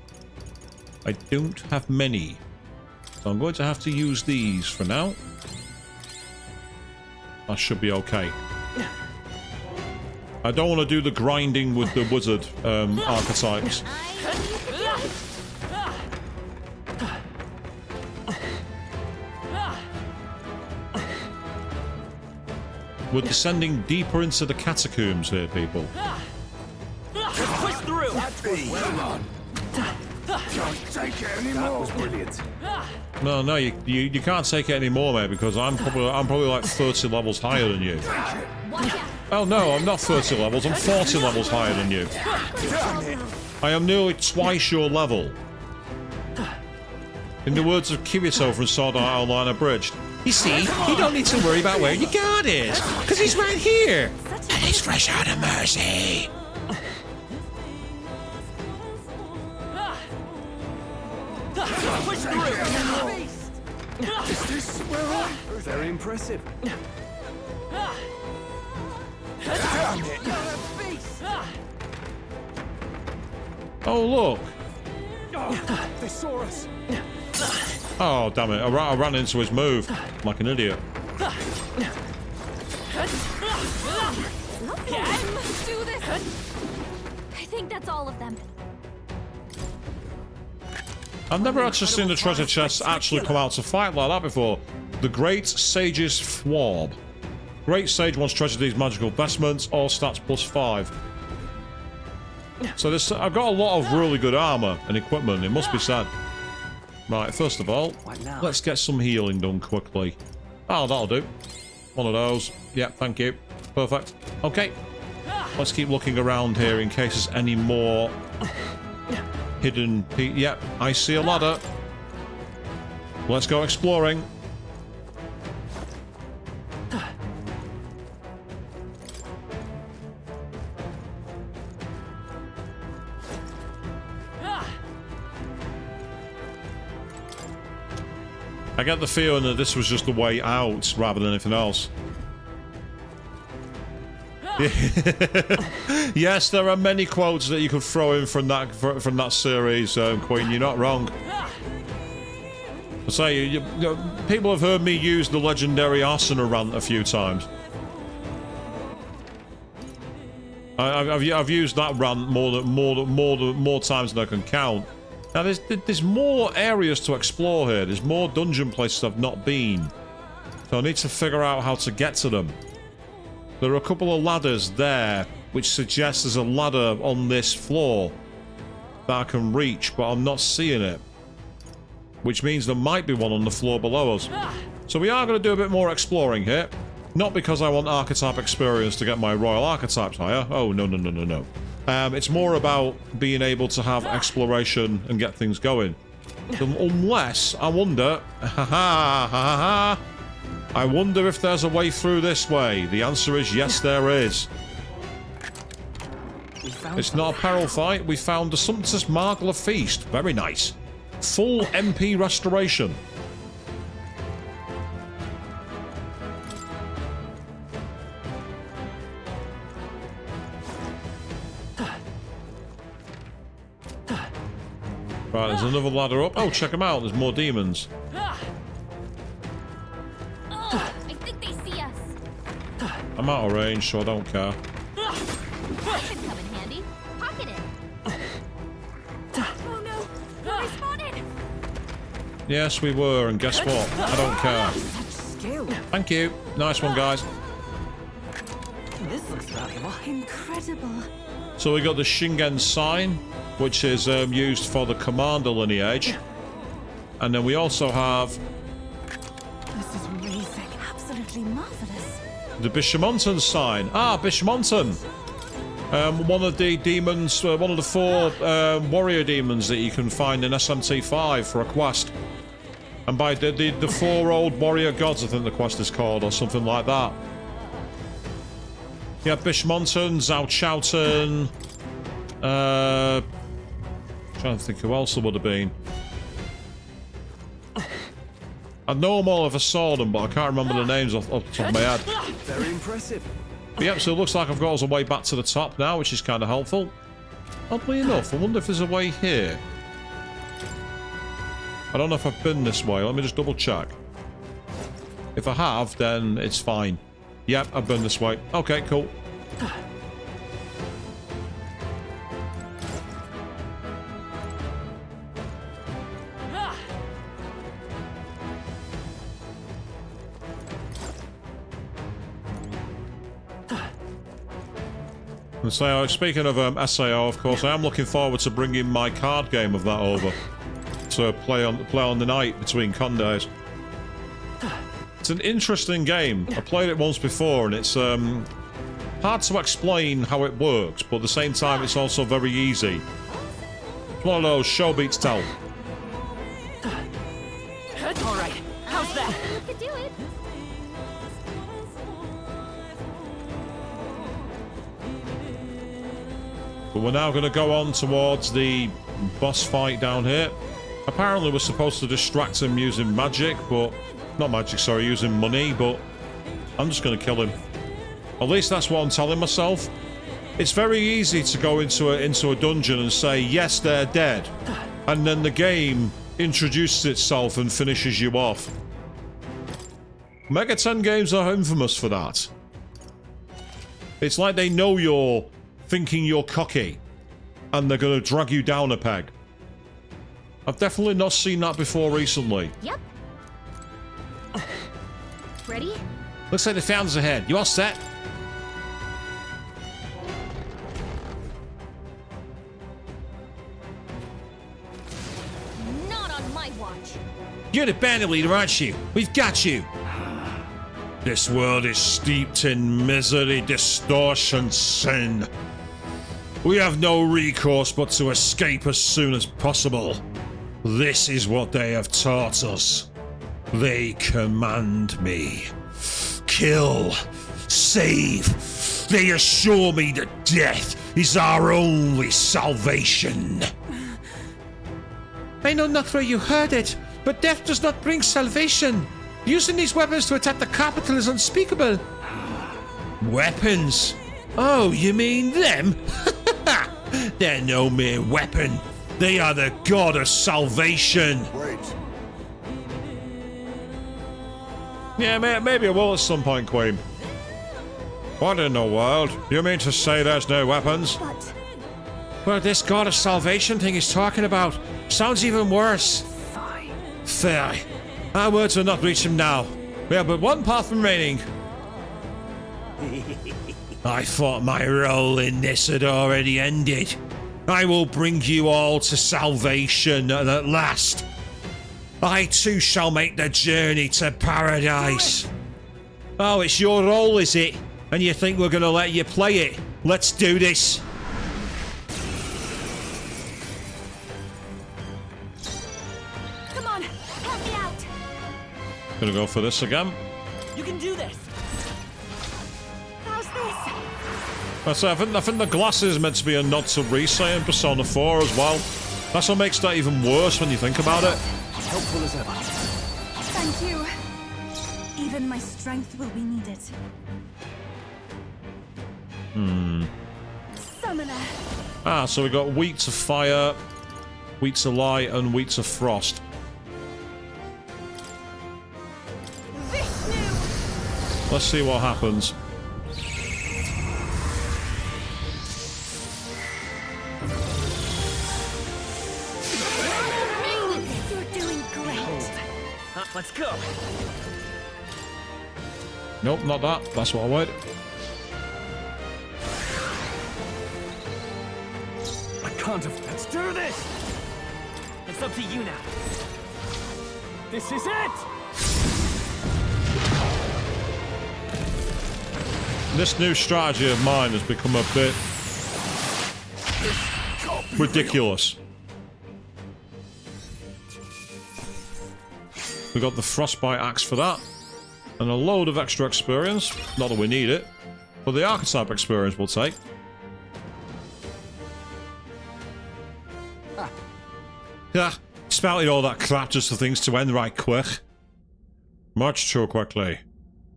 A: I don't have many, so I'm going to have to use these for now. That should be okay. I don't want to do the grinding with the wizard archetypes. We're descending deeper into the catacombs here, people.
J: Let's push through.
D: Well done. Can't take it anymore. That was brilliant.
A: No, you can't take it anymore, mate, because I'm probably like 30 levels higher than you. Oh no, I'm not 30 levels, I'm 40 levels higher than you. I am nearly twice your level. In the words of Kirito from Sword Art Online Abridged,
F: You see, you don't need to worry about where your guard is, because he's right here. And he's fresh out of mercy.
J: Push through.
D: Is this
J: Very impressive.
E: Damn it!
A: Oh, look.
J: They saw us.
A: Oh, damn it. I ran into his move like an idiot.
B: Let's do this. I think that's all of them.
A: I've never actually seen the treasure chest actually come out to fight like that before. The Great Sage's Thwab. Great Sage wants treasure these magical vestments, all stats +5. So this, I've got a lot of really good armor and equipment, it must be said. Right, first of all, let's get some healing done quickly. Oh, that'll do. One of those. Yeah, thank you. Perfect. Okay. Let's keep looking around here in case there's any more hidden... Yep, I see a ladder. Let's go exploring. I get the feeling that this was just the way out rather than anything else. Yes, there are many quotes that you could throw in from that series, Queen. You're not wrong. I say, people have heard me use the legendary Asuna rant a few times. I've used that rant more times than I can count. Now there's more areas to explore here. There's more dungeon places I've not been, so I need to figure out how to get to them. There are a couple of ladders there, which suggests there's a ladder on this floor that I can reach, but I'm not seeing it. Which means there might be one on the floor below us. So we are going to do a bit more exploring here. Not because I want archetype experience to get my royal archetypes higher. Oh, no, no, no, no, no. It's more about being able to have exploration and get things going. Unless, I wonder... I wonder if there's a way through this way. The answer is yes, there is. It's not a peril fight. We found the Sumptus Margler Feast. Very nice. Full MP restoration. Right, there's another ladder up. Oh, check them out. There's more demons.
B: I think they see us.
A: I'm out of range, so I don't care.
B: That can come in handy. Pocket it. Oh no, we're respawning.
A: Yes, we were, and guess what? I don't care. Thank you. Nice one, guys.
I: This looks valuable. Incredible.
A: So we got the Shingen sign, which is used for the commander lineage. And then we also have...
I: This is amazing. Absolutely marvelous.
A: the Bishamontan sign. Ah, Bishamontan! One of the demons, one of the 4 warrior demons that you can find in SMT5 for a quest. And by the 4 old warrior gods, I think the quest is called, or something like that. Yeah, Bishmonton, Zhao Chowton, trying to think who else there would have been. I know them all if I saw them, but I can't remember the names off the top of my head.
J: Very impressive.
A: But yep, so it looks like I've got us a way back to the top now, which is kind of helpful. Oddly enough, I wonder if there's a way here. I don't know if I've been this way. Let me just double check. If I have, then it's fine. Yep, I've been this way. Okay, cool. And so, speaking of SAO, of course, I am looking forward to bringing my card game of that over to play on the night between condays. It's an interesting game. I played it once before, and it's hard to explain how it works, but at the same time, it's also very easy. It's one of those show beats tell.
J: All right, how's that?
B: You could do it.
A: But we're now going to go on towards the boss fight down here. Apparently we're supposed to distract him using magic, but Not magic, sorry, using money, but I'm just going to kill him. At least that's what I'm telling myself. It's very easy to go into a dungeon and say, yes, they're dead. And then the game introduces itself and finishes you off. Mega 10 games are infamous for that. It's like they know you're thinking you're cocky and they're going to drag you down a peg. I've definitely not seen that before recently.
B: Yep. Ready?
F: Looks like the fountain's ahead. You all set?
B: Not on my watch.
F: You're the bandit leader, aren't you? We've got you.
A: This world is steeped in misery, distortion, sin. We have no recourse but to escape as soon as possible. This is what they have taught us. They command me. Kill. Save. They assure me that death is our only salvation.
F: I know not where you heard it, but death does not bring salvation. Using these weapons to attack the capital is unspeakable.
A: Weapons? Oh, you mean them? They're no mere weapon. They are the god of salvation.
C: Wait.
A: Yeah, maybe I will at some point, Queen. What in the world? You mean to say there's no weapons?
B: But
F: Well, this god of salvation thing he's talking about sounds even worse.
B: fine.
F: Fair. Our words will not reach him now. We have but one path remaining.
A: I thought my role in this had already ended. I will bring you all to salvation, and at last, I too shall make the journey to paradise. Oh, it's your role, is it? And you think we're going to let you play it? Let's do this.
B: Come on, help me out.
A: Gonna go for this again.
J: You can do this.
B: How's this?
A: I think the glass is meant to be a nod to Risa in Persona 4 as well. That's what makes that even worse when you think about it.
J: Helpful as ever.
I: Thank you. Even my strength will be needed. Summoner.
A: Ah, so we got weak to fire, weak to light, and weak to frost.
B: Vishnu.
A: Let's see what happens.
B: You're doing great.
J: Let's go.
A: Nope, not that. That's what I wanted.
J: I can't have. Let's do this. It's up to you now. This is it.
A: This new strategy of mine has become a bit ridiculous. We got the frostbite axe for that, and a load of extra experience. Not that we need it, but the archetype experience we'll take. Yeah, spouted all that crap just for things to end right quick. Much too quickly.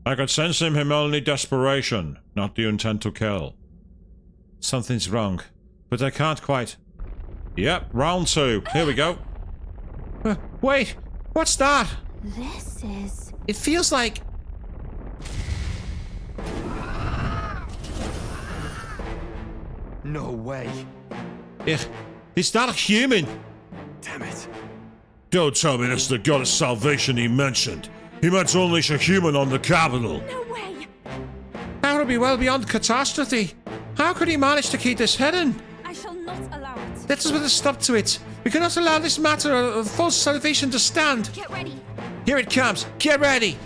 A: I could sense in him only desperation, not the intent to kill. Something's wrong, but I can't quite... Yep, round 2. Here we go.
F: Wait, what's that?
B: This is...
F: It feels like...
E: No way.
A: Is that a human?
E: Damn it.
A: Don't tell me that's the god of salvation he mentioned. He meant to unleash a human on the capital.
B: No way.
F: That would be well beyond catastrophe. How could he manage to keep this hidden?
I: I shall not allow it.
F: Let us put a stop to it. We cannot allow this matter of false salvation to stand.
B: Get ready.
F: Here it comes. Get ready.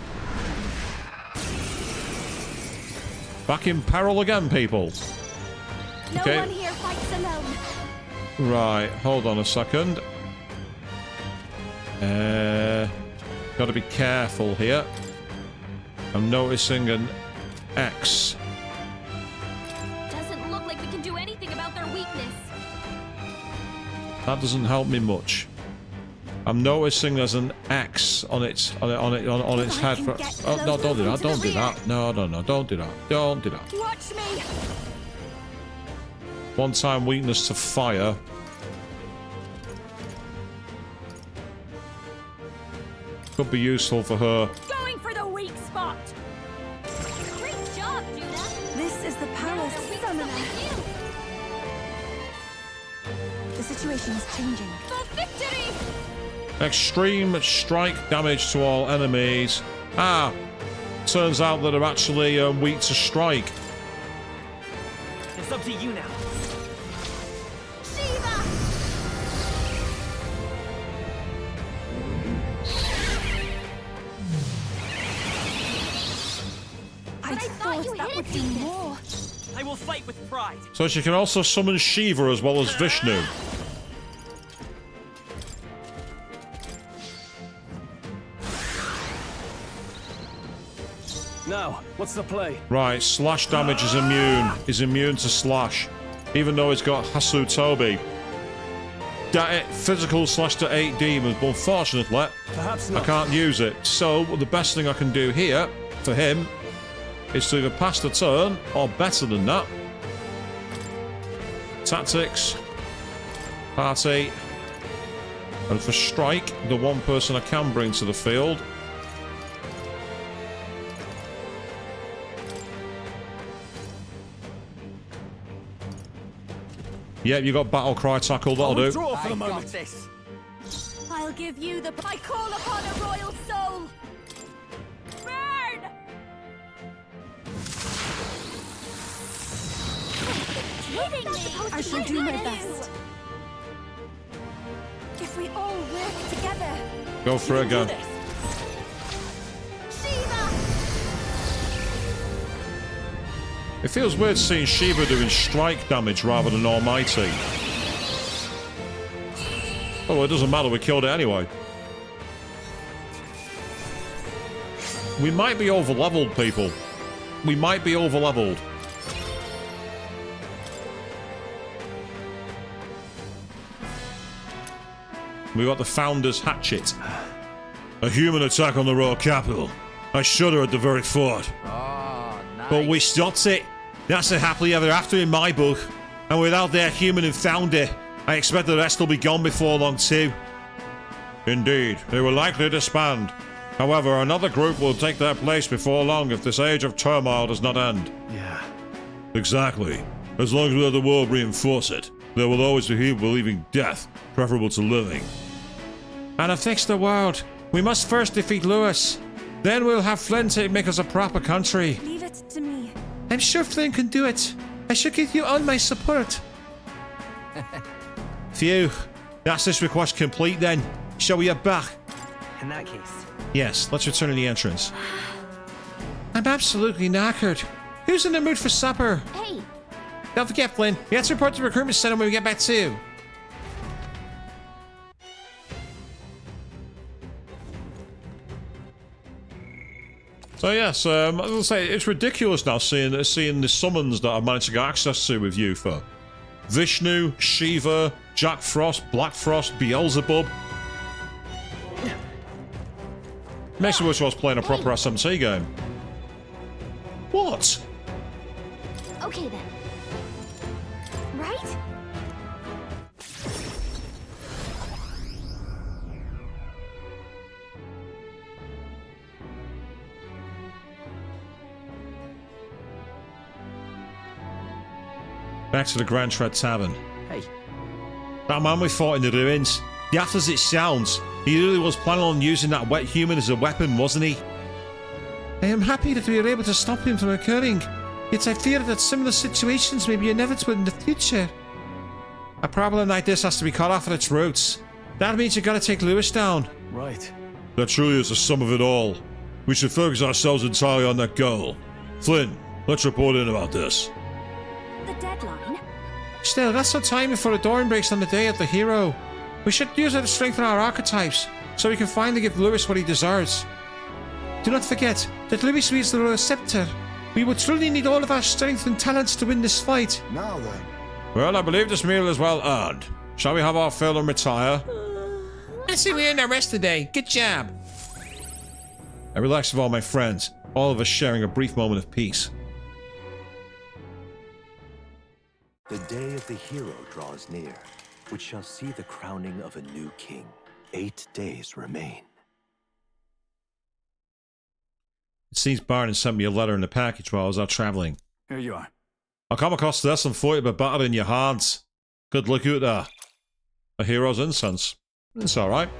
A: Back in peril again, people.
B: No
A: Okay.
B: one here fights alone.
A: Right, hold on a second. Gotta be careful here. I'm noticing an X.
B: Doesn't look like we can do anything about their weakness.
A: That doesn't help me much. I'm noticing there's an X on its head. Oh no! Don't do that! Don't do that! No! Don't do that! Don't do that!
B: Watch me.
A: One-time weakness to fire. Could be useful for her.
B: Going for the weak spot. Great job, Judah.
I: This is the power summoner. The situation is changing.
B: For victory.
A: Extreme strike damage to all enemies. Ah, turns out that they're actually weak to strike.
J: It's up to you now.
B: Shiva.
I: I thought that would do more.
J: I will fight with pride.
A: So she can also summon Shiva as well as Vishnu.
H: Now, what's the play?
A: Right, slash damage is immune. He's immune to slash. Even though he's got Hasu Tobi. Physical slash to 8 demons, but unfortunately,
H: Perhaps
A: I
H: not.
A: can't use it. So, the best thing I can do here, for him, is to either pass the turn, or better than that. Tactics. Party. And for strike, the one person I can bring to the field. Yep, you got battle cry tackle, that'll do.
H: Withdraw for the
J: I got
H: moment.
J: this.
B: I'll give you the. I call upon a royal soul. Burn. Kidding me?
I: I shall do my best.
B: If we all work together.
A: Go for it, go.
B: Shiva.
A: It feels weird seeing Shiva doing strike damage rather than almighty. Oh, well, it doesn't matter, we killed it anyway. We might be over-leveled, people. We might be over-leveled. We got the Founder's Hatchet. A human attack on the royal capital. I shudder at the very thought.
J: Oh, nice.
A: But we stopped it. That's a happily ever after in my book. And without their human and founder, I expect the rest will be gone before long too. Indeed, they will likely disband. However, another group will take their place before long if this age of turmoil does not end.
H: Yeah.
A: Exactly. As long as we let the world reinforce it, there will always be people believing death preferable to living. And to fix the world, we must first defeat Lewis. Then we'll have Flynn to make us a proper country.
I: Leave it to me.
F: I'm sure Flynn can do it. I should give you all my support.
A: Phew. That's this request complete then. Shall we head back?
J: In that case.
A: Yes, let's return to the entrance.
F: I'm absolutely knackered. Who's in the mood for supper?
B: Hey.
F: Don't forget, Flynn. We have to report to the recruitment center when we get back too.
A: So yes, as I say, it's ridiculous now seeing the summons that I've managed to get access to with Yufa. Vishnu, Shiva, Jack Frost, Black Frost, Beelzebub. Makes me wish I was playing a proper SMT game. What?
B: Okay then. Right?
A: Back to the Grand Tread Tavern.
J: Hey.
A: That man we fought in the ruins. Daft as it sounds, he really was planning on using that wet human as a weapon, wasn't he?
F: I am happy that we were able to stop him from occurring. Yet I fear that similar situations may be inevitable in the future. A problem like this has to be cut off at its roots. That means you gotta take Lewis down.
H: Right.
A: That truly is the sum of it all. We should focus ourselves entirely on that goal. Flynn, let's report in about this.
B: The deadline?
F: Still, that's some time before the dawn breaks on the day of the hero. We should use it to strengthen our archetypes, so we can finally give Lewis what he deserves. Do not forget that Lewis wields the royal scepter. We would truly need all of our strength and talents to win this fight.
C: Now then.
A: Well, I believe this meal is well earned. Shall we have our fill and retire?
F: I see we earned our rest today. Good job.
A: I relaxed with all my friends, all of us sharing a brief moment of peace.
G: The day of the hero draws near, which shall see the crowning of a new king. 8 days remain.
A: It seems Barton sent me a letter in a package while I was out traveling.
D: Here you are.
A: I'll come across this and thought it'd be better in your hands. Good look at that. A hero's incense. It's alright.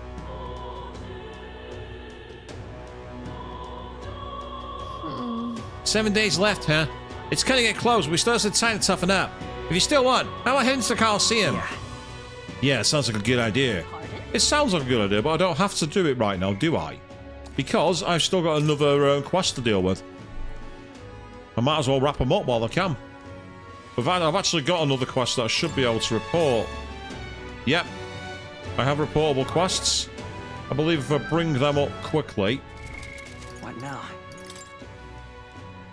F: Hmm. 7 days left, huh? It's gonna get close, but we still have some time to toughen up. If you still want, how about heading to the Coliseum?
A: Yeah, it sounds like a good idea. It sounds like a good idea, but I don't have to do it right now, do I? Because I've still got another quest to deal with. I might as well wrap them up while I can. I've actually got another quest that I should be able to report. Yep. I have reportable quests. I believe if I bring them up quickly...
J: What now?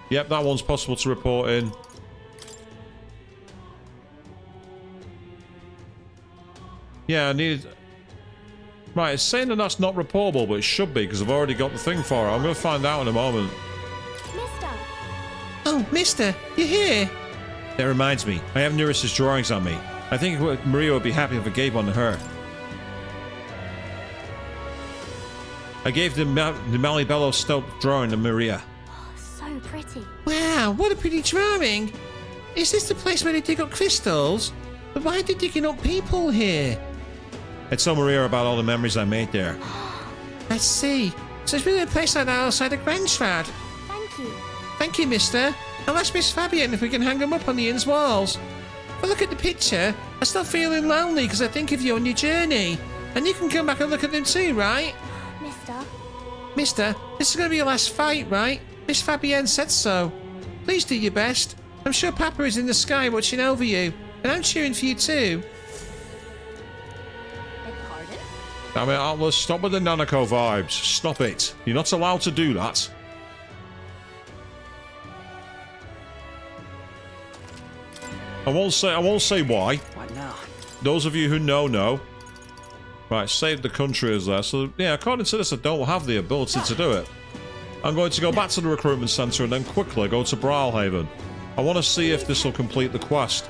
A: Yep, that one's possible to report in. Yeah, I need... Right, it's saying that that's not reportable, but it should be, because I've already got the thing for it. I'm going to find out in a moment.
I: Mister!
F: Oh, mister, you're here?
A: That reminds me, I have Neris's drawings on me. I think Maria would be happy if I gave one to her. I gave the Malibello sculpt drawing to Maria.
I: So pretty.
F: Wow, what a pretty drawing. Is this the place where they dig up crystals? But why are they digging up people here?
A: I told Maria about all the memories I made there.
F: I see. So there's really a place like that outside the Grandstrad.
I: Thank you.
F: Thank you, mister. I'll ask Miss Fabian if we can hang them up on the inn's walls. But look at the picture. I'm still feeling lonely because I think of you on your journey. And you can come back and look at them too, right?
I: Mister?
F: Mister, this is going to be your last fight, right? Miss Fabienne said so. Please do your best. I'm sure Papa is in the sky watching over you. And I'm cheering for you too.
A: Damn it, Atlas, stop with the Nanako vibes. Stop it. You're not allowed to do that. I won't say why.
J: What now?
A: Those of you who know. Right, save the country is there. So, yeah, according to this, I don't have the ability to do it. I'm going to go back to the recruitment center and then quickly go to Brawlhaven. I want to see if this will complete the quest.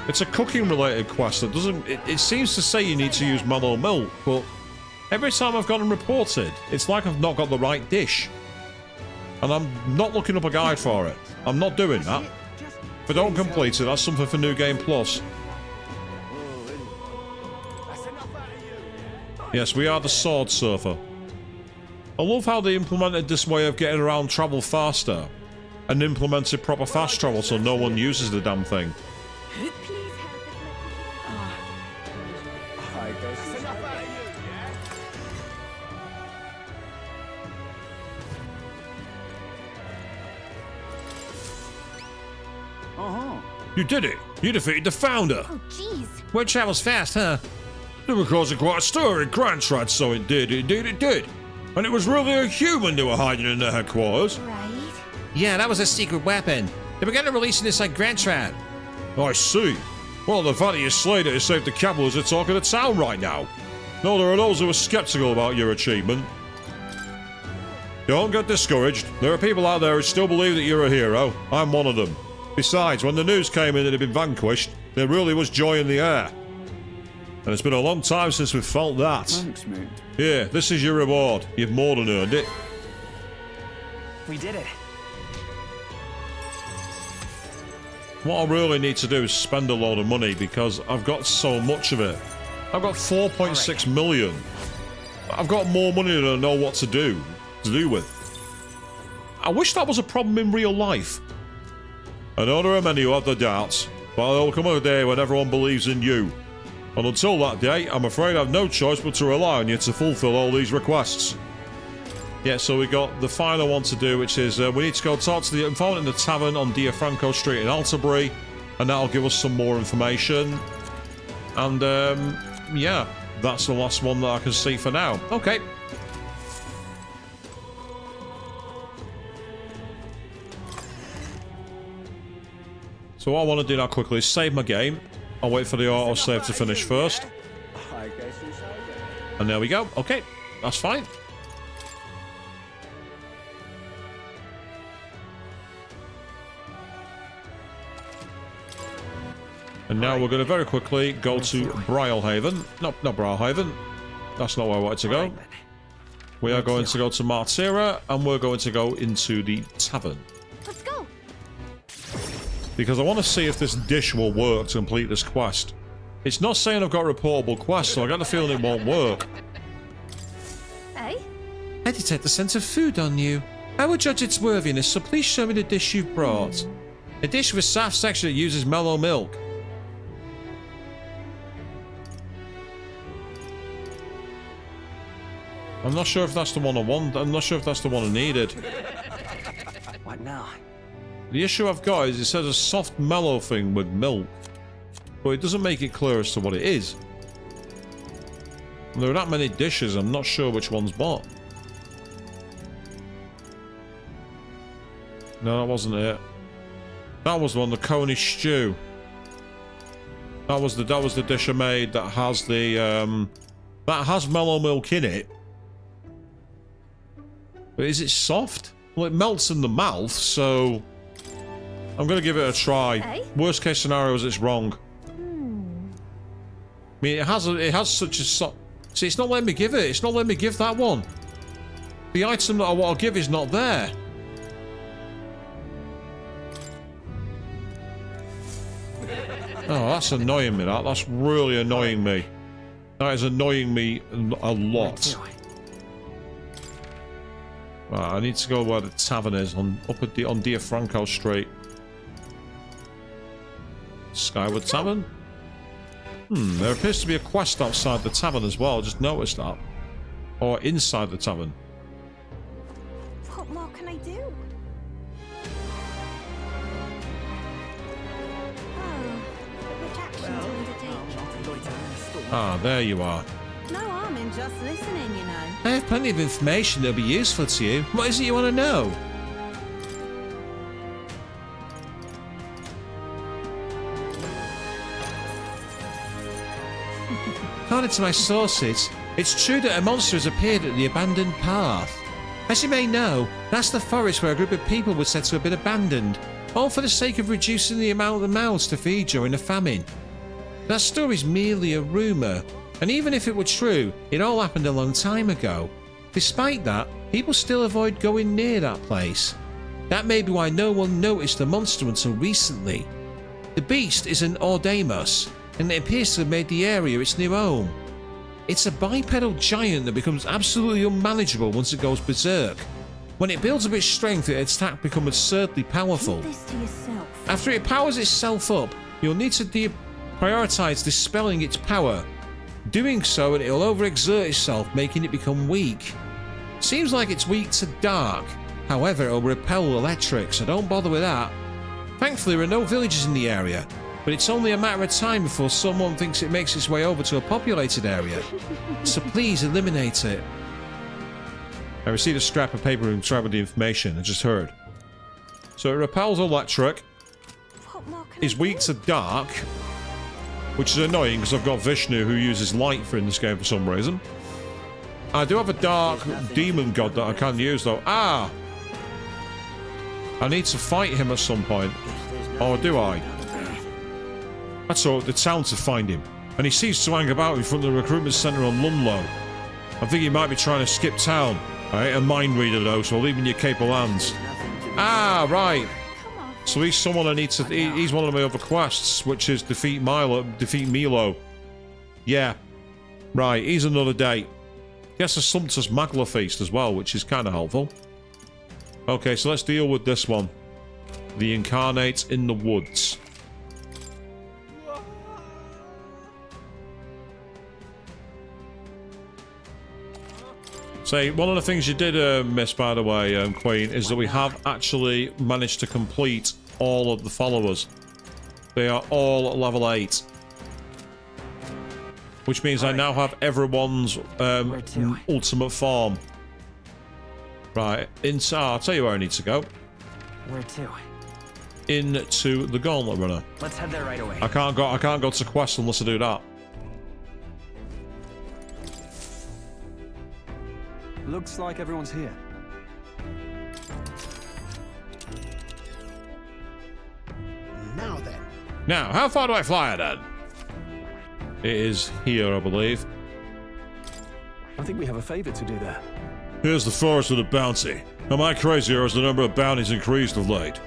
A: It's a cooking-related quest. It doesn't. It seems to say you need to use mellow milk, but every time I've gone and reported, it's like I've not got the right dish. And I'm not looking up a guide for it. I'm not doing that. If I don't complete it, that's something for New Game Plus. Yes, we are the Sword Surfer. I love how they implemented this way of getting around travel faster, and implemented proper fast travel so no one uses the damn thing. You did it! You defeated the founder!
I: Oh, jeez.
F: Word travels fast, huh?
A: It was causing quite a stir in Grandstrad, so it did. Indeed it did. And it was really a human they were hiding in their headquarters.
I: Right.
F: Yeah, that was a secret weapon. They were going to release it inside Grandstrad.
A: I see. Well, the fact that you slayed it has saved the capital as the talk of the town right now. No, there are those who are skeptical about your achievement. Don't get discouraged. There are people out there who still believe that you're a hero. I'm one of them. Besides, when the news came in that it had been vanquished, there really was joy in the air. And it's been a long time since we've felt that.
D: Thanks, mate.
A: Here, this is your reward. You've more than earned it.
J: We did it.
A: What I really need to do is spend a load of money because I've got so much of it. I've got 4.6 million. I've got more money than I know what to do with. I wish that was a problem in real life. I know there are many who have their doubts, but there will come a day when everyone believes in you. And until that day, I'm afraid I have no choice but to rely on you to fulfill all these requests. Yeah, so we got the final one to do, which is we need to go talk to the informant in the tavern on Diafranco Street in Altabury, and that'll give us some more information. And, yeah, that's the last one that I can see for now. Okay. So what I want to do now quickly is save my game. I'll wait for the autosave to finish first. And there we go. Okay, that's fine. And now we're going to very quickly go to Brialhaven. No, not Brialhaven. That's not where I wanted to go. We are going to go to Martira, and we're going to go into the tavern.
B: Let's go.
A: Because I want to see if this dish will work to complete this quest. It's not saying I've got a reportable quest, so I got the feeling it won't work.
B: Hey?
F: I detect the scent of food on you. I will judge its worthiness, so please show me the dish you've brought. A dish with a soft section that uses mellow milk.
A: I'm not sure if that's the one I want. I'm not sure if that's the one I needed.
J: What now?
A: The issue I've got is it says a soft mellow thing with milk, but it doesn't make it clear as to what it is. And there are that many dishes, I'm not sure which one's what. No, that wasn't it. That was the one, the Cornish stew. That was the dish I made that has the that has mellow milk in it. But is it soft? Well, it melts in the mouth, so I'm gonna give it a try.
B: Hey?
A: Worst case scenario is it's wrong. I mean, it has such a soft. See, it's not letting me give it. It's not letting me give that one. The item that I want to give is not there. Oh, that's annoying me. That's really annoying me. That is annoying me a lot. Right, I need to go where the tavern is on Diafranco Street. Skyward Tavern. There appears to be a quest outside the tavern as well. I just noticed that, or inside the tavern.
B: What more can I do? Which action to undertake?
A: Ah, there you are.
I: No harm in just listening, you know.
F: I have plenty of information that'll be useful to you. What is it you want to know? According to my sources, it's true that a monster has appeared at the abandoned path. As you may know, that's the forest where a group of people were said to have been abandoned, all for the sake of reducing the amount of mouths to feed during a famine. That story's merely a rumour, and even if it were true, it all happened a long time ago. Despite that, people still avoid going near that place. That may be why no one noticed the monster until recently. The beast is an Ordemus, and it appears to have made the area its new home. It's a bipedal giant that becomes absolutely unmanageable once it goes berserk. When it builds up its strength, its attack becomes absurdly powerful.
B: Keep this to yourself.
F: After it powers itself up, you'll need to prioritise dispelling its power. Doing so, and it'll overexert itself, making it become weak. Seems like it's weak to dark. However, it'll repel electric, so don't bother with that. Thankfully, there are no villages in the area, but it's only a matter of time before someone thinks it makes its way over to a populated area. So please eliminate it. I received a scrap of paper inscribed with the information I just heard. So it repels electric, is weak to dark, which is annoying because I've got Vishnu who uses light in this game for some reason. I do have a dark demon god that I can use though. Ah! I need to fight him at some point. Or do I? That's all, the town to find him. And he seems to hang about in front of the recruitment centre on Lunlow. I think he might be trying to skip town. I ain't a mind reader though, so I'll leave him in your capable hands. Ah, right. So he's someone I need to... He's one of my other quests, which is defeat Milo. Yeah. Right, he's another day. He has a Sumptus Magla feast as well, which is kind of helpful. Okay, so let's deal with this one. The Incarnate in the Woods. Say, one of the things you did miss, by the way, Queen, is that we have actually managed to complete all of the followers. They are all level 8. Which means I now have everyone's ultimate form. Right, I'll tell you where I need to go.
J: Where to?
A: Into the Gauntlet Runner.
J: Let's head there right away.
A: I can't go to quest unless I do that.
H: Looks like everyone's here.
C: Now then.
A: Now, how far do I fly then? It is here, I believe.
H: I think we have a favor to do there.
A: Here's the forest of the bounty. Am I crazy, or has the number of bounties increased of late?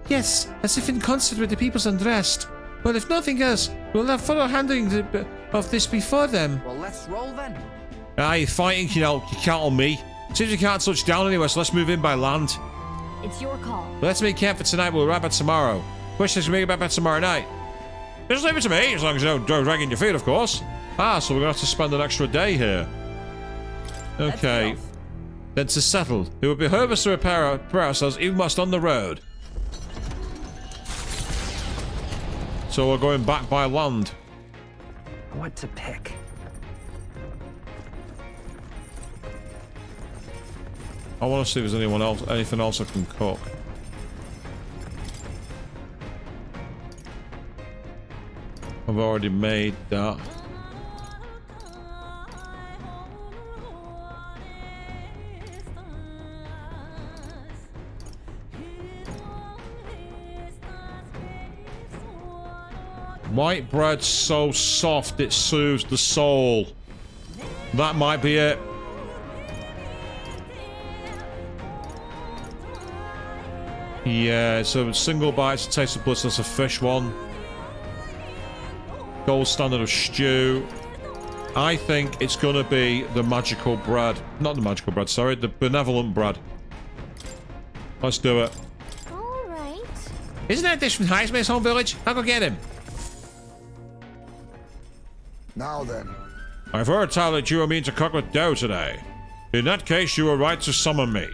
F: Yes, as if in concert with the people's unrest. Well, if nothing else, we'll have thorough handling of this before them.
J: Well, let's roll then.
A: Aye, fighting, you know, you can't on me. Seems you can't touch down anywhere, so let's move in by land.
B: It's your call.
F: Let's make camp for tonight. We'll wrap up tomorrow. Wish to make it back tomorrow night.
A: Just leave it to me, as long as you don't go dragging your feet, of course. Ah, so we're going to have to spend an extra day here. Okay. Then to settle, it would behoove us to prepare ourselves even whilst on the road. So we're going back by land.
J: What to pick?
A: I want to see if there's anything else I can cook. I've already made that. White bread so soft it soothes the soul. That might be it. Yeah, so single bites, taste of bliss, that's a fish one. Gold standard of stew. I think it's gonna be the magical bread. Not the magical bread, sorry, the benevolent bread. Let's do it.
B: Alright.
F: Isn't that a dish from Highsmith's home village? I'll go get him.
C: Now then.
A: I've heard tell that you are mean to cook with dough today. In that case, you were right to summon me.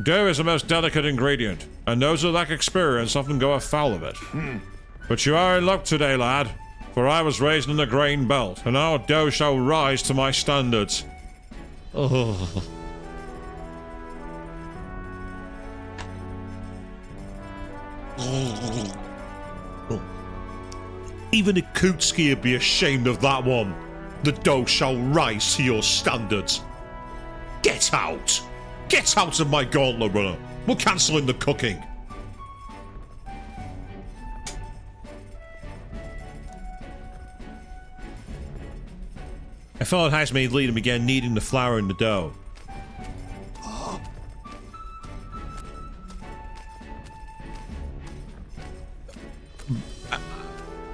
A: Dough is a most delicate ingredient, and those who lack experience often go afoul of it. But you are in luck today, lad, for I was raised in the grain belt, and our dough shall rise to my standards. Oh. Even a Kootski would be ashamed of that one. The dough shall rise to your standards. Get out! Get out of my gauntlet runner! We're cancelling the cooking. I followed Highsmith's lead and began kneading the flour in the dough.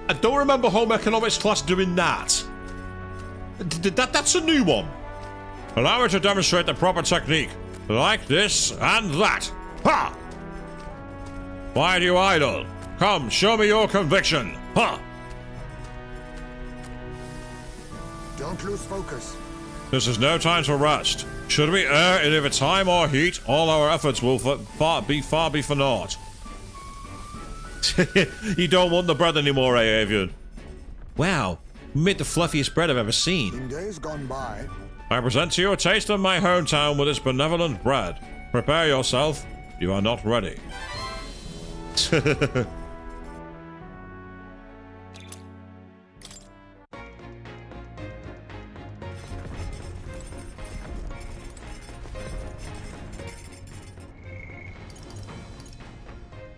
A: I don't remember home economics class doing that. That's a new one. Allow me to demonstrate the proper technique. Like this and that. Ha! Why do you idle? Come, show me your conviction. Ha!
C: Don't lose focus.
A: This is no time to rest. Should we err in either time or heat, all our efforts will be for naught. You don't want the bread anymore, eh, Avian? Wow, we made the fluffiest bread I've ever seen.
C: In days gone by,
A: I present to you a taste of my hometown with its benevolent bread. Prepare yourself, you are not ready.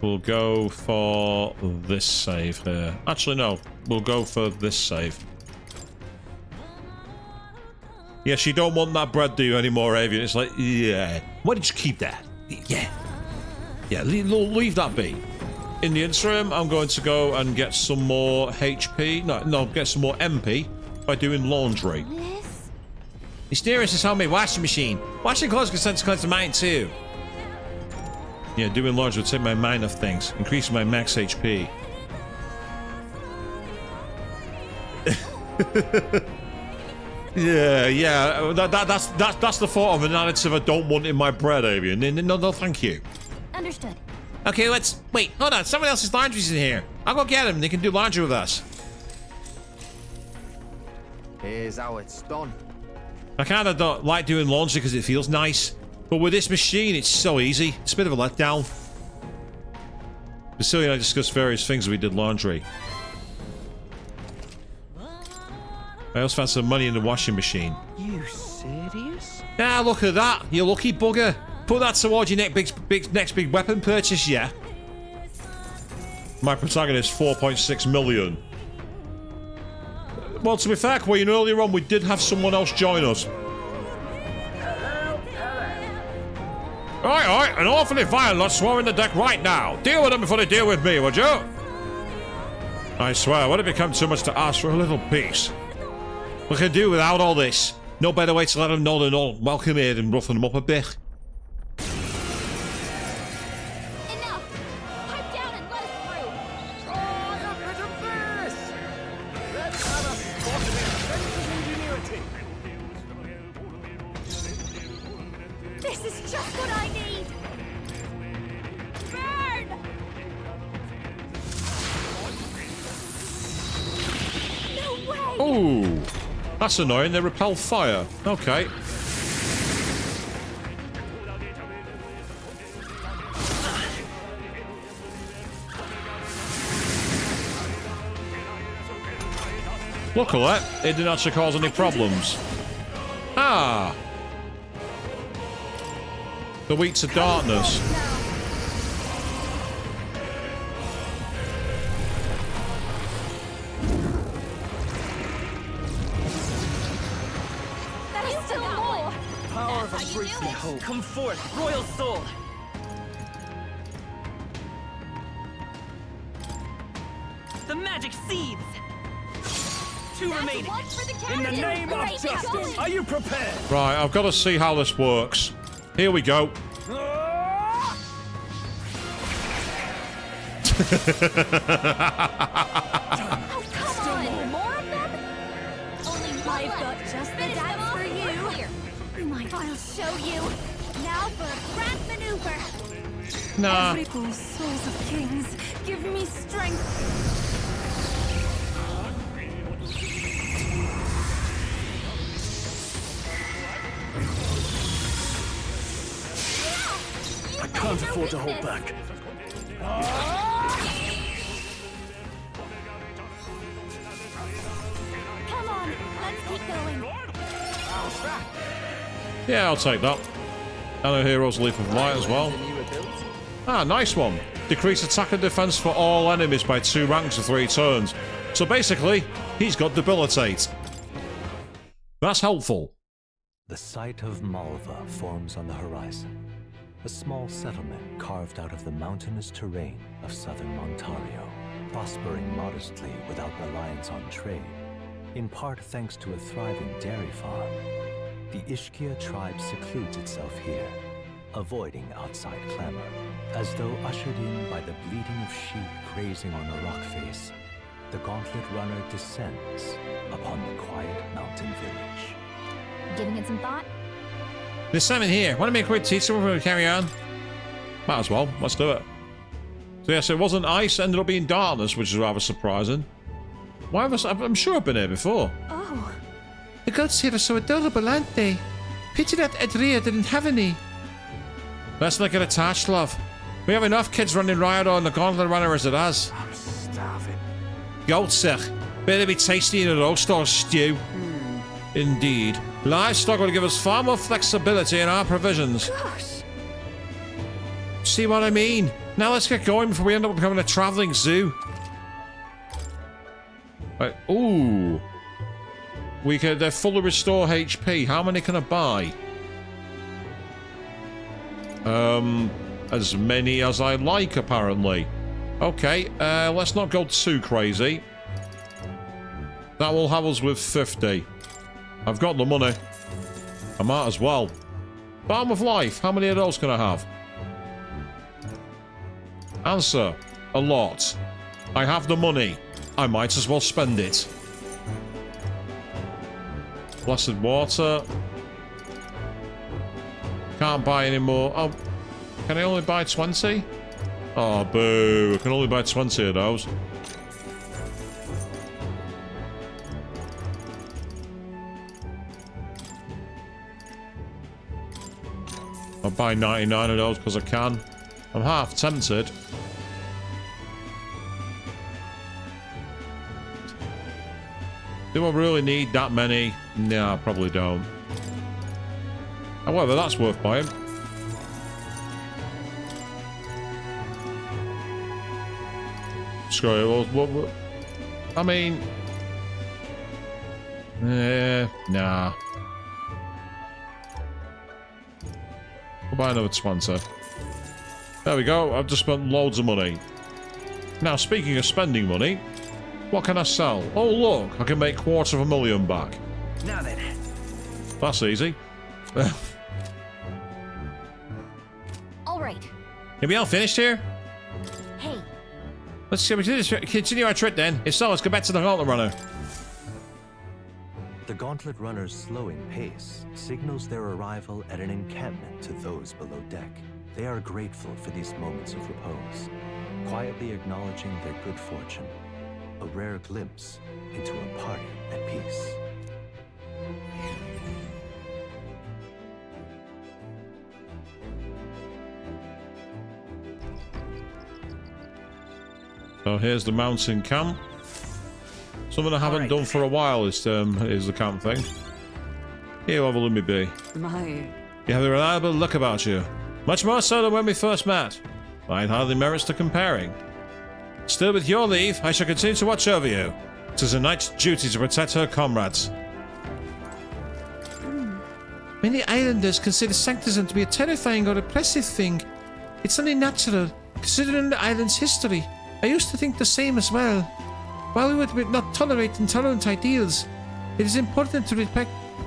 A: We'll go for this save here. Actually, no. We'll go for this save. Yes, you don't want that bread, do you, anymore, Avian? It's like, yeah. Why did you keep that? Yeah. Yeah, leave that be. In the interim, I'm going to go and get some more HP. No, get some more MP by doing laundry.
F: Mysterious is homemade washing machine. Washing clothes can send to cleanse the mind, too.
A: Yeah, doing laundry would take my mind off things, increasing my max HP. yeah. That's the thought of an additive I don't want in my bread, Avian. No, thank you.
B: Understood.
F: Okay, let's wait. Hold on, someone else's laundry's in here. I'll go get them. They can do laundry with us.
J: Here's how it's done.
A: I kind of don't like doing laundry because it feels nice. But with this machine, it's so easy. It's a bit of a letdown. Vasily and I discussed various things as we did laundry. I also found some money in the washing machine.
J: You serious?
F: Ah, look at that. You lucky bugger. Put that towards your next big weapon purchase, yeah?
A: My protagonist, 4.6 million. Well, to be fair, Queen, earlier on we did have someone else join us. Alright, an awfully violent lot swarming the deck right now. Deal with them before they deal with me, would you? I swear, would it become too much to ask for a little peace? We can do without all this. No better way to let them know they're not welcome here than roughing them up a bit. Ooh, that's annoying. They repel fire. Okay. Luckily, it didn't actually cause any problems. Ah. They're weak to darkness.
J: Come forth, royal soul! The magic seeds! Two remaining.
C: In the name of justice, are you prepared?
A: Right, I've got to see how this works. Here we go.
B: Oh, come on! More of them? Only one I've got just the dance for you. I'll show you. Now for a grand maneuver.
A: Nah.
I: Ripple souls of kings, give me strength.
C: I can't afford to hold back.
B: Come on, let's keep going.
A: Yeah, I'll take that. And a hero's leap of light as well. Ah, nice one. Decrease attack and defense for all enemies by 2 ranks for 3 turns. So basically, he's got debilitate. That's helpful.
G: The site of Malva forms on the horizon. A small settlement carved out of the mountainous terrain of southern Ontario, prospering modestly without reliance on trade, in part thanks to a thriving dairy farm. The Ishkia tribe secludes itself here, avoiding outside clamor, as though ushered in by the bleating of sheep grazing on a rock face. The Gauntlet Runner descends upon the quiet mountain village.
B: Giving it some thought?
F: There's something here. Want to make a quick teaser before we carry on?
A: Might as well. Let's do it. So yes, it wasn't ice, ended up being darkness, which is rather surprising. Why have I... I'm sure I've been here before.
I: Oh.
F: The goats here are so adorable, aren't they? Pity that Adria didn't have any. Let's not get attached, love. We have enough kids running riot on the Gauntlet Runner as it is.
C: I'm starving.
F: Goatsech. Better be tasty in a roast or stew. Indeed. Livestock will give us far more flexibility in our provisions.
I: Gosh.
F: See what I mean? Now let's get going before we end up becoming a travelling zoo. Right. Ooh. They're fully restore HP. How many can I buy? As many as I like, apparently. Okay, let's not go too crazy. That will have us with 50. I've got the money. I might as well. Balm of Life, how many of those can I have? Answer, a lot. I have the money. I might as well spend it. Blessed Water. Can't buy any more. Oh, can I only buy 20? Oh, boo. I can only buy 20 of those. I'll buy 99 of those because I can. I'm half tempted. Do I really need that many? No, I probably don't.
A: However, that's worth buying. Screw it. Well, I mean... nah. We'll buy another 20. There we go. I've just spent loads of money. Now, speaking of spending money, what can I sell? Oh, look. I can make $250,000 back.
J: Now then.
A: That's easy.
B: All right.
F: Are we all finished here?
B: Hey,
F: Let's continue our trip then. If so, let's go back to the Gauntlet Runner.
G: The Gauntlet Runner's slowing pace signals their arrival at an encampment to those below deck. They are grateful for these moments of repose, quietly acknowledging their good fortune, a rare glimpse into a party at peace.
A: So here's the mountain camp. Something I haven't done for a while is the camp thing. Here, have a look me be. You have a reliable look about you. Much more so than when we first met. Mine hardly merits the comparing. Still, with your leave, I shall continue to watch over you. It is a knight's duty to protect her comrades.
F: Many islanders consider sanctism to be a terrifying or oppressive thing. It's only natural, considering the island's history. I used to think the same as well. While we would not tolerate intolerant ideals, it is important to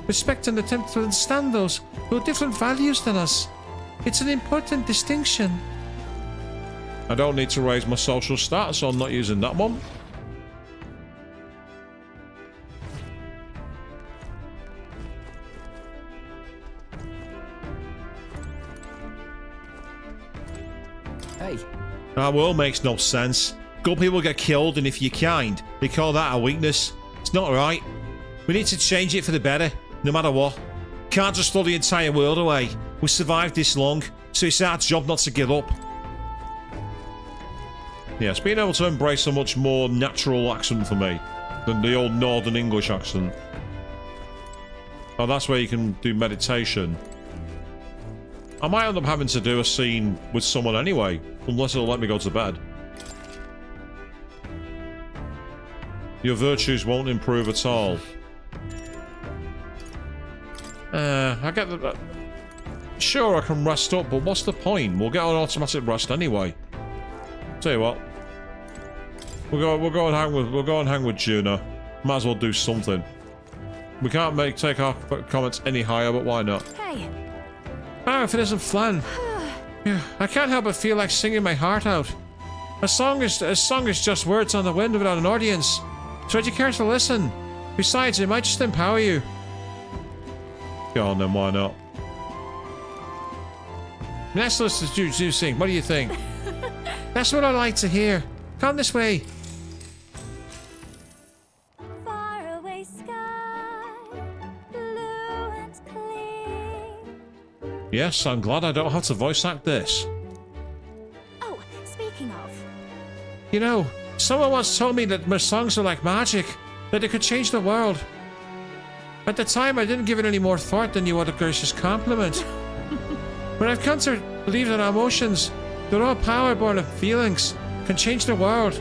F: respect and attempt to understand those who have different values than us. It's an important distinction.
A: I don't need to raise my social status, so I'm not using that one.
J: Hey.
A: That world makes no sense. Good people get killed, and if you're kind, they call that a weakness. It's not right. We need to change it for the better, no matter what. Can't just throw the entire world away. We've survived this long, so it's our job not to give up. Yes, being able to embrace a much more natural accent for me than the old Northern English accent. Oh, that's where you can do meditation. I might end up having to do a scene with someone anyway, unless it'll let me go to bed. Your virtues won't improve at all. I get that. Sure, I can rest up, but what's the point? We'll get on automatic rest anyway. Tell you what, we'll go and hang with Juno. Might as well do something. We can't take our comments any higher, but why not?
B: hey.
F: Ah, if it isn't flan. Yeah, I can't help but feel like singing my heart out. A song is just words on the wind without an audience. So would you care to listen? Besides, it might just empower you. Go on then, why not? Let's listen to you sing. What do you think? That's what I like to hear. Come this way.
B: Faraway sky, blue and clear.
A: Yes, I'm glad I don't have to voice act this.
B: Oh, speaking of,
F: You know, someone once told me that my songs are like magic, that they could change the world. At the time, I didn't give it any more thought than you what a gracious compliment. But I've come to believe that our emotions, they're all power born of feelings, can change the world.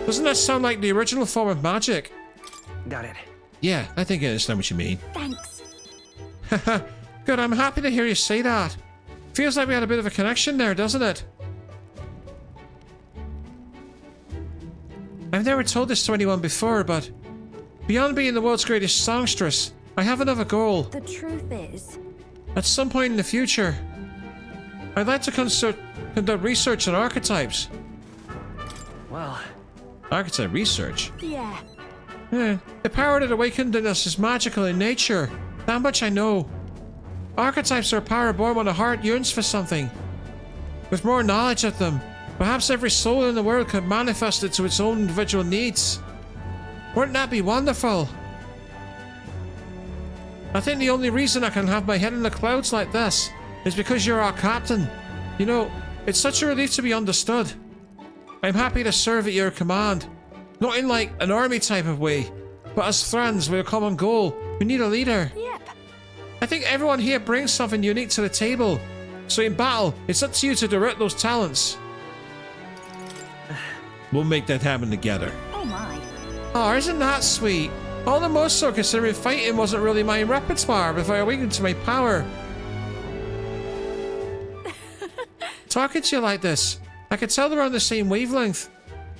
F: Doesn't that sound like the original form of magic?
J: Got it.
F: Yeah, I think I understand what you mean.
B: thanks.
F: Haha, good, I'm happy to hear you say that. Feels like we had a bit of a connection there, doesn't it? I've never told this to anyone before, but beyond being the world's greatest songstress, I have another goal.
B: The truth is,
F: At some point in the future, I'd like to conduct research on archetypes.
J: Well,
F: Archetype research?
B: yeah.
F: The power that awakened in us is magical in nature. That much I know. Archetypes are a power born when a heart yearns for something. With more knowledge of them, perhaps every soul in the world could manifest it to its own individual needs. Wouldn't that be wonderful? I think the only reason I can have my head in the clouds like this is because you're our captain. You know, it's such a relief to be understood. I'm happy to serve at your command. Not in like an army type of way, but as friends with a common goal. We need a leader.
B: Yep.
F: I think everyone here brings something unique to the table. So in battle, it's up to you to direct those talents. We'll make that happen together.
B: Oh my.
F: Oh, isn't that sweet? All the more so considering fighting wasn't really my repertoire before I awakened to my power. Talking to you like this, I could tell they're on the same wavelength.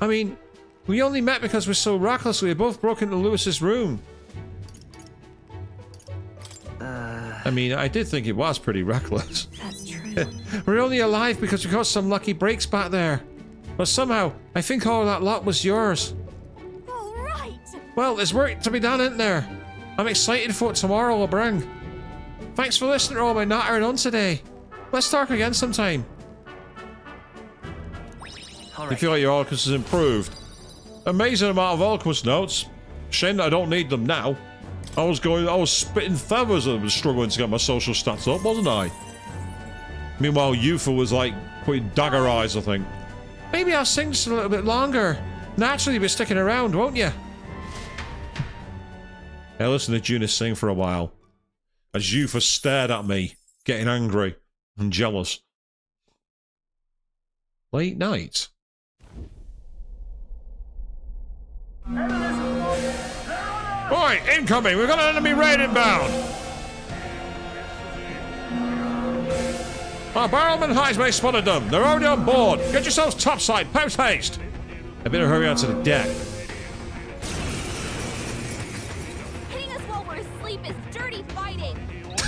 F: I mean, we only met because we're so reckless we both broke into Lewis's room. I mean, I did think it was pretty reckless.
I: That's true.
F: We're only alive because we got some lucky breaks back there. But somehow, I think all that lot was yours.
B: All right.
F: Well, there's work to be done, isn't there? I'm excited for what tomorrow will bring. Thanks for listening to all my nattering on today. Let's talk again sometime. You feel like your alchemist has improved. Amazing amount of alchemist notes. Shame that I don't need them now. I was spitting feathers and was struggling to get my social stats up, wasn't I? Meanwhile, Yufa was like putting dagger eyes, I think. Maybe I'll sing just a little bit longer. Naturally, you'll be sticking around, won't you? I listened to Junior sing for a while. As Yufa stared at me, getting angry and jealous. Late night. Boy, incoming! We've got an enemy raid inbound! Our barrelman highsmay spotted them. They're already on board. Get yourselves topside, post haste! I better hurry out to the deck.
B: Hitting us while we're asleep is dirty fighting.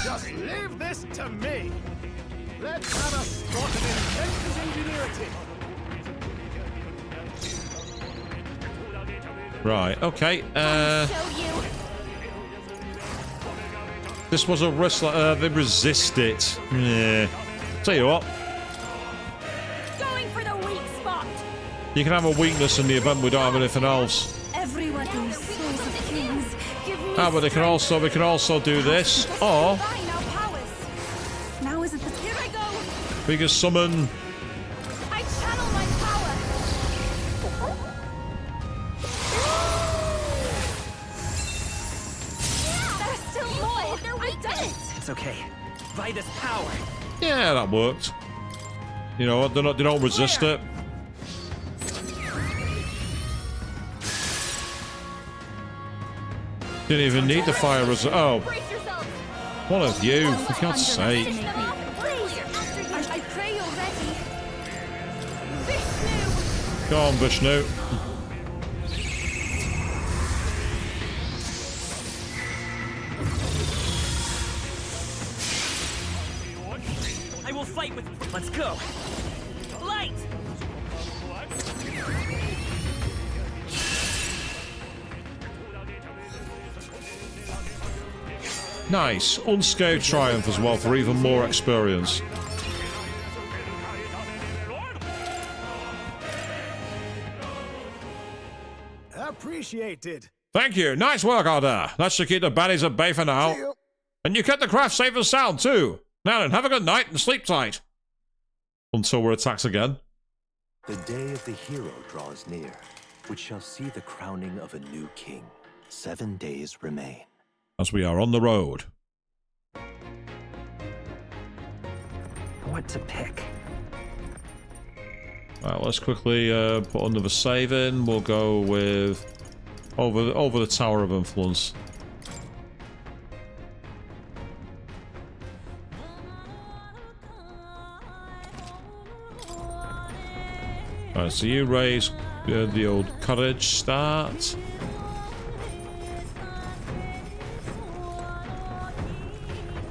C: Just leave this to me. Let's have a spot of inventor's ingenuity.
F: Right, okay,
B: Show you.
F: this was a risk, they resist it. Yeah. Tell you what,
B: Going for the weak spot.
F: you can have a weakness in the event we don't have anything else.
I: Everyone who souls of kings, give me
F: Ah, but we can also do this, or
B: Combine our powers.
I: now isn't the
B: Here I go.
F: we can summon.
B: I channel my power. There's still more. They're weak.
J: It's okay. Vitus power.
F: Yeah, that worked. You know what? They don't resist it. Didn't even need the fire resist. Oh,
B: Brace yourself.
F: one of you, for God's sake.
B: Please. I pray you're ready. Vishnu.
F: Go on, Vishnu.
J: I will fight with. Let's go. Light.
F: Nice. Unscathed triumph as well for even more experience.
C: Appreciated.
F: Thank you. Nice work out there. That should keep the baddies at bay for now.
C: See you.
F: And you kept the craft safe and sound too. Now then, have a good night and sleep tight. Until we're attacked again.
G: The day of the hero draws near, which shall see the crowning of a new king. 7 days remain.
F: As we are on the road.
J: What to pick?
F: Alright, let's quickly put another save in. We'll go with over the Tower of Influence. Alright, so you raise the old courage start.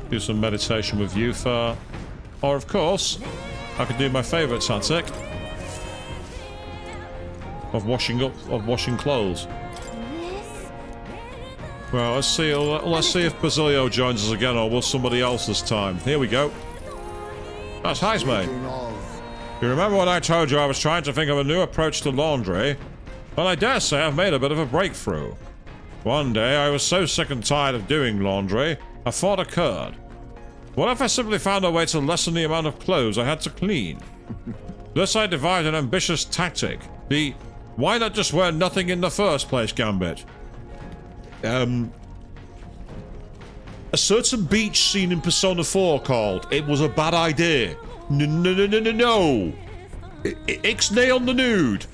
F: Do some meditation with Yufa. Or of course, I could do my favourite tactic of washing clothes. Well, let's see if Basilio joins us again, or will somebody else this time. Here we go. That's Heismay. You remember when I told you I was trying to think of a new approach to laundry? Well, I dare say I've made a bit of a breakthrough. One day, I was so sick and tired of doing laundry, a thought occurred. What if I simply found a way to lessen the amount of clothes I had to clean? Thus I devised an ambitious tactic. The why not just wear nothing in the first place gambit.
A: a certain beach scene in Persona 4 called "It Was a Bad Idea"? No. Ixnay on the nude.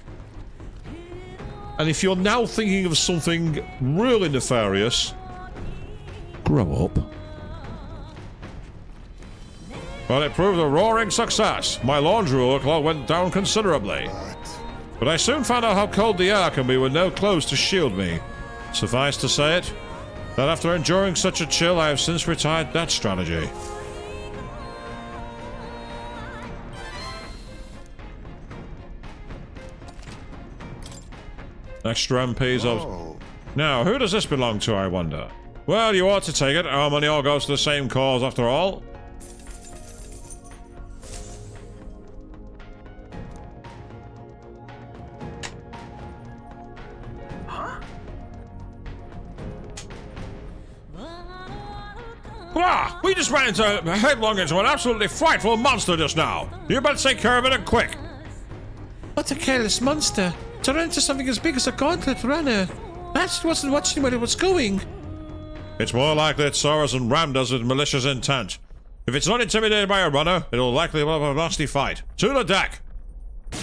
A: And if you're now thinking of something really nefarious, grow up. Well, it proved a roaring success. My laundry workload went down considerably. But I soon found out how cold the air can be with no clothes to shield me. Suffice to say it, that after enduring such a chill, I have since retired that strategy. Extra MPs of... Now, who does this belong to, I wonder? Well, you ought to take it. Our money all goes to the same cause after all. Ah, we just ran headlong into an absolutely frightful monster just now. You better take care of it and quick.
F: What a careless monster. To run into something as big as a gauntlet runner. Perhaps it wasn't watching where it was going.
A: It's more likely it saw us and rammed us with malicious intent. If it's not intimidated by a runner, it'll likely have a nasty fight. To the deck!
B: Enough!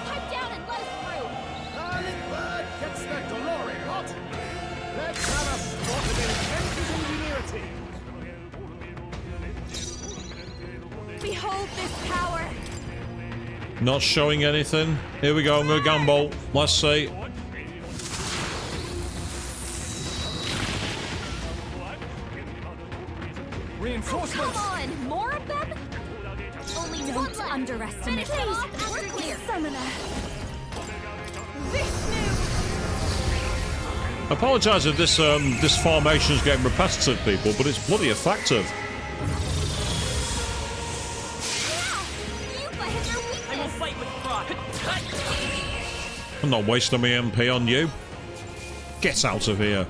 B: Pipe down and let us through!
C: Darling bird gets the glory, what? Let's have a spot of inventive ingenuity.
B: Behold this power!
A: Not showing anything. Here we go, I'm gonna gamble. Let's see.
C: Reinforcements!
B: Come on! More of them? Only don't underestimate them. We're clear. Summoner. Vishnu!
A: Apologise if this formation is getting repetitive, people, but it's bloody effective. I'm not wasting my MP on you. Get out of here.
J: I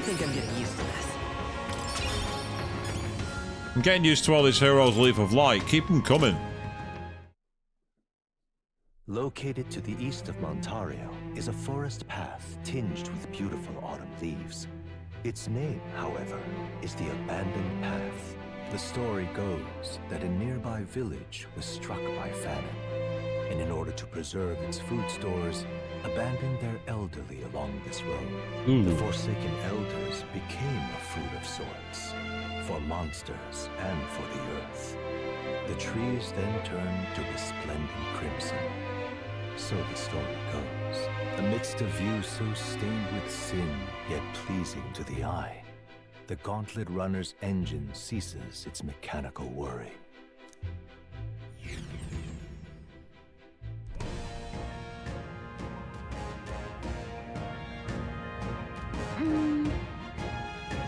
J: think I'm getting used to this.
A: I'm getting used to all these heroes' leaf of light. Keep them coming.
G: Located to the east of Montario is a forest path tinged with beautiful autumn leaves. Its name, however, is the Abandoned Path. The story goes that a nearby village was struck by famine, and in order to preserve its food stores, abandoned their elderly along this road. The Forsaken Elders became a food of sorts, for monsters and for the earth. The trees then turned to resplendent crimson. So the story goes. Amidst a view so stained with sin, yet pleasing to the eye, the Gauntlet Runner's engine ceases its mechanical whirring.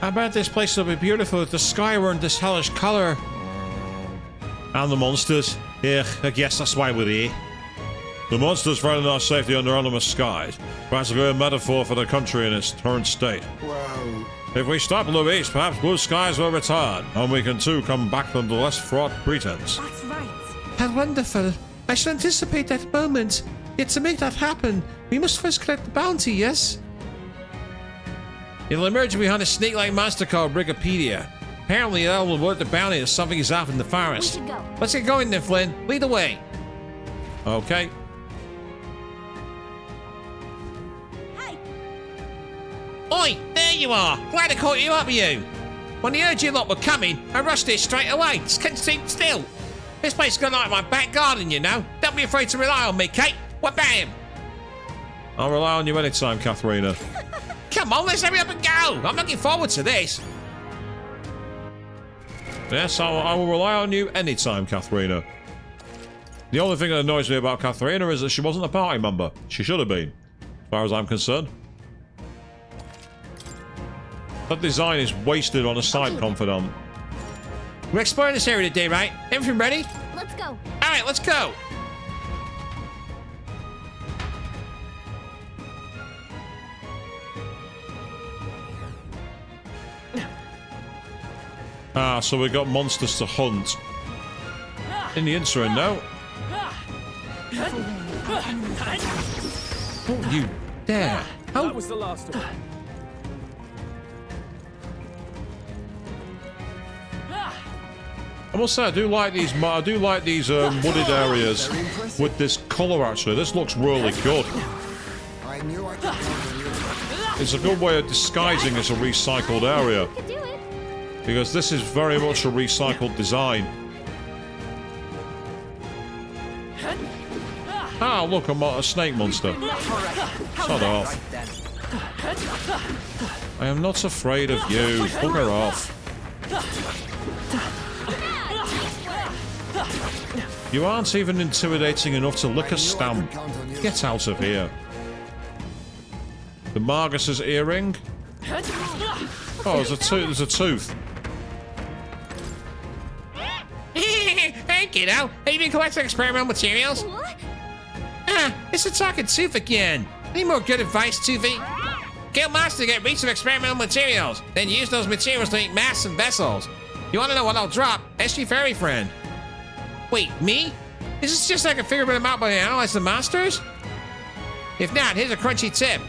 F: I bet this place will be beautiful with the sky wearing this hellish color.
A: And the monsters. Yeah, I guess that's why we're here. The monsters finding our safety under anonymous skies. Perhaps a good metaphor for the country in its current state.
D: Well,
A: If we stop Luis, perhaps blue skies will return, and we can too come back under less fraught pretense.
B: That's right.
F: How wonderful. I shall anticipate that moment. Yet to make that happen, we must first collect the bounty, yes? It'll emerge behind a snake-like monster called Brigopedia. Apparently that will alert the bounty that something is off in the
B: We
F: forest.
B: should go.
F: Let's get going then, Flynn. Lead the way.
A: Okay.
B: Hey!
F: Oi, there you are. Glad I caught you up, you. When I heard you lot were coming, I rushed here straight away. Just couldn't sit still. This place is gonna like my back garden, you know. Don't be afraid to rely on me, Kate. What about him?
A: I'll rely on you anytime, Katharina.
F: Come on, let's hurry up and go. I'm looking forward to this.
A: Yes, I will rely on you anytime, Katharina. The only thing that annoys me about Katharina is that she wasn't a party member. She should have been, as far as I'm concerned. That design is wasted on a side confidant.
F: We're exploring this area today, right? Everything ready?
B: Let's go.
F: Alright, let's go.
A: Ah, so we got monsters to hunt. In the interim, no?
F: Oh, you there. How?
J: That was the last of it.
A: I must say, I do like these wooded areas with this colour. Actually, this looks really good.
D: I knew I could count on you.
A: It's a good way of disguising as a recycled area,
B: You can do it.
A: because this is very much a recycled design. Ah, look, I'm a snake monster. Sod off. I am not afraid of you. Bugger off. You aren't even intimidating enough to lick a stamp. Get out of here. The Margus's earring. Oh, there's a tooth.
F: Hey, kiddo. Have you been collecting experimental materials?
B: What?
F: Ah, it's a talking tooth again. Any more good advice, Toothy? Kill monsters to get reach of experimental materials. Then use those materials to make masks and vessels. You want to know what I'll drop? Ask your fairy friend. Wait, me? Is this just so I can figure them out by analyzing the monsters? If not, here's a crunchy tip.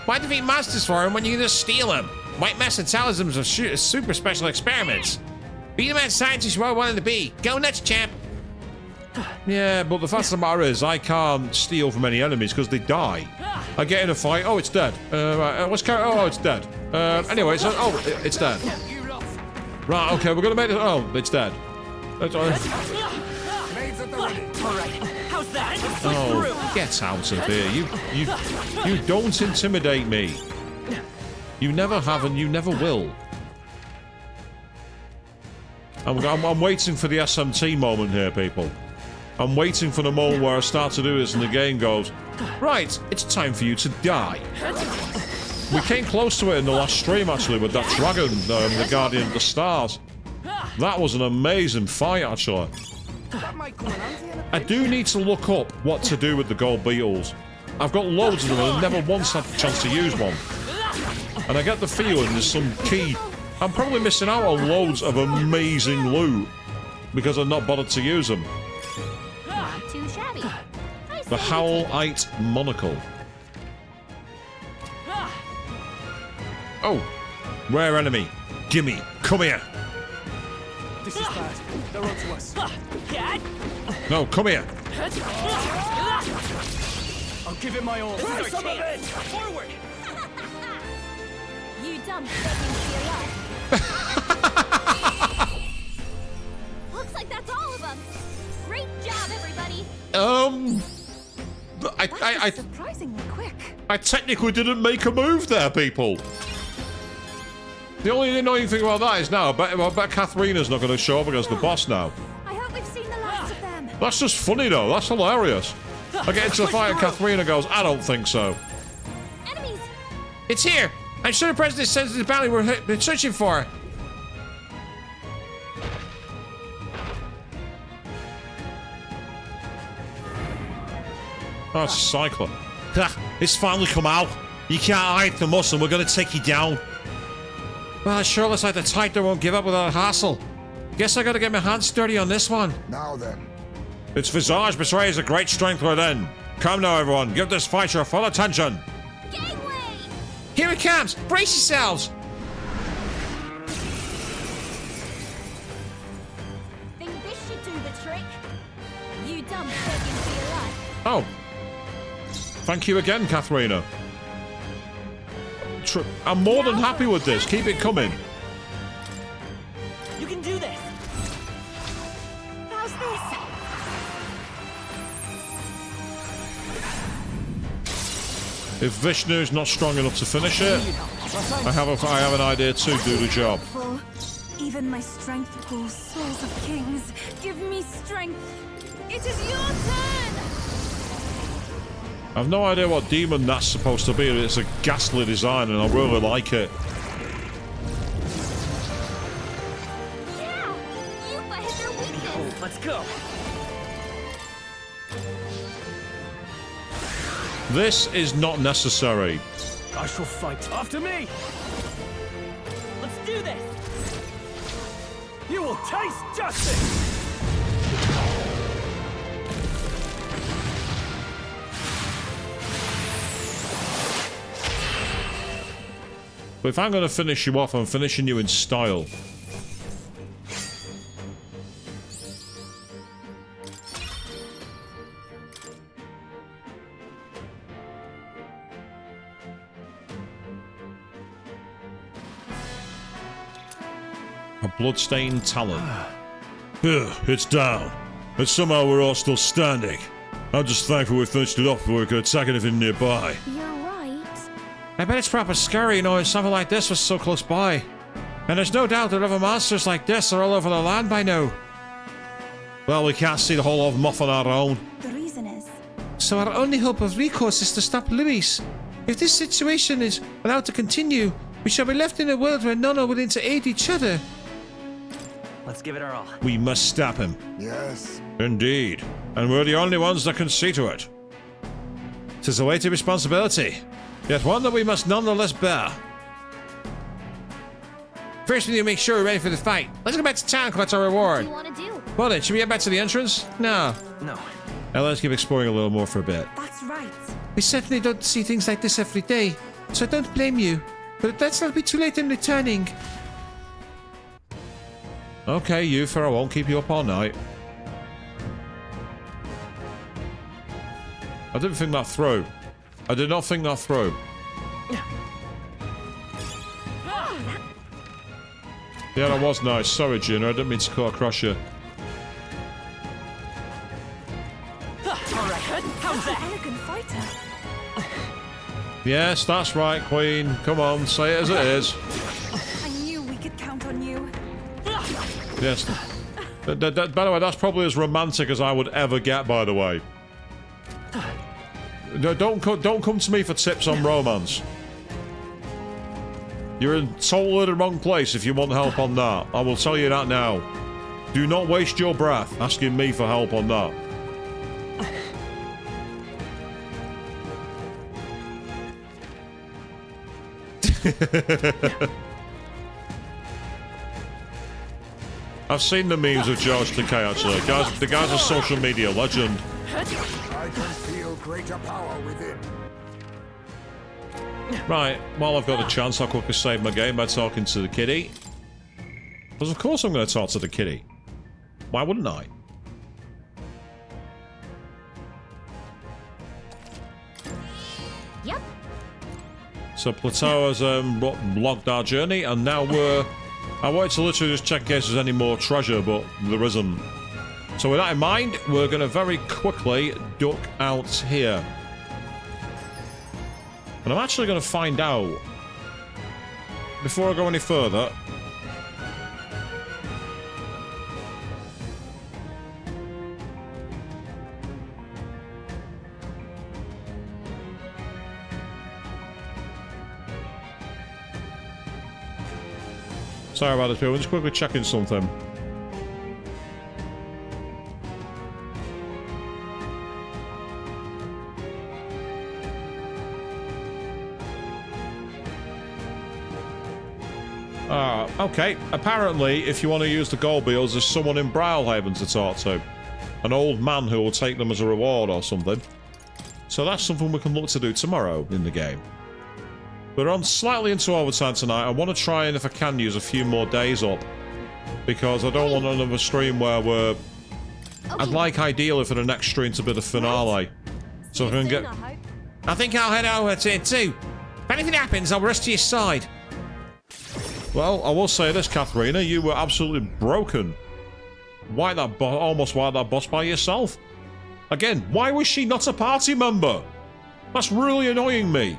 F: Why defeat monsters for them when you can just steal them? White mass intelligence are super special experiments. Be the mad scientist you always wanted to be. Go nuts, champ.
A: Yeah, but the fact of the matter is, I can't steal from any enemies because they die. I get in a fight. Oh, it's dead. Let's carry. Oh, it's dead. Anyway, so it's dead. Right. Okay, we're gonna make it. Oh, it's dead.
J: How's that?
A: Oh, get out of here! You don't intimidate me. You never have, and you never will. I'm waiting for the SMT moment here, people. I'm waiting for the moment where I start to do this and the game goes, right, it's time for you to die. We came close to it in the last stream, actually, with that dragon, the Guardian of the Stars. That was an amazing fight, actually. I do need to look up what to do with the gold beetles. I've got loads of them and I've never once had a chance to use one. And I get the feeling there's some key. I'm probably missing out on loads of amazing loot because I've not bothered to use them.
B: Not too shabby.
A: The Howlite Monocle. Oh, rare enemy. Gimme, come here.
J: This is bad. They're onto us.
A: No, come here.
J: I'll give it my all.
B: Try some of it!
J: Forward!
B: You dumb begging for your life. Looks like that's all of them. Great job, everybody.
A: I
I: Surprisingly quick.
A: I technically didn't make a move there, people. The only annoying thing about that is now, I bet Katharina's not going to show up against the boss now.
B: I hope we've seen the last of them.
A: That's just funny, though. That's hilarious. I get into a fight and Katharina goes, I don't think so.
B: Enemies!
F: It's here. I'm sure the president sends the bounty we're searching for.
A: Oh, it's a cycler. Ha! It's finally come out. You can't hide from us and we're going to take you down.
F: Well, it sure looks like the Titan won't give up without a hassle. Guess I gotta get my hands dirty on this one.
D: Now then.
A: Its visage betrays a great strength within. Come now, everyone. Give this fight your full attention.
B: Gangway!
F: Here it comes. Brace yourselves.
B: Think this should do the trick? You dumb begging for your life.
A: Oh. Thank you again, Katharina. I'm more than happy with this. Keep it coming.
J: You can do this.
B: How's this?
A: If Vishnu's not strong enough to finish it, I have an idea to do the job.
I: Full. Even my strength pulls souls of kings. Give me strength. It is your turn.
A: I've no idea what demon that's supposed to be. It's a ghastly design and I really like it.
B: Yeah! Yupa hit their weakness!
J: Let's go.
A: This is not necessary.
J: I shall fight. After me. Let's do this. You will taste justice.
A: But if I'm going to finish you off, I'm finishing you in style. A bloodstained talon. Ugh, it's down. But somehow we're all still standing. I'm just thankful we finished it off before we could attack anything nearby.
B: You're right.
F: I bet it's proper scary knowing something like this was so close by. And there's no doubt that other monsters like this are all over the land by now.
A: Well, we can't see the whole of them off on our own.
B: The reason is...
F: So our only hope of recourse is to stop Luis. If this situation is allowed to continue, we shall be left in a world where none are willing to aid each other.
J: Let's give it our all.
A: We must stop him.
K: Yes.
A: Indeed. And we're the only ones that can see to it. 'Tis a weighty responsibility, yet one that we must nonetheless bear.
F: First, we need to make sure we're ready for the fight. Let's go back to town and collect our
B: What
F: reward.
B: do you want to do?
F: Well then, should we get back to the entrance? No.
J: No.
A: Now let's keep exploring a little more for a bit.
B: That's right.
F: We certainly don't see things like this every day, so I don't blame you. But let's not be too late in returning.
A: Okay, Uther, I won't keep you up all night. I didn't think that through. I did not think that through. Yeah, that was nice. Sorry, Gina. I didn't mean to cut across you.
J: Alright, how's that?
B: Elegant fighter.
A: Yes, that's right, Queen. Come on, say it as it is.
B: I knew we could count on you.
A: Yes. By the way, that's probably as romantic as I would ever get, by the way. No, don't come to me for tips on romance. You're in totally the wrong place if you want help on that. I will tell you that now. Do not waste your breath asking me for help on that. I've seen the memes of George Takei actually. The guy's a social media legend.
K: I can feel greater power within.
A: Right, while I've got a chance, I'll quickly save my game by talking to the kitty. Because of course I'm going to talk to the kitty. Why wouldn't I?
B: Yep.
A: So Plateau has blocked our journey, and now we're... I wanted to literally just check in case there's any more treasure, but there isn't. So with that in mind, we're going to very quickly duck out here. And I'm actually going to find out, before I go any further, sorry about this, people. We're just quickly checking something. Okay. Apparently, if you want to use the gold beals, there's someone in Brawlhaven to talk to. An old man who will take them as a reward or something. So that's something we can look to do tomorrow in the game. We're on slightly into overtime tonight. I want to try and, if I can, use a few more days up. Because I don't want another stream where we're...
B: Okay.
A: I'd like, ideally, for the next stream to be the finale. So I can get...
F: I think I'll head over to it too. If anything happens, I'll rush to your side.
A: Well, I will say this, Katharina, you were absolutely broken. Why that almost wiped that boss by yourself? Again, why was she not a party member? That's really annoying me.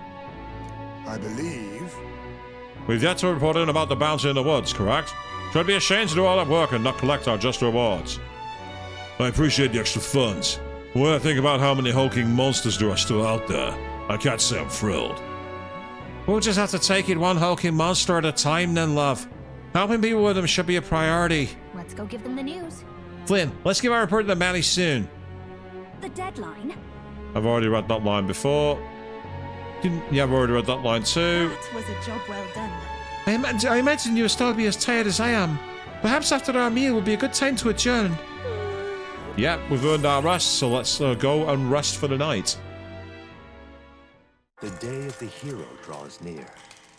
K: I believe.
A: We've yet to report in about the bounty in the woods, correct? Should be ashamed to do all that work and not collect our just rewards. I appreciate the extra funds. When I think about how many hulking monsters there are still out there, I can't say I'm thrilled.
F: We'll just have to take it one hulking monster at a time then, love. Helping people with them should be a priority.
B: Let's go give them the news.
F: Flynn, let's give our report to the Mally soon.
B: The deadline?
A: I've already read that line before. Yeah, I've already read that line too.
B: That was a job well done.
F: I imagine you'll still be as tired as I am. Perhaps after our meal would be a good time to adjourn.
A: Yeah, we've earned our rest, so let's go and rest for the night.
G: The day of the hero draws near,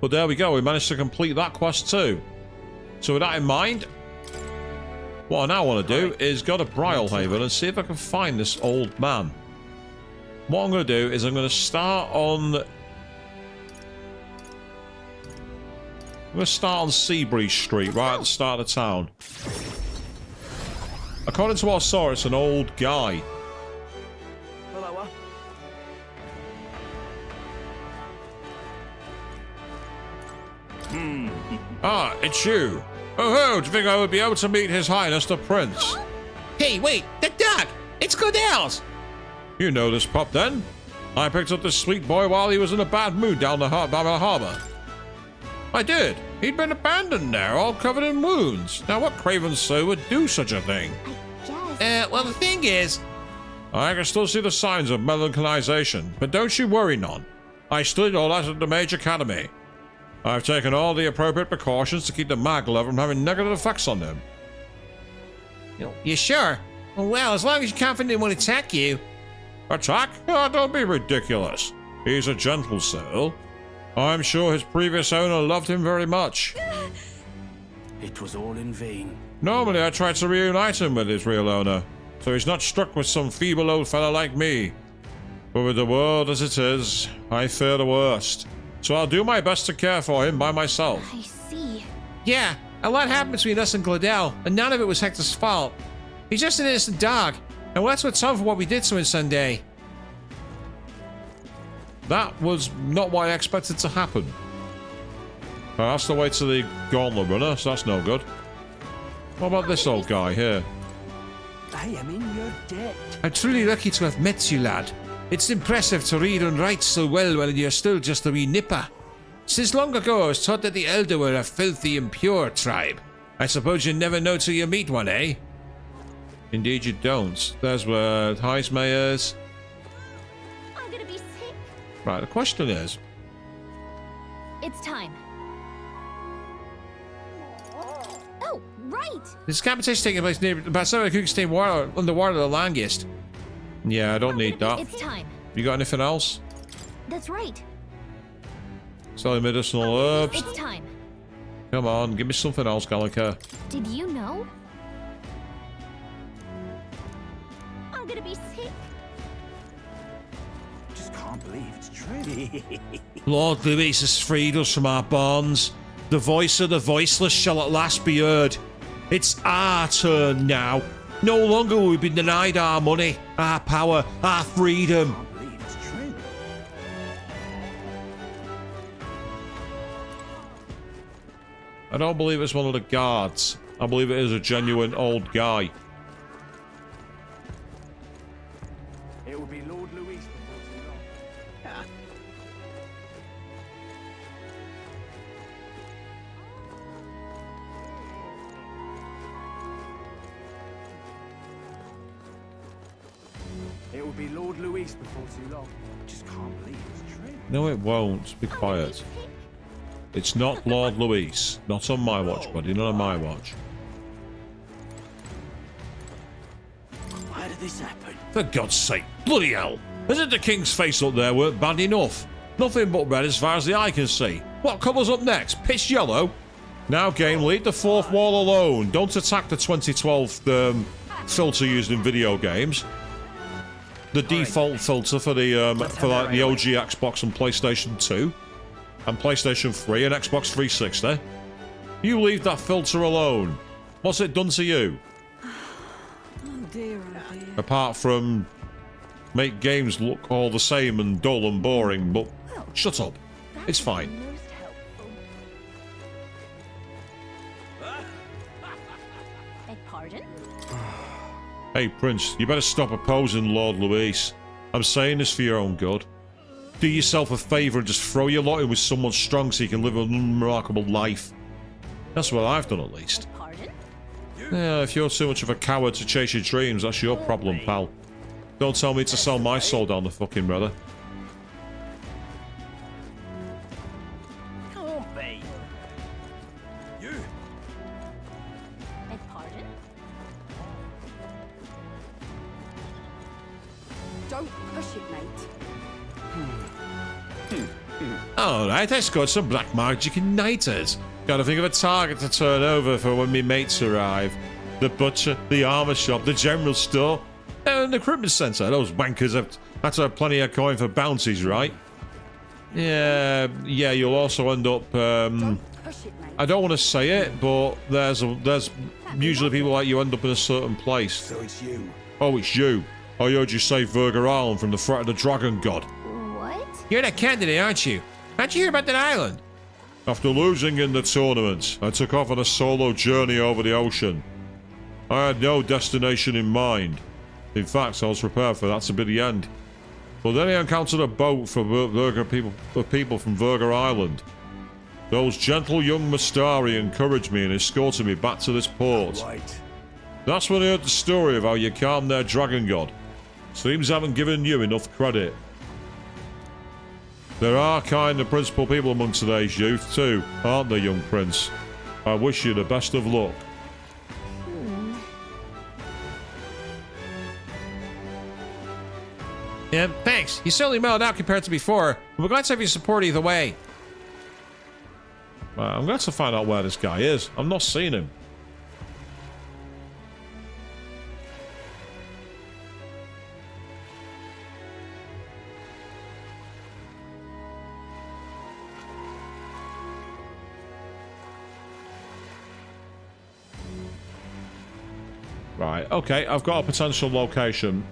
A: But there we go, we managed to complete that quest too. So with that in mind, what I now want to do is go to Brialhaven and see if I can find this old man. What I'm going to do is I'm going to start on... I'm going to start on Seabreeze Street, right at the start of the town. According to what I saw, it's an old guy.
J: Hello,
A: Ah, it's you. Oh, do you think I would be able to meet His Highness the Prince?
F: Hey, wait, the dog! It's Goodell's!
A: You know this pup then? I picked up this sweet boy while he was in a bad mood down the by the harbour. I did. He'd been abandoned there, all covered in wounds. Now what craven sir would do such a thing?
B: I guess.
F: Well, the thing is...
A: I can still see the signs of melancholisation, but don't you worry none. I studied all that at the Mage Academy. I've taken all the appropriate precautions to keep the Magla from having negative effects on him.
F: You sure? Well, as long as you're confident it won't attack you.
A: Attack? Oh, don't be ridiculous. He's a gentle soul. I'm sure his previous owner loved him very much.
J: It was all in vain.
A: Normally I try to reunite him with his real owner, so he's not struck with some feeble old fellow like me. But with the world as it is, I fear the worst. So I'll do my best to care for him by myself.
B: I see.
F: Yeah, a lot happened between us and Gladell, and none of it was Hector's fault. He's just an innocent dog, and that's what's up for what we did to him Sunday.
A: That was not what I expected to happen. That's the way to the Gauntlet Runner, so that's no good. What about this old guy here?
J: I am in your debt.
F: I'm truly lucky to have met you, lad. It's impressive to read and write so well when you're still just a wee nipper. Since long ago, I was taught that the Elder were a filthy, impure tribe. I suppose you never know till you meet one, eh?
A: Indeed you don't. There's where Heismay is.
B: I'm gonna be sick.
A: Right, the question is...
B: It's time. Oh, right.
F: This competition taking place near about someone who can stay underwater the longest.
A: Yeah, I don't need that.
B: It's time.
A: You got anything else?
B: That's right.
A: Selling medicinal herbs.
B: It's time.
A: Come on, give me something else, Gallica.
B: Did you know? I'm gonna be sick.
J: Just can't believe it's true.
F: Lord Louis has freed us from our bonds. The voice of the voiceless shall at last be heard. It's our turn now. No longer will we be denied our money, our power, our freedom.
J: Can't believe it's true.
A: I don't believe it's one of the guards. I believe it is a genuine old guy.
J: It will be Lord Louis before too long. It will be Lord Louis before too long. Just can't believe it's true.
A: No, it won't. Be quiet. It's not Lord Louis. Not on my watch, buddy. Not on my watch.
J: Why did this happen?
A: For God's sake. Bloody hell. Isn't the king's face up there weren't bad enough? Nothing but red as far as the eye can see. What colour's up next? Pitch yellow? Now, game, leave the fourth wall alone. Don't attack the 2012 filter used in video games. The default filter for the like the OG Xbox and PlayStation 2 and PlayStation 3 and Xbox 360. You leave that filter alone. What's it done to you?
I: Oh dear, oh dear.
A: Apart from make games look all the same and dull and boring, but shut up. It's fine.
B: Most helpful. Beg pardon?
A: Hey, Prince, you better stop opposing Lord Louis. I'm saying this for your own good. Do yourself a favour and just throw your lot in with someone strong so you can live a remarkable life. That's what I've done, at least.
B: Beg pardon?
A: Yeah, if you're too much of a coward to chase your dreams, that's your problem, pal. Don't tell me to sell my soul down the fucking brother.
J: Can't be. You.
B: Beg pardon?
I: Don't push it, mate.
A: Alright, I scored some black magic igniters. Gotta think of a target to turn over for when me mates arrive. The butcher, the armor shop, the general store, and the recruitment center. Those wankers have to have plenty of coin for bounties, right? Yeah, you'll also end up, I don't want to say it, but there's usually people like you end up in a certain place.
K: So it's you.
A: Oh, it's you. I heard you save Verger Island from the threat of the dragon god.
B: What?
F: You're that candidate, aren't you? How'd you hear about that island?
A: After losing in the tournament, I took off on a solo journey over the ocean. I had no destination in mind. In fact, I was prepared for that to be the end. But then I encountered a boat for people from Verger Island. Those gentle young Mastari encouraged me and escorted me back to this port.
K: Right.
A: That's when I heard the story of how you calmed their dragon god. Seems I haven't given you enough credit. There are kind and principled people among today's youth too, aren't there, young prince? I wish you the best of luck.
F: Yeah, thanks. You certainly mellowed out compared to before. We're glad to have your support either way.
A: I'm glad to find out where this guy is. I've not seen him. Right, okay, I've got a potential location.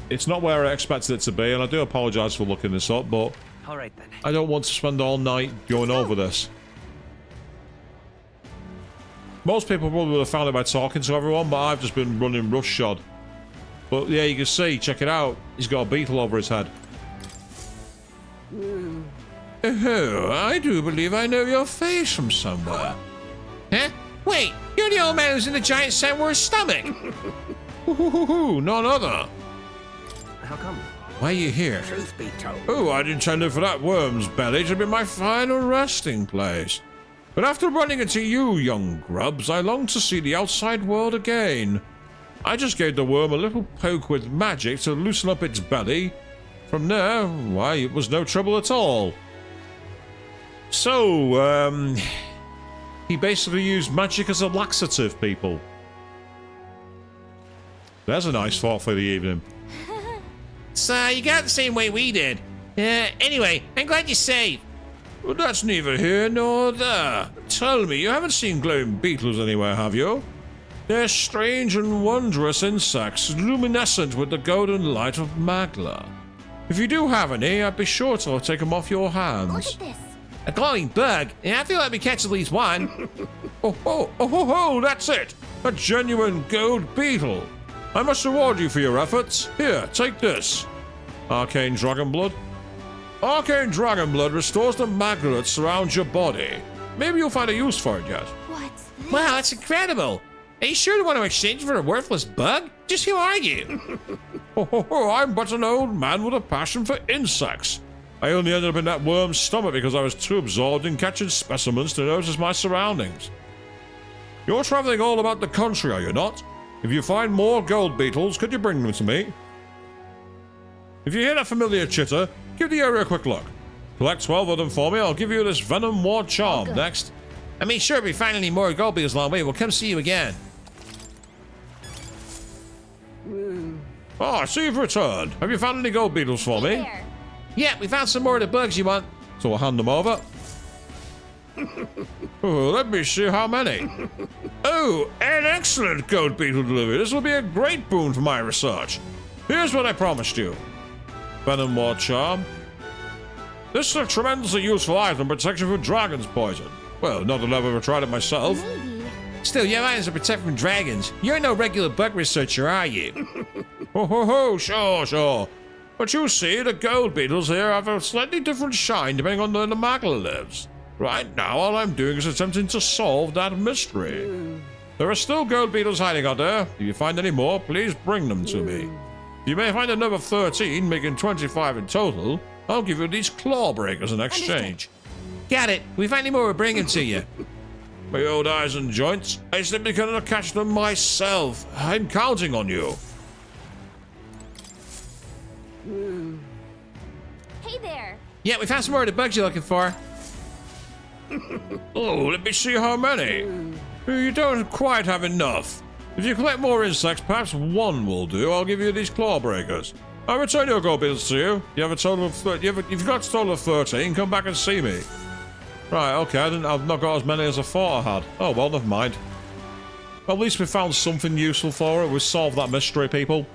A: It's not where I expected it to be, and I do apologise for looking this up, but
J: All right then.
A: I don't want to spend all night going over this. Most people probably would have found it by talking to everyone, but I've just been running roughshod. But yeah, you can see, check it out. He's got a beetle over his head.
F: Oh, I do believe I know your face from somewhere. Huh? Wait, you're the old man who's in the giant sandworm's stomach.
A: None other.
J: How come?
F: Why are you here?
K: Truth be told.
A: Oh, I'd intended for that worm's belly to be my final resting place. But after running into you, young grubs, I long to see the outside world again. I just gave the worm a little poke with magic to loosen up its belly. From there, why, it was no trouble at all. So, he basically used magic as a laxative, people. There's a nice thought for the evening.
F: So, you got it the same way we did. Anyway, I'm glad you're safe.
A: Well, that's neither here nor there. Tell me, you haven't seen glowing beetles anywhere, have you? They're strange and wondrous insects, luminescent with the golden light of Magla. If you do have any, I'd be sure to take them off your hands.
B: Look at this.
F: A glowing bug? I feel like we catch at least one.
A: Oh, that's it! A genuine gold beetle. I must reward you for your efforts. Here, take this. Arcane Dragon Blood. Arcane Dragon Blood restores the magma that surrounds your body. Maybe you'll find a use for it yet.
B: What's this?
F: Wow, that's incredible. Are you sure you want to exchange for a worthless bug? Just who are you?
A: I'm but an old man with a passion for insects. I only ended up in that worm's stomach because I was too absorbed in catching specimens to notice my surroundings. You're traveling all about the country, are you not? If you find more gold beetles, could you bring them to me? If you hear that familiar chitter, give the area a quick look. Collect 12 of them for me, I'll give you this Venom Ward Charm next.
F: I mean, sure, if we find any more gold beetles along the way, we'll come see you again.
A: Oh, I see you've returned. Have you found any gold beetles for me?
B: There.
F: Yeah, we found some more of the bugs you want.
A: So I'll hand them over. Let me see how many. Oh, an excellent gold beetle delivery. This will be a great boon for my research. Here's what I promised you. Venom Ward Charm. This is a tremendously useful item protection from dragon's poison. Well, not that I've ever tried it myself.
B: Maybe.
F: Still, your items are protected from dragons. You're no regular bug researcher, are you?
A: Sure. But you see, the gold beetles here have a slightly different shine depending on where the magma lives. Right now, all I'm doing is attempting to solve that mystery. There are still gold beetles hiding out there. If you find any more, please bring them to me. If you may find another 13, making 25 in total, I'll give you these claw breakers in exchange.
F: Got it. If we find any more, we'll bring them to you.
A: My old eyes and joints, I simply cannot catch them myself. I'm counting on you.
B: Hey there.
F: Yeah, we found some more of the bugs you're looking for.
A: Oh, let me see how many. You don't quite have enough. If you collect more insects, perhaps one will do. I'll give you these claw breakers. I'll return your gold bills to you. You have a total of if you've got a total of 13, come back and see me. Right, okay, I've not got as many as I thought I had. Oh well, never mind. At least we found something useful for it. We solved that mystery, people.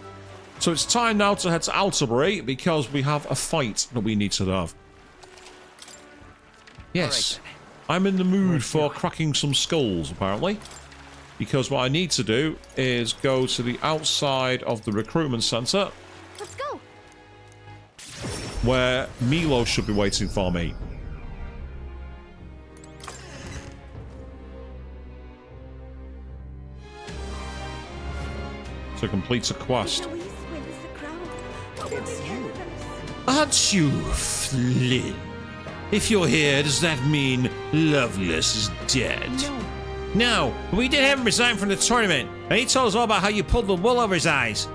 A: So it's time now to head to Altabury because we have a fight that we need to have. Yes. I'm in the mood for cracking some skulls, apparently. Because what I need to do is go to the outside of the recruitment centre.
B: Let's go.
A: Where Milo should be waiting for me. To complete a quest.
F: Aren't you, Flynn? If you're here, does that mean Lovelace is dead? No, we did have him resign from the tournament, and he told us all about how you pulled the wool over his eyes.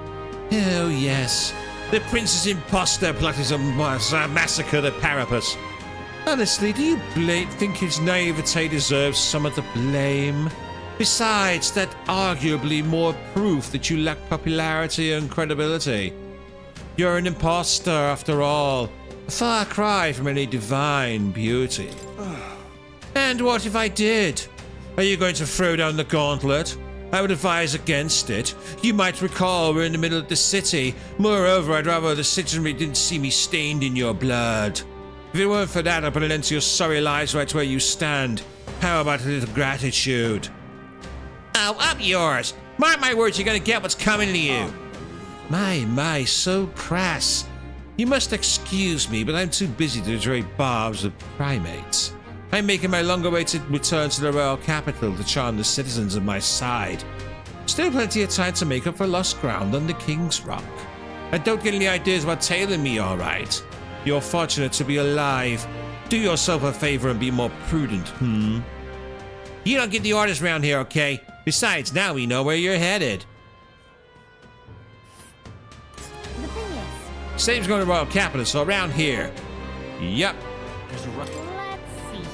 F: Oh, yes. The prince's imposter plotted to massacre the Parapus. Honestly, do you think his naivete deserves some of the blame? Besides, that's arguably more proof that you lack popularity and credibility. You're an imposter, after all. A far cry from any divine beauty. And what if I did? Are you going to throw down the gauntlet? I would advise against it. You might recall we're in the middle of the city. Moreover, I'd rather the citizenry didn't see me stained in your blood. If it weren't for that, I'd put an end to your sorry lives right where you stand. How about a little gratitude? Oh, up yours! Mark my words, you're gonna get what's coming to you. My, so crass. You must excuse me, but I'm too busy to enjoy barbs with primates. I'm making my long-awaited return to the royal capital to charm the citizens of my side. Still plenty of time to make up for lost ground on the King's Rock. And don't get any ideas about tailing me, alright? You're fortunate to be alive. Do yourself a favor and be more prudent, You don't get the orders around here, okay? Besides, now we know where you're headed.
B: The thing is,
F: Same's going to royal capital, so around here. Yep.
J: There's a rush.
B: let's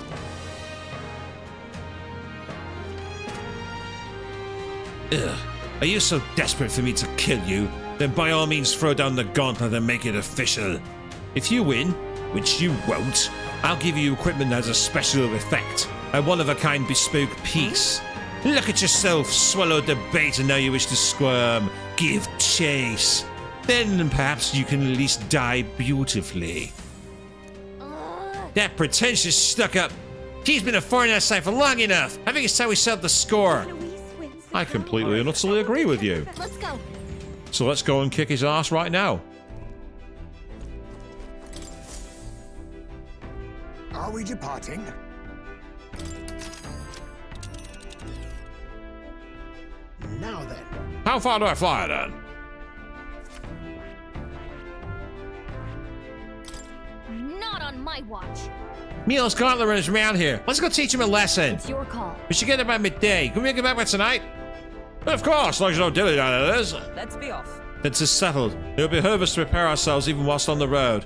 B: see.
F: Ugh. Are you so desperate for me to kill you? Then by all means throw down the gauntlet and make it official. If you win, which you won't, I'll give you equipment as a special effect. A one-of-a-kind bespoke piece. Look at yourself, swallowed the bait and now you wish to squirm. Give chase. Then perhaps you can at least die beautifully. That pretentious stuck-up. He's been a foreign outside for long enough. I think it's time we settle the score.
A: I completely and utterly agree with you.
B: Let's go.
A: So let's go and kick his ass right now.
K: Are we departing? Now then.
A: How far do I fly then?
B: Not on my watch.
F: Milo's gauntlet runners around here. Let's go teach him a lesson.
B: It's your call.
F: We should get there by midday. Can we get back by tonight?
A: Of course, as long as you don't dilly down it is.
H: Let's be off.
F: It's settled. It'll behoove us to prepare ourselves even whilst on the road.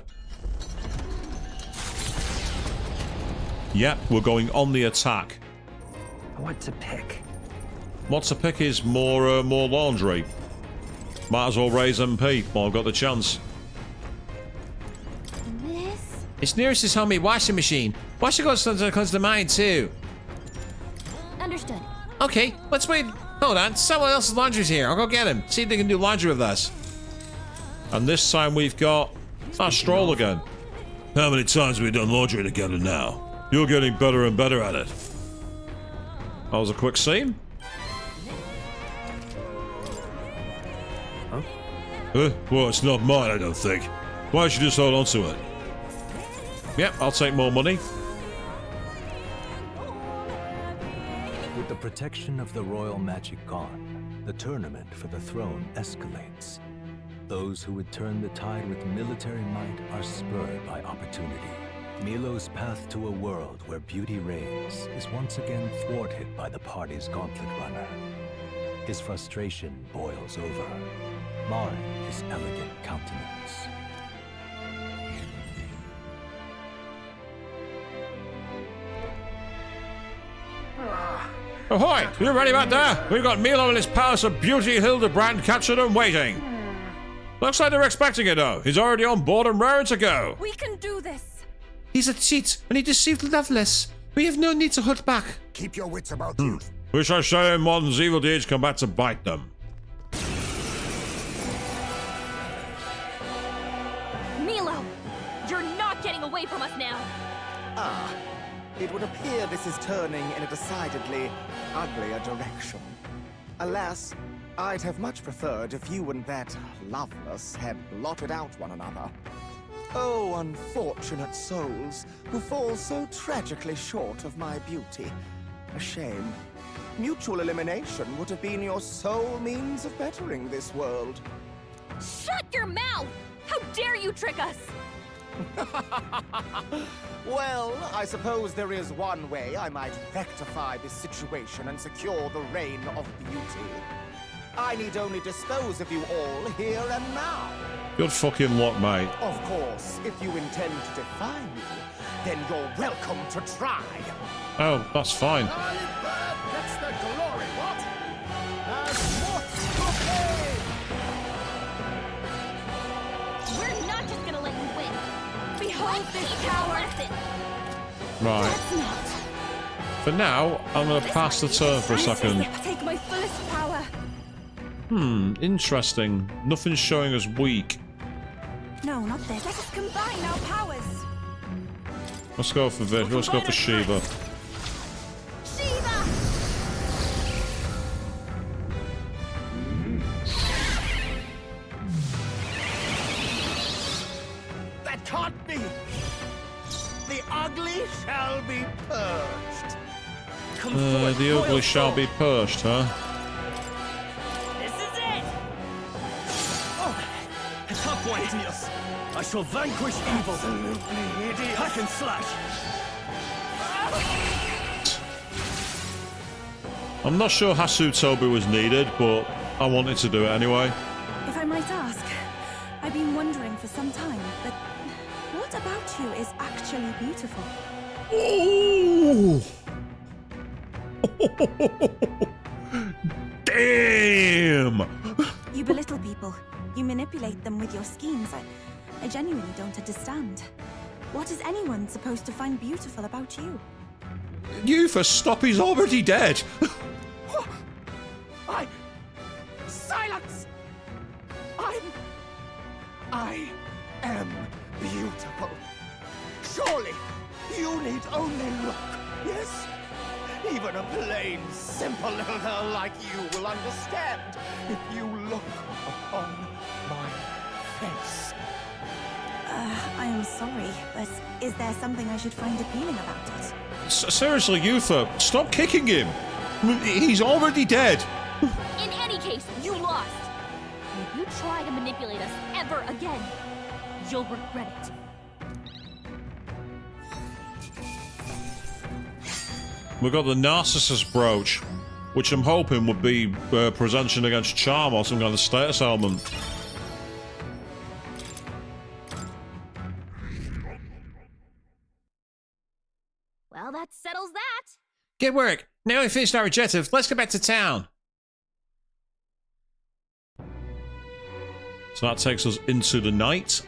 A: Yep, we're going on the attack.
E: What to pick?
A: What to pick is more laundry. Might as well raise MP while I've got the chance.
B: This?
F: It's nearest his homemade washing machine. Washing comes to mind too.
B: Understood.
F: Okay, let's wait. Hold on, someone else's laundry's here. I'll go get him. See if they can do laundry with us.
A: And this time we've got our stroll again. How many times have we done laundry together now? You're getting better and better at it. That was a quick scene. Well, it's not mine, I don't think. Why don't you just hold on to it? Yep, I'll take more money.
G: With the protection of the royal magic gone, the tournament for the throne escalates. Those who would turn the tide with military might are spurred by opportunity. Milo's path to a world where beauty reigns is once again thwarted by the party's gauntlet runner. His frustration boils over, marring his elegant countenance.
A: Ahoy! You ready back there? We've got Milo and his palace of beauty Hildebrand captured and waiting. Looks like they're expecting it though. He's already on board and raring to go.
B: We can do this.
F: He's a cheat, and he deceived Loveless. We have no need to hold back.
K: Keep your wits about you.
A: We shall show him one's evil deeds come back to bite them.
B: Milo, you're not getting away from us now.
L: Ah, it would appear this is turning in a decidedly uglier direction. Alas, I'd have much preferred if you and that Loveless had blotted out one another. Oh, unfortunate souls who fall so tragically short of my beauty. A shame. Mutual elimination would have been your sole means of bettering this world.
B: Shut your mouth! How dare you trick us!
L: Well, I suppose there is one way I might rectify this situation and secure the reign of beauty. I need only dispose of you all here and now.
A: Good fucking luck, mate.
L: Of course, if you intend to defy me, then you're welcome to try.
A: Oh, that's fine.
C: Early bird gets the glory, what? And what's the
B: We're not just gonna let you win. Behold this power!
A: Right.
B: That's not.
A: For now, I'm going to pass the turn for a second.
B: Take my fullest power.
A: Interesting. Nothing's showing us weak.
B: No, not this. Let us combine our powers.
A: Let's go for Vid. Let's go for Shiva.
B: Shiva!
L: That can't be! The ugly shall be purged. Come forward,
A: The ugly
L: royal
A: shall
L: soul.
A: be purged, huh?
J: This is it! Oh, a tough one, idiots. I shall vanquish evil.
L: Absolutely idiot.
J: Hack and slash.
A: I'm not sure Hasutobi was needed, but I wanted to do it anyway.
M: If I might ask, I've been wondering for some time, but what about you is actually beautiful?
A: Ooh. Damn!
M: You belittle people. You manipulate them with your schemes. I genuinely don't understand. What is anyone supposed to find beautiful about you?
A: You for stop, he's already dead.
L: Silence! I am beautiful. Surely, you need only look, yes? Even a plain, simple little girl like you will understand if you look upon my face.
M: I am sorry, but is there something I should find appealing about it?
A: Seriously, Uther, stop kicking him. He's already dead.
B: In any case, you lost. And if you try to manipulate us ever again, you'll regret it.
A: We got the Narcissus brooch, which I'm hoping would be presentation against charm or some kind of status element.
B: Well, that settles that.
F: Good work. Now we finished our objective. Let's get back to town.
A: So that takes us into the night.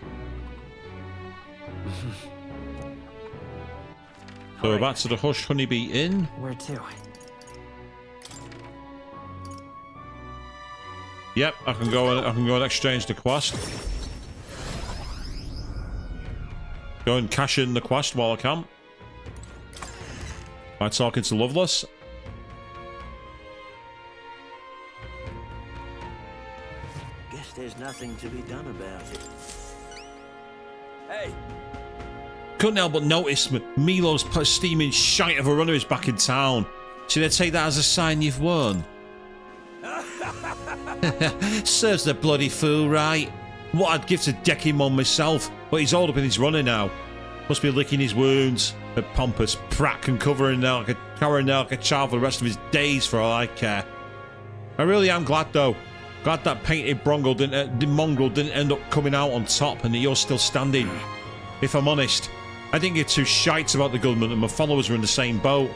A: So we're back to the Hush Honeybee Inn.
J: Where to?
A: Yep, I can go and exchange the quest. Go and cash in the quest while I can. By talking to Loveless.
J: Guess there's nothing to be done about it. Hey!
A: Couldn't help but notice Milo's steaming shite of a runner is back in town. Should I take that as a sign you've won? Serves the bloody fool right. What I'd give to deck him on myself, but he's all up in his runner now. Must be licking his wounds. A pompous prat can cowering like a child for the rest of his days for all I care. I really am glad though. Glad that painted mongrel didn't end up coming out on top and that you're still standing. If I'm honest, I didn't give two shites about the government and my followers were in the same boat.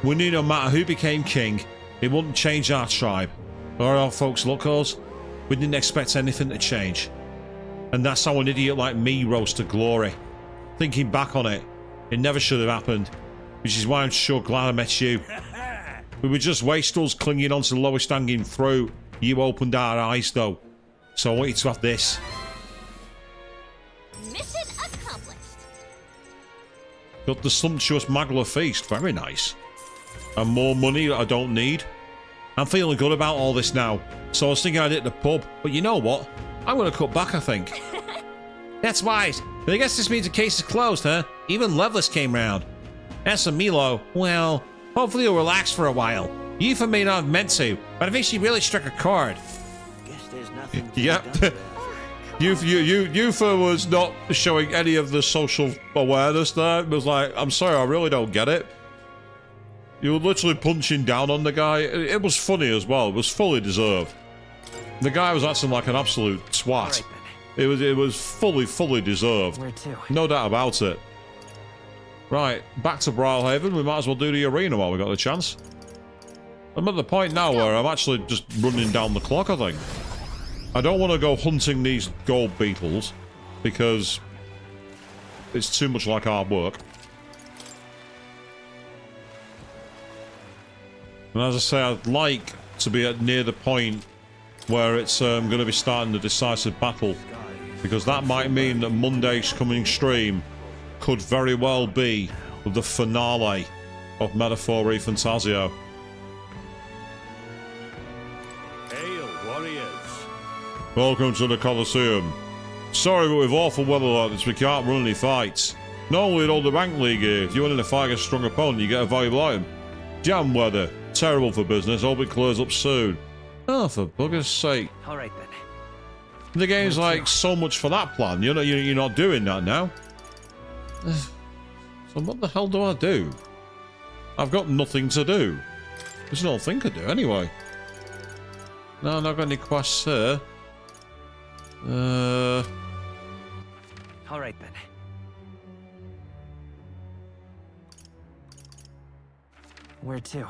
A: We knew no matter who became king, it wouldn't change our tribe. Or our folks look us. We didn't expect anything to change. And that's how an idiot like me rose to glory. Thinking back on it, it never should have happened. Which is why I'm sure glad I met you. We were just wastrels clinging onto the lowest hanging fruit. You opened our eyes though. So I want you to have this.
B: Mission accomplished.
A: Got the sumptuous Magla feast. Very nice. And more money that I don't need. I'm feeling good about all this now. So I was thinking I'd hit the pub. But you know what? I'm going to cut back, I think.
F: That's wise. But I guess this means the case is closed, huh? Even Loveless came round. As for Milo, well, hopefully he'll relax for a while. Yufa may not have meant to, but I think she really struck a chord.
J: Guess there's nothing.
A: Yep. Yufa was not showing any of the social awareness there. It was like, I'm sorry, I really don't get it. You were literally punching down on the guy. It was funny as well. It was fully deserved. The guy was acting like an absolute twat. It was fully deserved.
J: Where to?
A: No doubt about it. Right, back to Brawlhaven. We might as well do the arena while we got the chance. I'm at the point now where I'm actually just running down the clock, I think. I don't want to go hunting these gold beetles because it's too much like hard work. And as I say, I'd like to be at near the point where it's going to be starting the decisive battle, because that might mean that Monday's coming stream could very well be the finale of Metaphor ReFantazio.
C: Hail, warriors.
A: Welcome to the Colosseum. Sorry, but with awful weather like this, we can't run any fights. Normally in all the rank league here, if you win in a fight against a strong opponent, you get a valuable item. Jam weather. Terrible for business. Hope it clears up soon. Oh, for bugger's sake.
J: Alright then.
A: The game's like so much for that plan. You're not doing that now. So what the hell do I do? I've got nothing to do. There's nothing to do anyway. No, not got any quests here.
J: Alright then. Where to?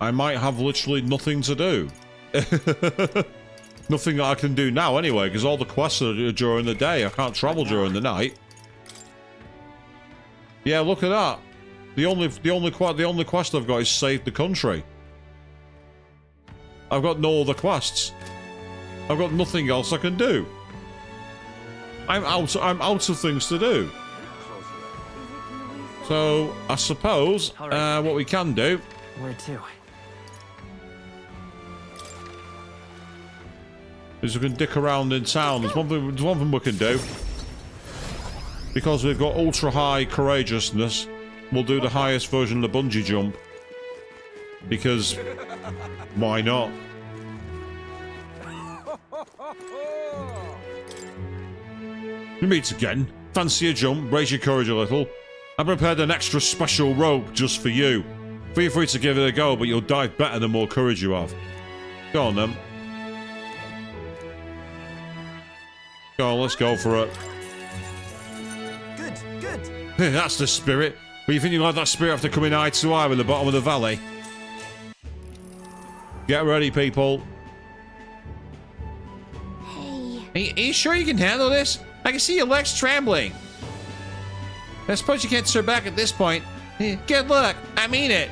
A: I might have literally nothing to do. Nothing that I can do now anyway, because all the quests are during the day. I can't travel during the night. Yeah, look at that. The only quest I've got is save the country. I've got no other quests. I've got nothing else I can do. I'm out of things to do. So I suppose what we can do.
J: Where to?
A: Is we can dick around in town. There's one thing we can do. Because we've got ultra high courageousness, we'll do the highest version of the bungee jump. Because why not? We meet again. Fancy a jump, raise your courage a little. I prepared an extra special rope just for you. Feel free to give it a go, but you'll dive better the more courage you have. Go on then. Go on, let's go for it.
L: Good.
A: That's the spirit. But you think you'll have that spirit after coming eye to eye with the bottom of the valley? Get ready, people.
B: Hey.
F: Are you sure you can handle this? I can see your legs trembling. I suppose you can't turn back at this point. Good luck. I mean it.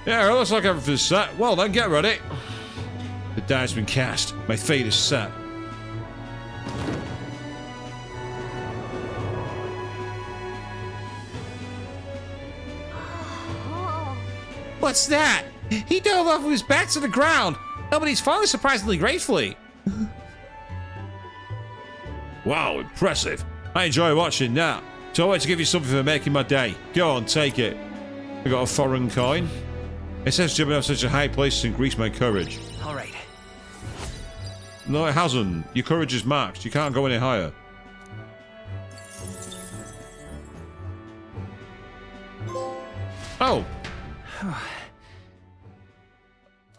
A: Yeah, it looks like everything's set. Well then, get ready. The die's been cast. My fate is set.
F: What's that? He dove off with his back to the ground. No, but he's falling surprisingly gracefully.
A: Wow, impressive. I enjoy watching that. So I want to give you something for making my day. Go on, take it. I got a foreign coin. It says jumping off such a high place has increased my courage.
J: Alright.
A: No, it hasn't. Your courage is maxed. You can't go any higher. Oh.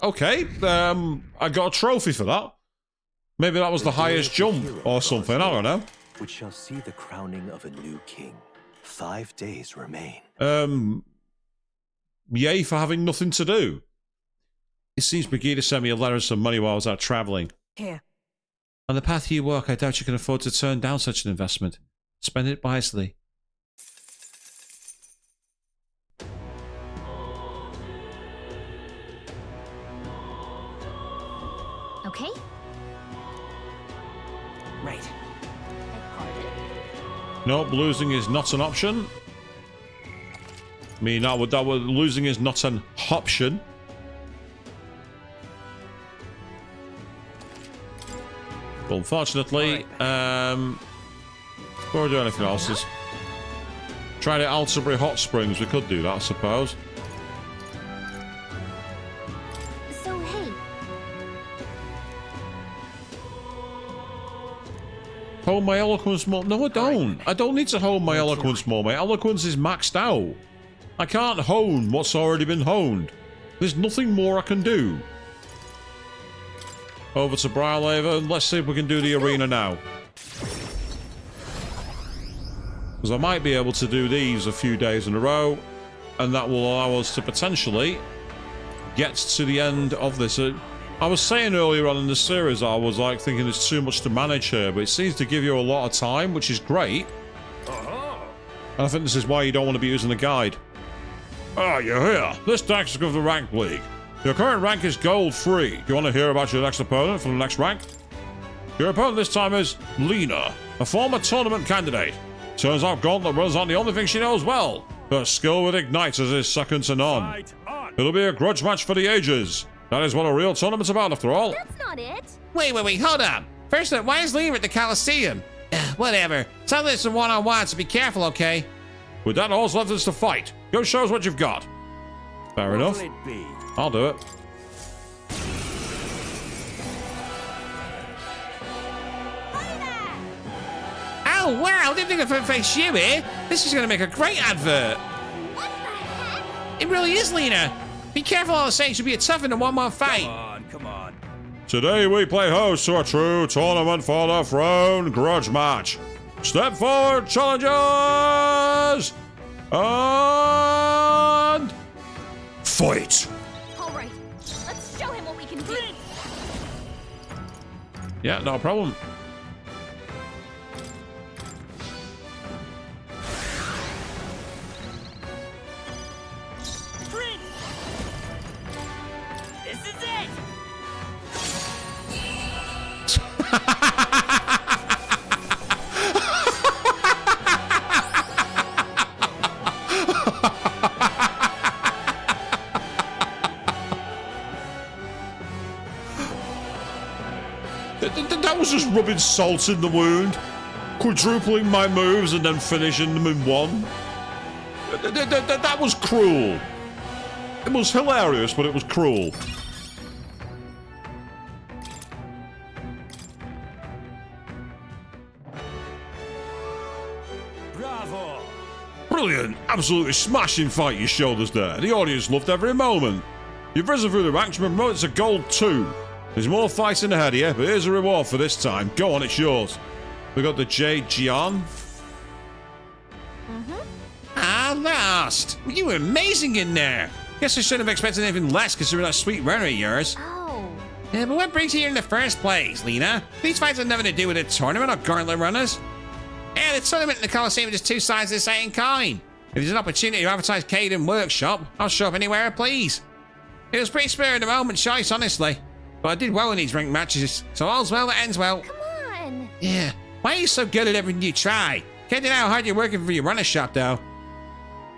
A: Okay, I got a trophy for that. Maybe that was the highest jump or something, I don't know.
G: Which shall see the crowning of a new king. 5 days remain.
A: Yay for having nothing to do. It seems Brigida sent me a letter and some money while I was out traveling.
I: Here.
A: On the path you walk, I doubt you can afford to turn down such an investment. Spend it wisely.
B: Okay?
I: Right.
A: Nope, losing is not an option. I mean, that would losing is not an option. But unfortunately, before we do anything else, is try the Altabury Hot Springs. We could do that, I suppose.
B: So, hey.
A: Hold my eloquence more. No, I don't. I don't need to hold my eloquence more. My eloquence is maxed out. I can't hone what's already been honed. There's nothing more I can do. Over to Briarlaver. Let's see if we can do the arena now. Because I might be able to do these a few days in a row. And that will allow us to potentially get to the end of this. I was saying earlier on in the series, I was like thinking it's too much to manage here. But it seems to give you a lot of time, which is great. And I think this is why you don't want to be using a guide. Ah, you're here. This deck is of the Rank League. Your current rank is Gold 3. Do you want to hear about your next opponent for the next rank? Your opponent this time is Lena, a former tournament candidate. Turns out Gauntlet runs on the only thing she knows well. Her skill with Igniters is second to none. It'll be a grudge match for the ages. That is what a real tournament's about, after all.
B: That's not it.
F: Wait, hold up. First up, why is Lena at the Coliseum? Whatever. Tell this a one-on-one, so be careful, okay?
A: With that, all's left is to fight. Go show us what you've got. Fair enough. I'll do it.
F: Oh, wow, didn't think I'd face you here. This is going to make a great advert.
B: What the heck?
F: It really is, Lena. Be careful, all the same. Should be a tough in a one-man fight.
J: Come on.
A: Today we play host to a true tournament for the throne grudge match. Step forward, challengers! And... fight!
B: Alright, let's show him what we can do.
A: Yeah, no problem.
J: This is it!
A: That was just rubbing salt in the wound. Quadrupling my moves and then finishing them in one. That was cruel. It was hilarious, but it was cruel.
J: Bravo!
A: Brilliant, absolutely smashing fight you showed us there. The audience loved every moment. You've risen through the ranks and been promoted to Gold 2. There's more fighting ahead of you, but here's a reward for this time. Go on, it's yours. We got the Jade Jian.
F: Ah, lost. You were amazing in there. Guess I shouldn't have expected anything less considering that sweet runner of yours.
B: Oh.
F: Yeah, but what brings you here in the first place, Lena? These fights have nothing to do with a tournament or gauntlet runners. Yeah, the tournament and the Coliseum are just two sides of the same coin. If there's an opportunity to advertise Caden Workshop, I'll show up anywhere I please. It was pretty spur of the moment choice, honestly. But I did well in these ranked matches, so all's well that ends well.
B: Come on.
F: Yeah. Why are you so good at everything you try? Can't deny how hard you're working for your runner shop, though.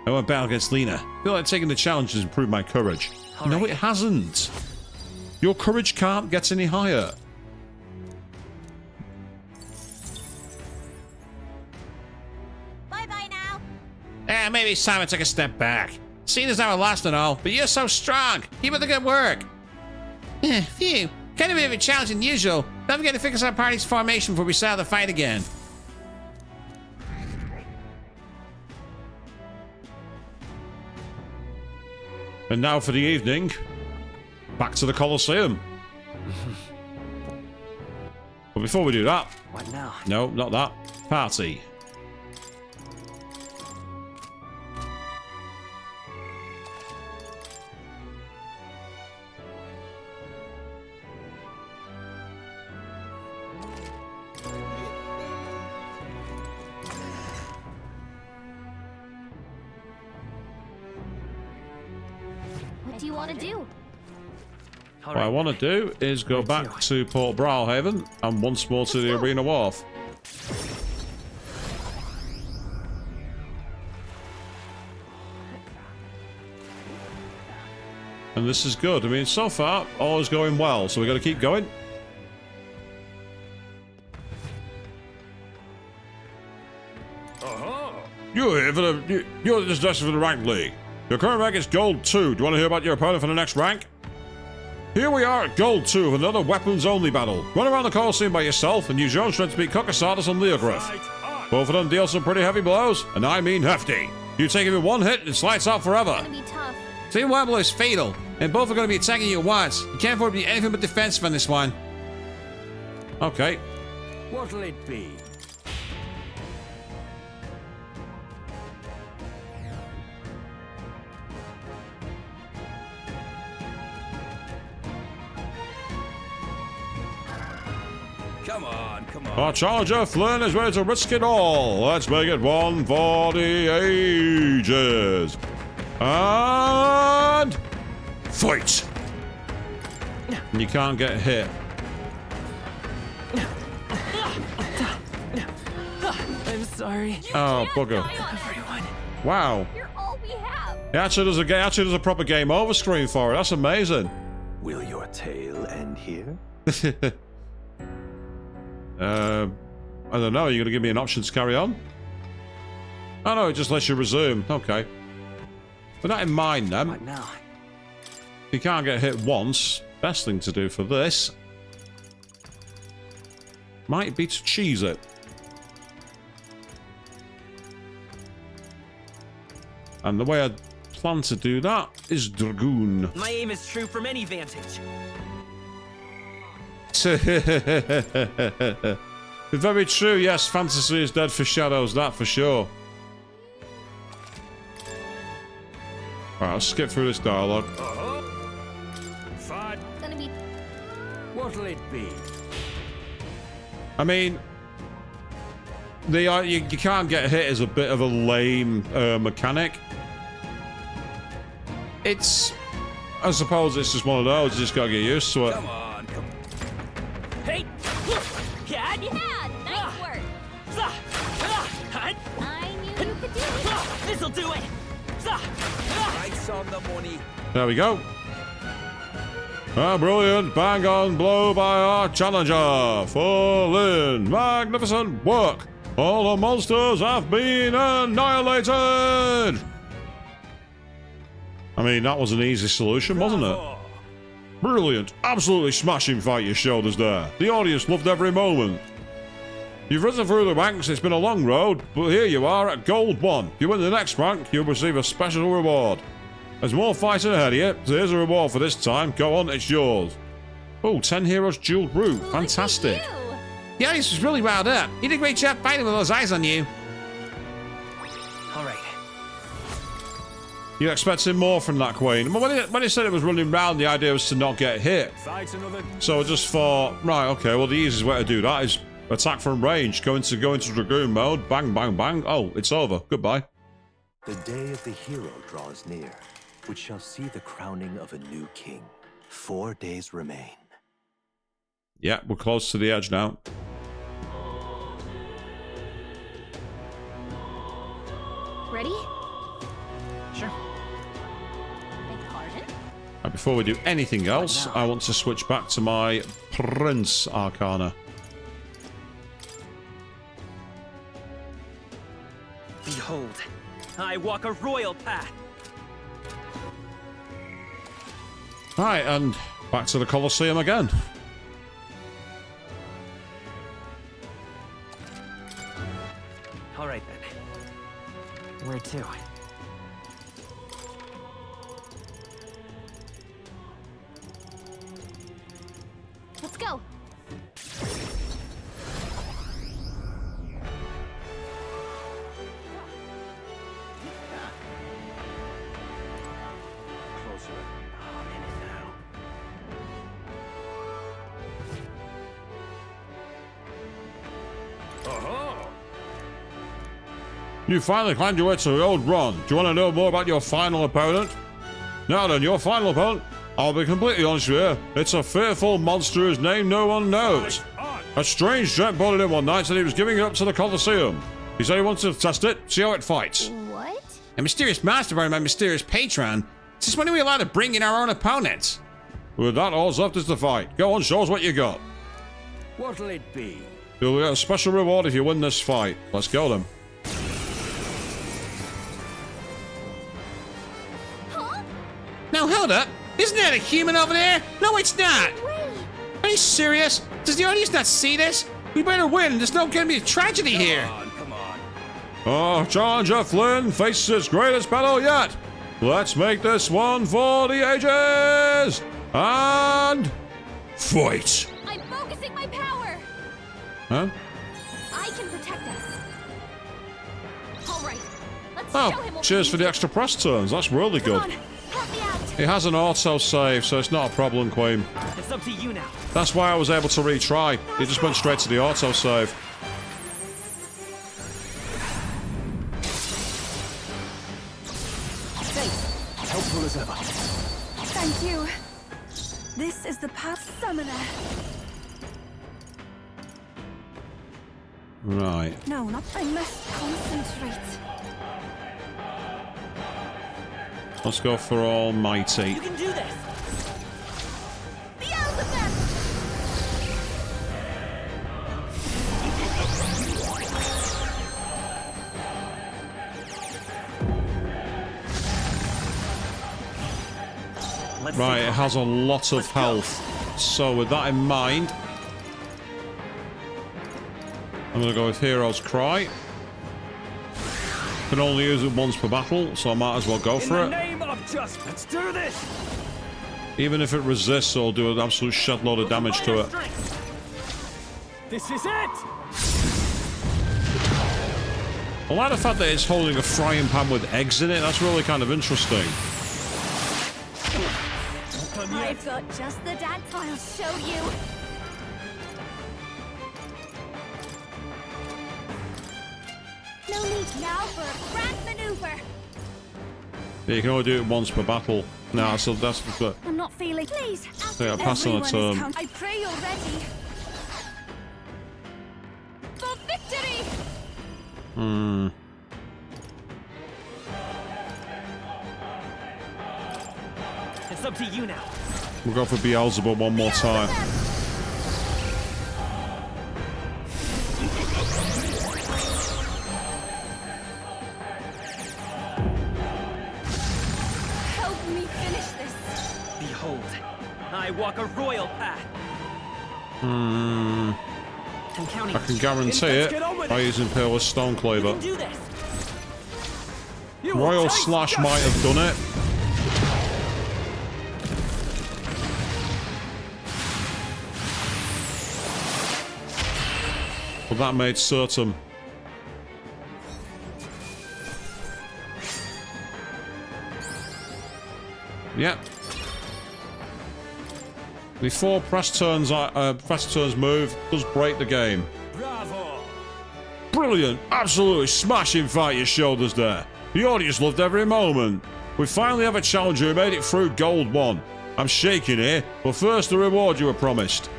A: I went battle against Lena. I feel like taking the challenge has improved my courage. No, it hasn't. Your courage can't get any higher.
B: Bye-bye now.
F: Maybe it's time I took a step back. Seeing as how I lost and all, but you're so strong. Keep up the good work. Phew. Kind of a bit of a challenge than usual. Don't forget to fix our party's formation before we start the fight again.
A: And now for the evening. back to the Colosseum. But before we do that...
J: What now?
A: No, not that. Party.
B: What do you want to do?
A: What I want to do is go back to Port Brawlhaven and once more to the Arena Wharf. And this is good. I mean, so far, all is going well, so we got to keep going. You're here for the... You're just destined for the rank league. Your current rank is Gold 2. Do you want to hear about your opponent for the next rank? Here we are at Gold 2 with another weapons-only battle. Run around the Colosseum by yourself and use your own strength to beat Cocosardus and Leogryph. Both of them deal some pretty heavy blows, and I mean hefty. You take even one hit, it's lights out forever.
B: It's gonna be tough.
F: Team one blow is fatal, and both are going to be attacking you at once. You can't afford to be anything but defensive on this one.
A: Okay.
J: What'll it be?
H: Come on, come on.
A: Our challenger, Flynn, is ready to risk it all. Let's make it one for the ages. And... fight! You can't get hit.
J: I'm sorry.
A: Oh, bugger.
J: Everyone.
A: Wow.
B: You're all we have.
A: He actually does a proper game over screen for it. That's amazing.
G: Will your tale end here?
A: I don't know. Are you going to give me an option to carry on? Oh, no, it just lets you resume. Okay. With that in mind, then.
J: What now?
A: If you can't get hit once, best thing to do for this might be to cheese it. And the way I plan to do that is Dragoon.
J: My aim is true from any vantage.
A: It's very true, yes, fantasy is dead for shadows, that for sure. Alright, I'll skip through this dialogue.
J: Fine.
B: It's gonna be...
J: What'll it be?
A: I mean, you can't get hit is a bit of a lame mechanic. It's... I suppose it's just one of those, you just gotta get used to it.
J: Come on, come on. Hey! Cat!
B: Yeah, nice work. I knew you could do it.
J: This'll do it!
H: Nice on the money.
A: There we go. A brilliant bang on blow by our challenger. Full in. Magnificent work. All the monsters have been annihilated. I mean, that was an easy solution, wasn't it? Brilliant. Absolutely smashing fight you showed us there. The audience loved every moment. You've risen through the ranks, it's been a long road, but here you are at Gold 1. If you win the next rank, you'll receive a special reward. There's more fighting ahead of you, so here's a reward for this time. Go on, it's yours. Oh, 10 heroes jeweled root. Fantastic.
F: The audience was really riled up. You did a great job fighting with those eyes on you.
J: All right.
A: You're expecting more from that queen. When he said it was running round, the idea was to not get hit. So I just thought, right, okay, well, the easiest way to do that is attack from range. Go into Dragoon mode. Bang, bang, bang. Oh, it's over. Goodbye.
G: The day of the hero draws near, which shall see the crowning of a new king. 4 days remain.
A: Yeah, we're close to the edge now.
B: Ready?
J: Sure.
B: Beg pardon?
A: And before we do anything else, I want to switch back to my Prince Arcana.
J: Behold, I walk a royal path.
A: Right, and back to the Colosseum again.
J: All right then. Where to?
B: Let's go.
J: Closer. I'm in it now.
A: You finally climbed your way to the old run. Do you want to know more about your final opponent? Now then, your final opponent, I'll be completely honest with you, it's a fearful monster whose name no one knows. A strange gent brought it in one night, said he was giving it up to the Colosseum. He said he wanted to test it, see how it fights.
B: What?
F: A mysterious master by my mysterious patron. Since when are we allowed to bring in our own opponents?
A: With that, all's left is to fight. Go on, show us what you got.
J: What'll it be?
A: You'll get a special reward if you win this fight. Let's go then.
B: Huh?
F: Now hold up. Isn't that a human over there? No, it's not.
B: Wait.
F: Are you serious? Does the audience not see this? We better win. There's no gonna be a tragedy here.
J: Come on.
A: Oh, Challenger Flynn faces his greatest battle yet. Let's make this one for the ages. And fight.
B: I'm focusing my power.
A: Huh?
B: I can protect us. All right. Let's show
A: Oh,
B: him what
A: cheers
B: we
A: for the extra press turns. That's really
B: Come
A: good.
B: on, help me out.
A: It has an auto save, so it's not a problem, Queen.
J: It's up to you now.
A: That's why I was able to retry. It just went straight to the auto save.
G: Helpful as ever.
M: Thank you. This is the path summoner.
A: Right.
M: No, not I must concentrate.
A: Let's go for Almighty.
J: You can do this.
B: Beelzebub!
A: Right, it has a lot of health. So with that in mind, I'm going to go with Hero's Cry. Can only use it once per battle, so I might as well go for
J: In
A: it.
J: the name of justice, let's do this.
A: Even if it resists, it'll do an absolute shed load of damage to it.
J: This is it.
A: I like the fact that it's holding a frying pan with eggs in it. That's really kind of interesting.
B: I've got just the dance. I'll show you. No need now for a grand maneuver.
A: Yeah, you can only do it once per battle. No, so that's the.
B: I'm not feeling. Please.
A: Yeah, pass on a turn.
B: I pray you're ready. For victory.
A: Hmm.
J: It's up to you now.
A: We'll go for Beelzebub one more time.
B: Help me finish this.
J: Behold, I walk a royal path.
A: Hmm.
J: I'm counting.
A: I can guarantee it by using Peerless Stone Cleaver.
J: Do this.
A: Royal Slash might have done it. But that made certain. Yep. Before press turns move does break the game.
J: Bravo.
A: Brilliant, absolutely smashing fight you showed us there. The audience loved every moment. We finally have a challenger who made it through Gold 1. I'm shaking here, but first the reward you were promised.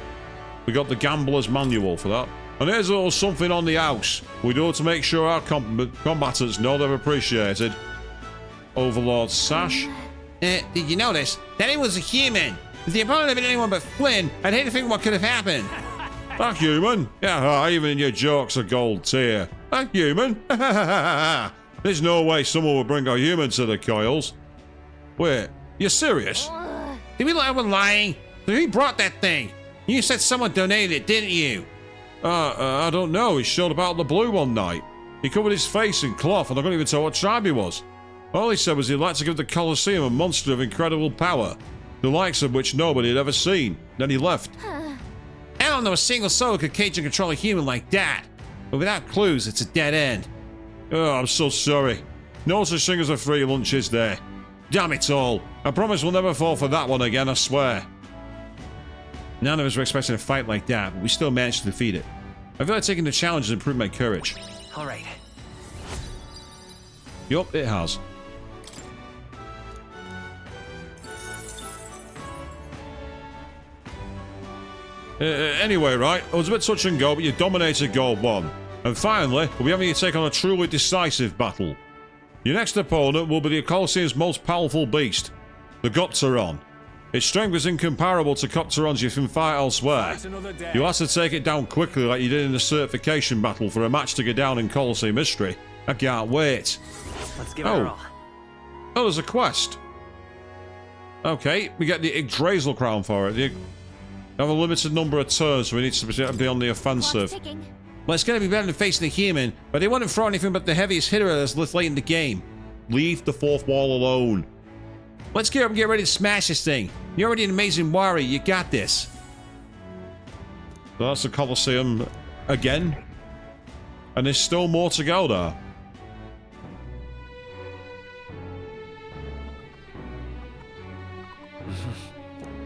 A: We got the Gambler's Manual for that. And here's a little something on the house. We do it to make sure our combatants know they're appreciated. Overlord Sash.
F: Did you notice? That he was a human. If the opponent had been anyone but Flynn, I'd hate to think what could have happened.
A: A human? Yeah, even your jokes are gold tier. A human? There's no way someone would bring a human to the coils. Wait, you're serious?
F: Did we lie when lying? Who brought that thing? You said someone donated it, didn't you?
A: I don't know. He showed about the blue one night. He covered his face in cloth and I couldn't even tell what tribe he was. All he said was he'd like to give the Colosseum a monster of incredible power, the likes of which nobody had ever seen. Then he left.
F: don't know a single soul could cage and control a human like that. But without clues, it's a dead end.
A: Oh, I'm so sorry. No such thing as a free lunch, is there? Damn it all. I promise we'll never fall for that one again, I swear.
F: None of us were expecting a fight like that, but we still managed to defeat it. I feel like taking the challenge has improved my courage.
H: All right.
A: Yup, it has. Anyway, right, it was a bit touch and go, but you dominated Gold 1. And finally, we'll be having you take on a truly decisive battle. Your next opponent will be the Colosseum's most powerful beast, the Gopteron. Its strength is incomparable to Copterons you can fight elsewhere. You'll have to take it down quickly like you did in the certification battle for a match to go down in Colosseum history. I can't wait.
H: Let's give it a roll.
A: Oh, there's a quest. Okay, we get the Yggdrasil crown for it. We have a limited number of turns, so we need to be on the offensive.
F: Well, it's going to be better than facing a human, but they wouldn't throw anything but the heaviest hitter at us this late in the game.
A: Leave the fourth wall alone.
F: Let's gear up and get ready to smash this thing. You're already an amazing warrior. You got this.
A: So that's the Colosseum again. And there's still more to go there.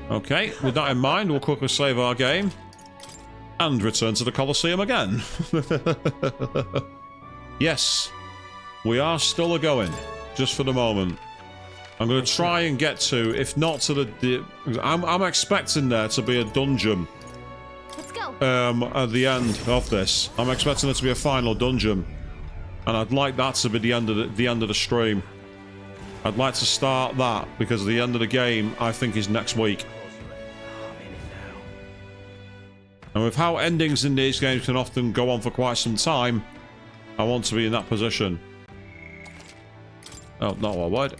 A: Okay, with that in mind, we'll quickly save our game. And return to the Colosseum again. Yes. We are still a-going. Just for the moment. I'm going to try and get to, if not to the... I'm expecting there to be a dungeon.
B: Let's go.
A: At the end of this. I'm expecting there to be a final dungeon. And I'd like that to be the end of the stream. I'd like to start that, because the end of the game, I think, is next week. And with how endings in these games can often go on for quite some time, I want to be in that position. Oh, not what I would.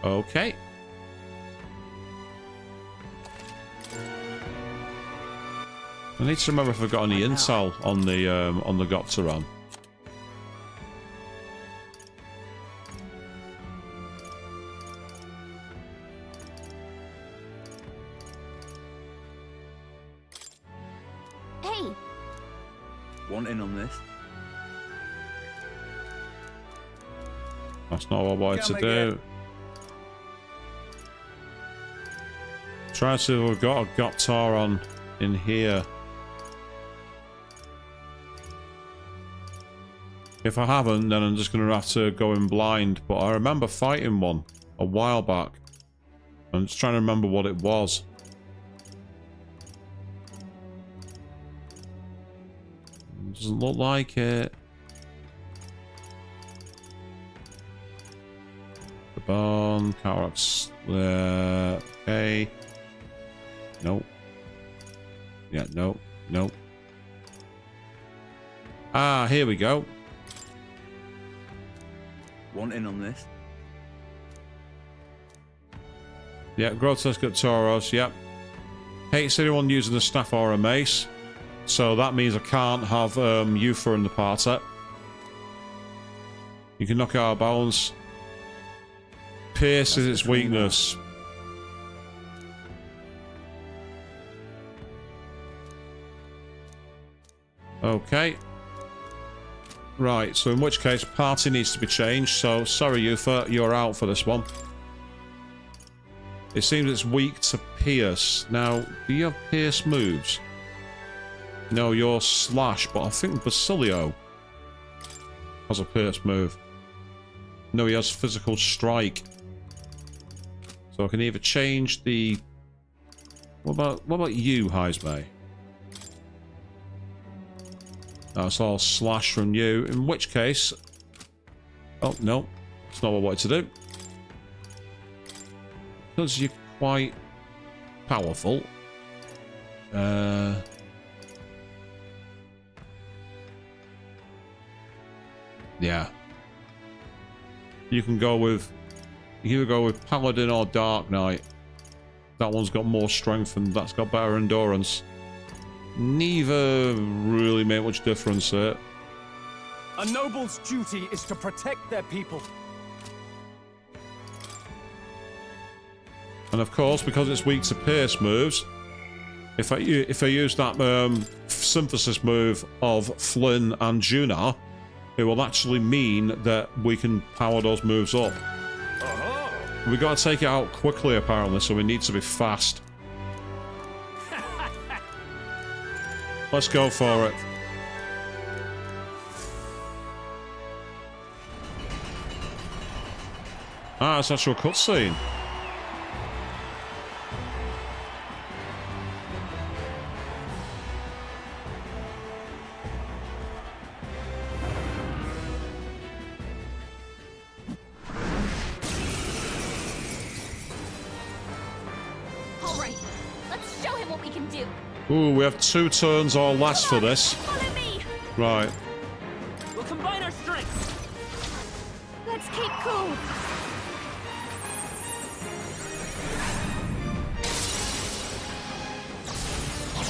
A: Okay. I need to remember if I've got any intel on the Gopteron.
B: Hey.
H: Want in on this?
A: That's not what I wanted to do. Try to see if we've got a Gopteron in here. If I haven't, then I'm just going to have to go in blind. But I remember fighting one a while back. I'm just trying to remember what it was. Doesn't look like it. The bone, Karox. Okay. Nope. Yeah, nope. Nope. Ah, here we go.
H: Want in on this?
A: Yeah, Grotesque at Tauros, yep. Hates anyone using the staff or a mace. So that means I can't have Yufa in the party. You can knock out our balance. Pierce is its weakness. Okay. Right, so in which case, party needs to be changed. So, sorry, Yufa, you're out for this one. It seems it's weak to Pierce. Now, do you have Pierce moves? No, you're Slash, but I think Basilio has a Pierce move. No, he has Physical Strike. So I can either change the... What about you, Heismay? That's all Slash from you, in which case... Oh, no. That's not what I wanted to do. Because you're quite powerful. Yeah. You can go with... You can either go with Paladin or Dark Knight. That one's got more strength and that's got better endurance. Neither really make much difference here.
J: A noble's duty is to protect their people.
A: And of course, because it's weak to Pierce moves, If I use that synthesis move of Flynn and Junar, it will actually mean that we can power those moves up. We got to take it out quickly, apparently, so we need to be fast. Let's go for it. Ah, it's actual cutscene.
B: All right, let's show him what we can do.
A: Ooh, we have 2 turns or less for this.
B: Follow me.
A: Right.
J: We'll combine our strengths.
B: Let's keep cool.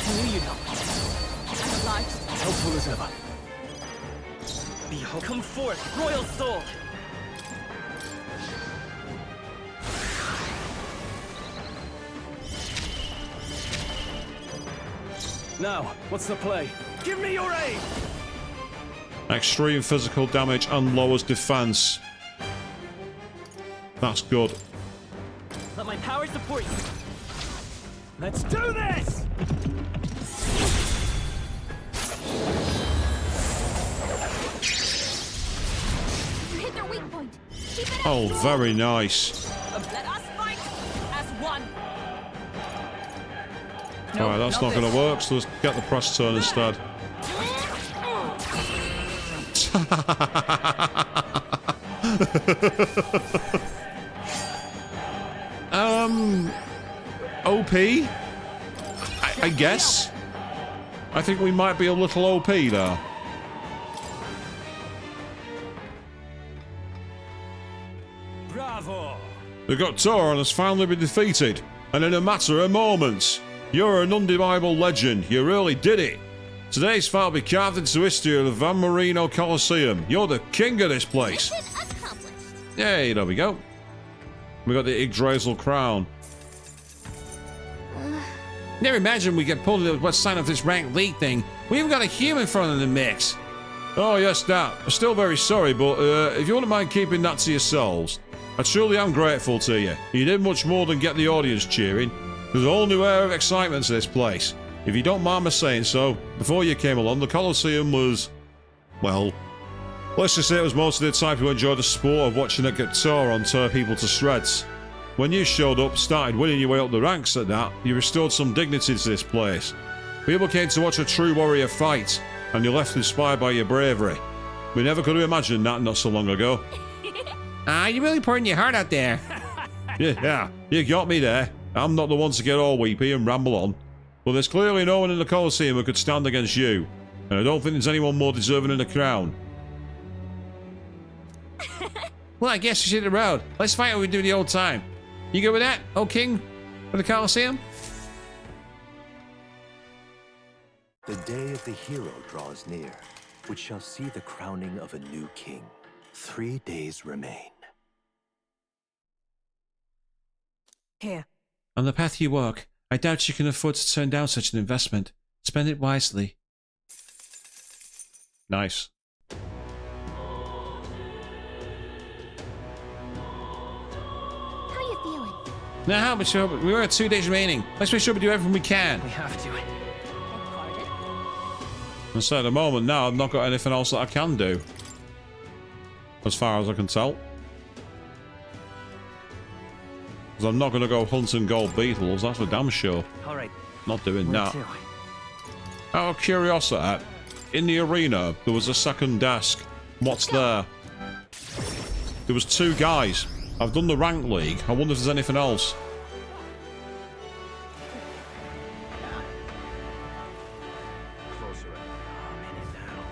J: Who you know?
B: I'm alive.
J: Helpful as ever. Behold, come forth, royal soul. Now, what's the play? Give me your aid!
A: Extreme physical damage and lowers defense. That's good.
J: Let my power support you. Let's do this!
B: You hit their weak point. Keep it
A: Oh,
B: up.
A: very nice.
B: Let us fight as one.
A: Alright, that's not going to work, so let's get the press turn instead. OP? I guess. I think we might be a little OP there.
J: Bravo!
A: The Goktoran has finally been defeated, and in a matter of moments. You're an undeniable legend. You really did it. Today's fight will be carved into history of the Van Marino Coliseum. You're the king of this place.
B: Mission accomplished.
A: Yay, there we go. We got the Yggdrasil crown.
F: Never imagined we get pulled into what's sign of this ranked league thing. We even got a human front in the mix.
A: Oh, yes, that. I'm still very sorry, but if you wouldn't mind keeping that to yourselves, I truly am grateful to you. You did much more than get the audience cheering. There's a whole new air of excitement to this place. If you don't mind me saying so, before you came along, the Colosseum was... well, let's just say it was mostly the type who enjoyed the sport of watching a Goktoran tear people to shreds. When you showed up, started winning your way up the ranks at that, you restored some dignity to this place. People came to watch a true warrior fight, and you left inspired by your bravery. We never could have imagined that not so long ago.
F: Ah, you're really pouring your heart out there.
A: Yeah, you got me there. I'm not the one to get all weepy and ramble on. But there's clearly no one in the Colosseum who could stand against you. And I don't think there's anyone more deserving of the crown.
F: Well, I guess you should hit the road. Let's fight what we do the old time. You good with that, O King of the Colosseum?
G: The day of the hero draws near, which shall see the crowning of a new king. 3 days remain.
I: Here.
F: On the path you walk, I doubt you can afford to turn down such an investment. Spend it wisely.
A: Nice.
B: How you feeling?
F: Now, but sure, we only have 2 days remaining. Let's make sure we do everything we can.
J: We have to.
B: Pardon?
A: And so at the moment now, I've not got anything else that I can do. As far as I can tell. Because I'm not going to go hunting gold beetles, that's for damn sure.
J: All right.
A: Not doing that.
J: Where to?
A: Out of curiosity, in the arena, there was a second desk. What's there? There was 2 guys. I've done the rank league. I wonder if there's anything else.
J: Closer in. I'm in it now.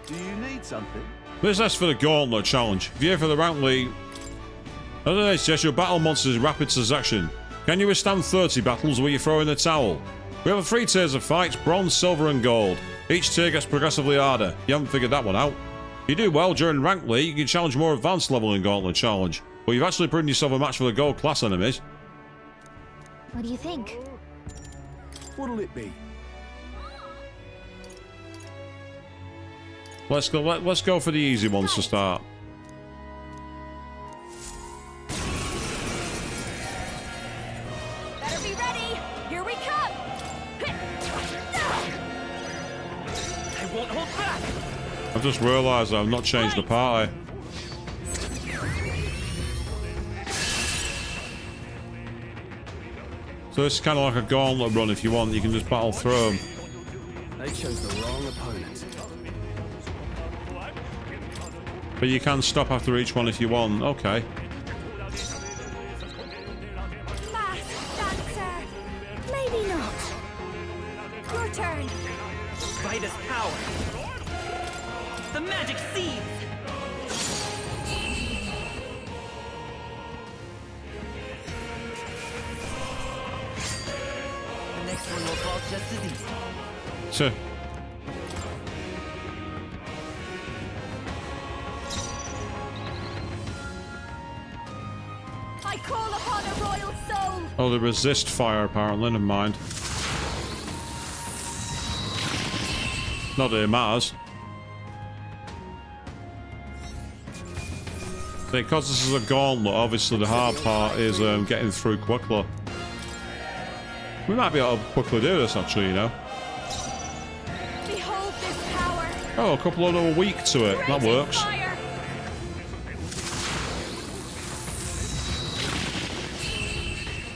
D: Do you need something?
A: Business for the Gauntlet Challenge. If you're here for the rank league, as I suggest your battle monsters in rapid succession. Can you withstand 30 battles where you throw in the towel? We have 3 tiers of fights, bronze, silver and gold. Each tier gets progressively harder. You haven't figured that one out. If you do well during rank league, you can challenge more advanced level in Gauntlet Challenge. Well, you've actually proven yourself a match for the gold class enemies.
B: What do you think?
K: What'll it be?
A: Let's go. Let's go for the easy ones to start.
B: Better be ready. Here we come.
J: I won't hold back.
A: I've just realised I've not changed the party. So this is kind of like a gauntlet run. If you want, you can just battle through them.
J: They chose the wrong opponent.
A: But you can stop after each one if you want. Okay.
B: Masked dancer. Maybe not. Your turn.
J: Vitus power. The magic seeds. The next one will fall just as easy.
A: So.
B: I call upon a royal soul.
A: Oh, they resist fire apparently. Never mind. Not that it matters. Because this is a gauntlet, obviously the hard part is getting through quickly. We might be able to quickly do this actually, you know.
B: Behold this power.
A: Oh, a couple of them are weak to it. That works.
B: Fire.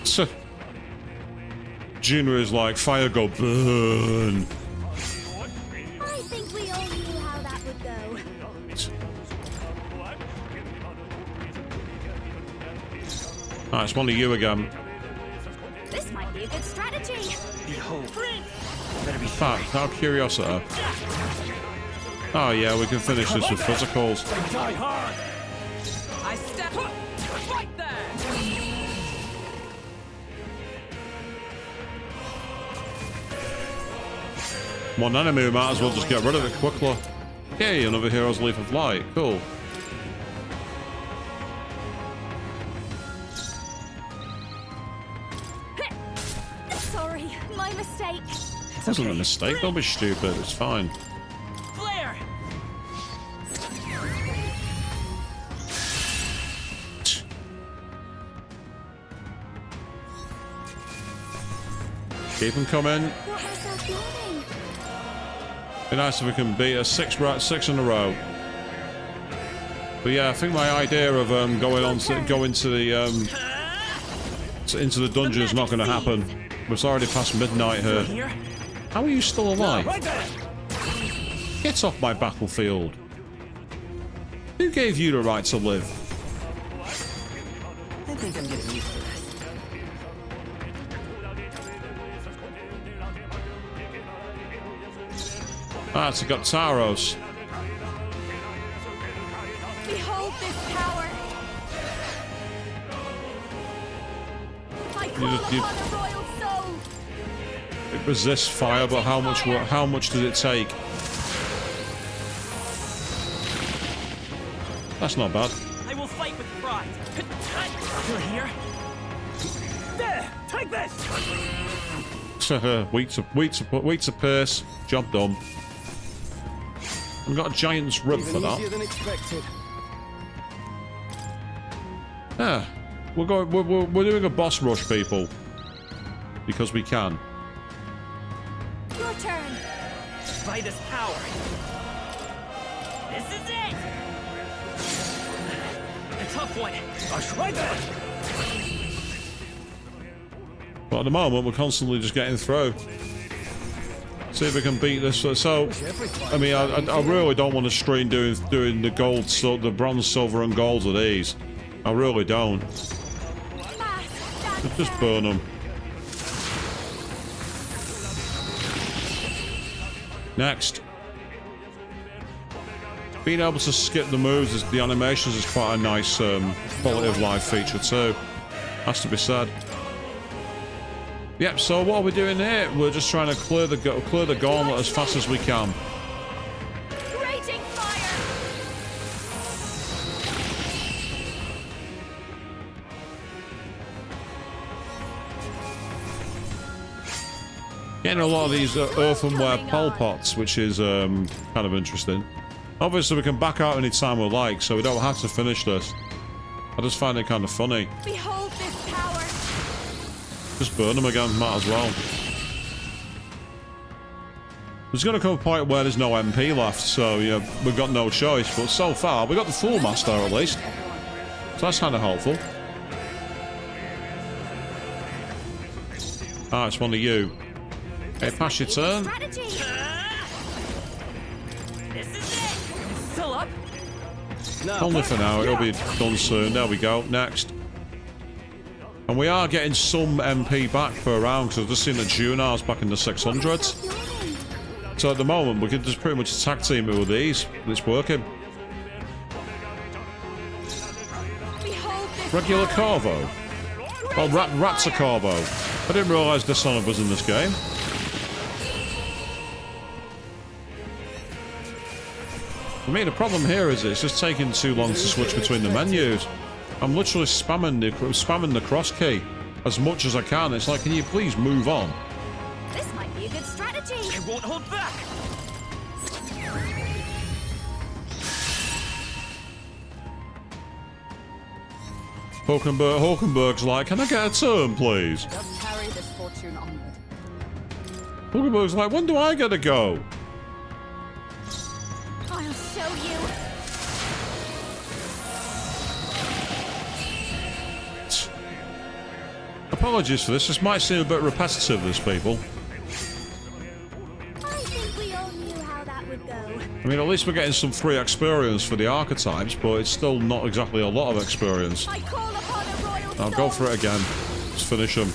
A: So, Juna is like, fire go burn.
B: I think we all knew how that would go.
A: Ah, it's one of you again.
B: This might be a good strategy.
J: Behold.
A: In fact, out of curiosity. Oh yeah, we can finish this with physicals.
J: Die hard. I step up. Right there.
A: One enemy, we might as well just get rid of it quickly. Yay, another hero's leaf of light. Cool.
B: Sorry, my mistake.
A: It wasn't a mistake. Don't be stupid. It's fine.
J: Flare.
A: Keep them coming.
B: What has that feeling?
A: Be nice if we can beat a six in a row. But yeah, I think my idea of going to the into the dungeon is not going to happen. It's already past midnight here. How are you still alive? Get off my battlefield. Who gave you the right to live?
J: I think I'm getting used to this.
A: Ah, so got Taros.
B: Behold this power. I call upon a royal soul.
A: It resists fire, but how much does it take? That's not bad.
J: I will fight with pride. You're here. There, take this.
A: weeks of purse. Job done. We've got a giant's rib for that.
C: Easier than expected.
A: Yeah, we're doing a boss rush, people, because we can.
B: Your turn.
J: Vitus power. This is it. A tough one. Right there.
A: But at the moment, we're constantly just getting through. See if we can beat this. So, I mean, I really don't want to stream doing the gold, the bronze, silver, and golds of these. I really don't. Just burn them. Next. Being able to skip the moves, the animations is quite a nice quality of life feature too. Has to be said. Yep, so what are we doing here? We're just trying to clear the gauntlet as fast as we can.
B: Raging fire.
A: Getting a lot of these earthenware pole pots, which is kind of interesting. Obviously, we can back out anytime we like, so we don't have to finish this. I just find it kind of funny.
B: Behold this power.
A: Just burn them again, might as well. There's going to come a point where there's no MP left, so yeah, we've got no choice. But so far, we got the full master at least, so that's kind of helpful. Ah, it's one of you. Okay, pass your turn.
J: Still up?
A: Only for now, it'll be done soon. There we go, next. And we are getting some MP back per round, because I've just seen the Junars back in the 600s. So at the moment, we can just pretty much tag team it with these, and it's working. Regular Corvo. Oh, Rat's Corvo. I didn't realise Dishonored was in this game. For me, the problem here is it's just taking too long to switch between the menus. I'm literally spamming the cross key as much as I can. It's like, can you please move on?
B: This might be a good strategy.
J: I won't hold back.
A: Hulkenberg's like, can I get a turn, please?
B: Just carry this fortune onward.
A: Hulkenberg's like, when do I get to go?
B: I'll show you.
A: Apologies for this. This might seem a bit repetitive, this, people.
B: I think we all knew how that would go.
A: I mean, at least we're getting some free experience for the archetypes, but it's still not exactly a lot of experience.
B: I call upon a royal
A: I'll go for it again. Let's finish them.